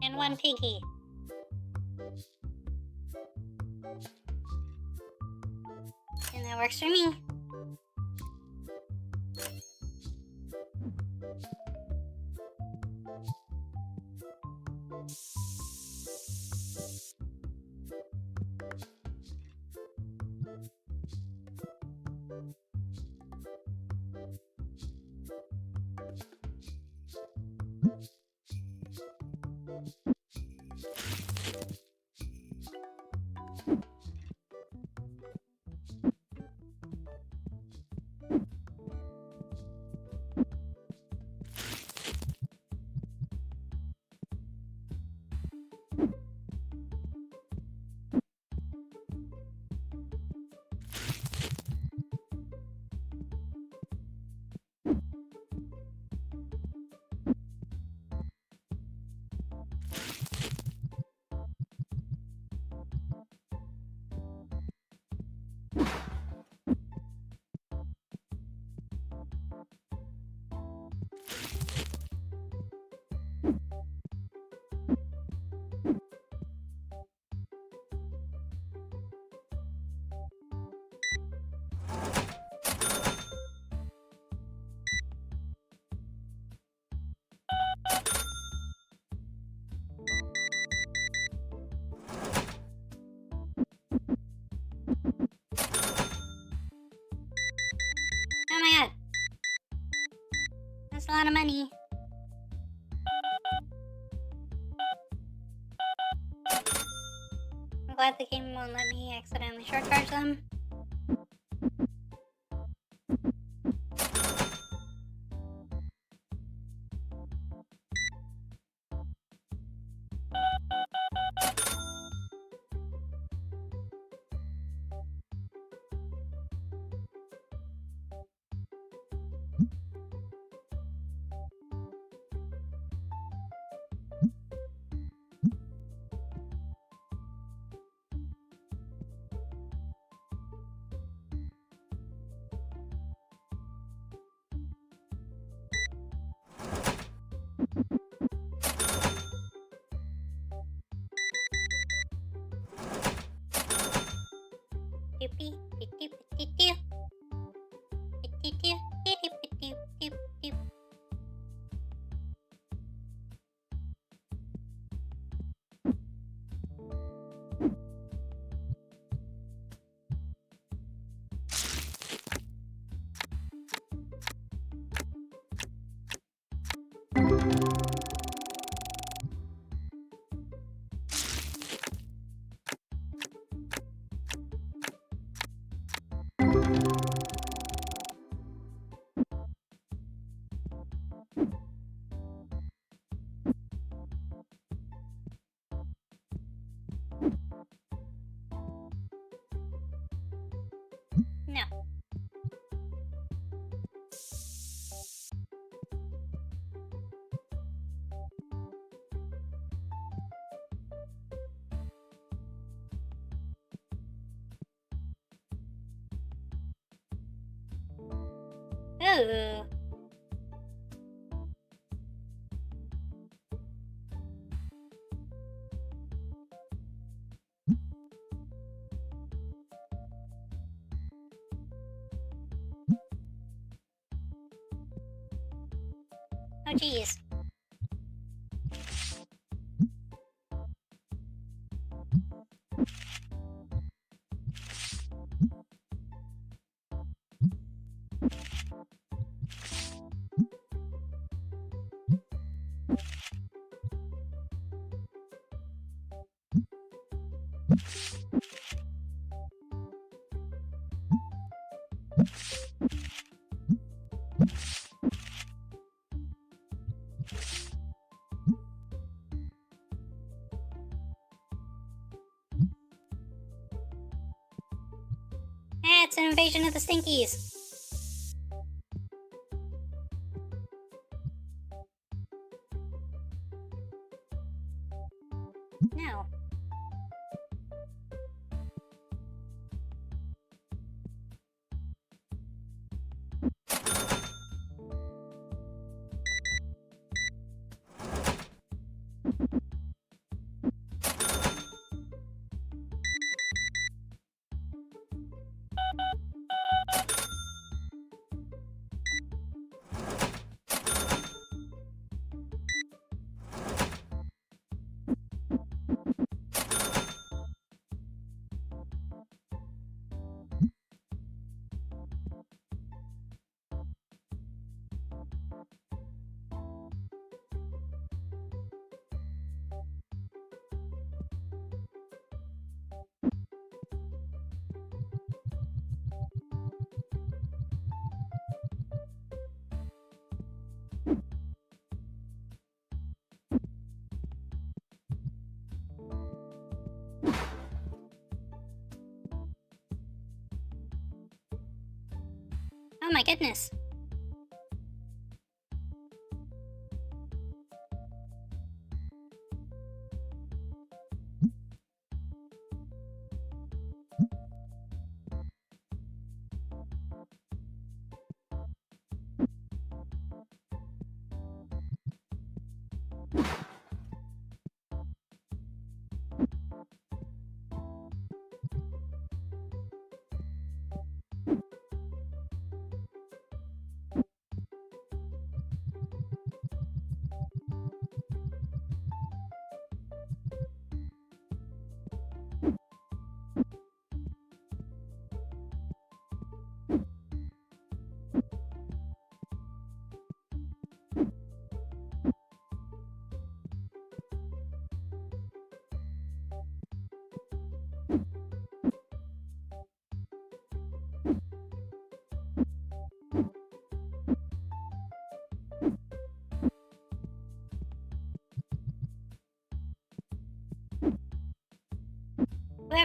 And 1 piggy. And that works for me. That's a lot of money. I'm glad the game won't let me accidentally short charge them. No. Ooh. Oh, geez. It's an invasion of the Stinkies. No. Oh my goodness.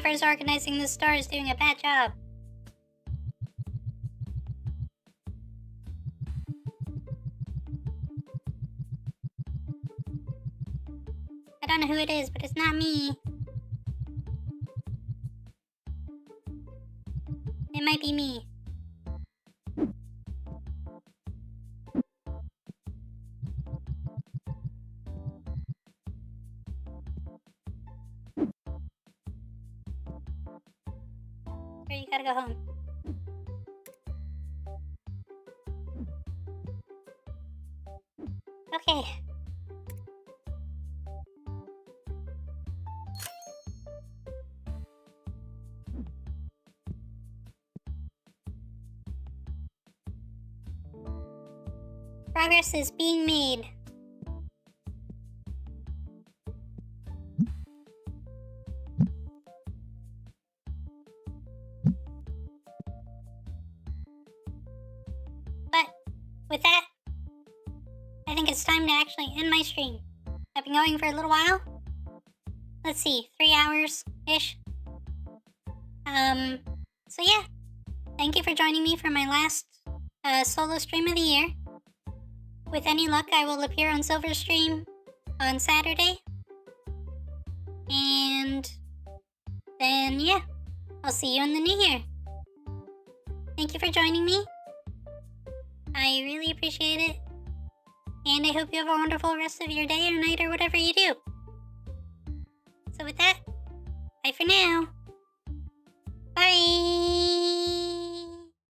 whoever's organizing this store is doing a bad job. I don't know who it is, but it's not me. It might be me. Or you gotta go home. Okay. Progress is being made. But with that, I think it's time to actually end my stream. I've been going for a little while. Let's see, 3 hours-ish. So yeah. Thank you for joining me for my last solo stream of the year. With any luck, I will appear on Silver Stream on Saturday. And then, yeah, I'll see you in the new year. Thank you for joining me. I really appreciate it. And I hope you have a wonderful rest of your day or night or whatever you do. So with that, bye for now. Bye!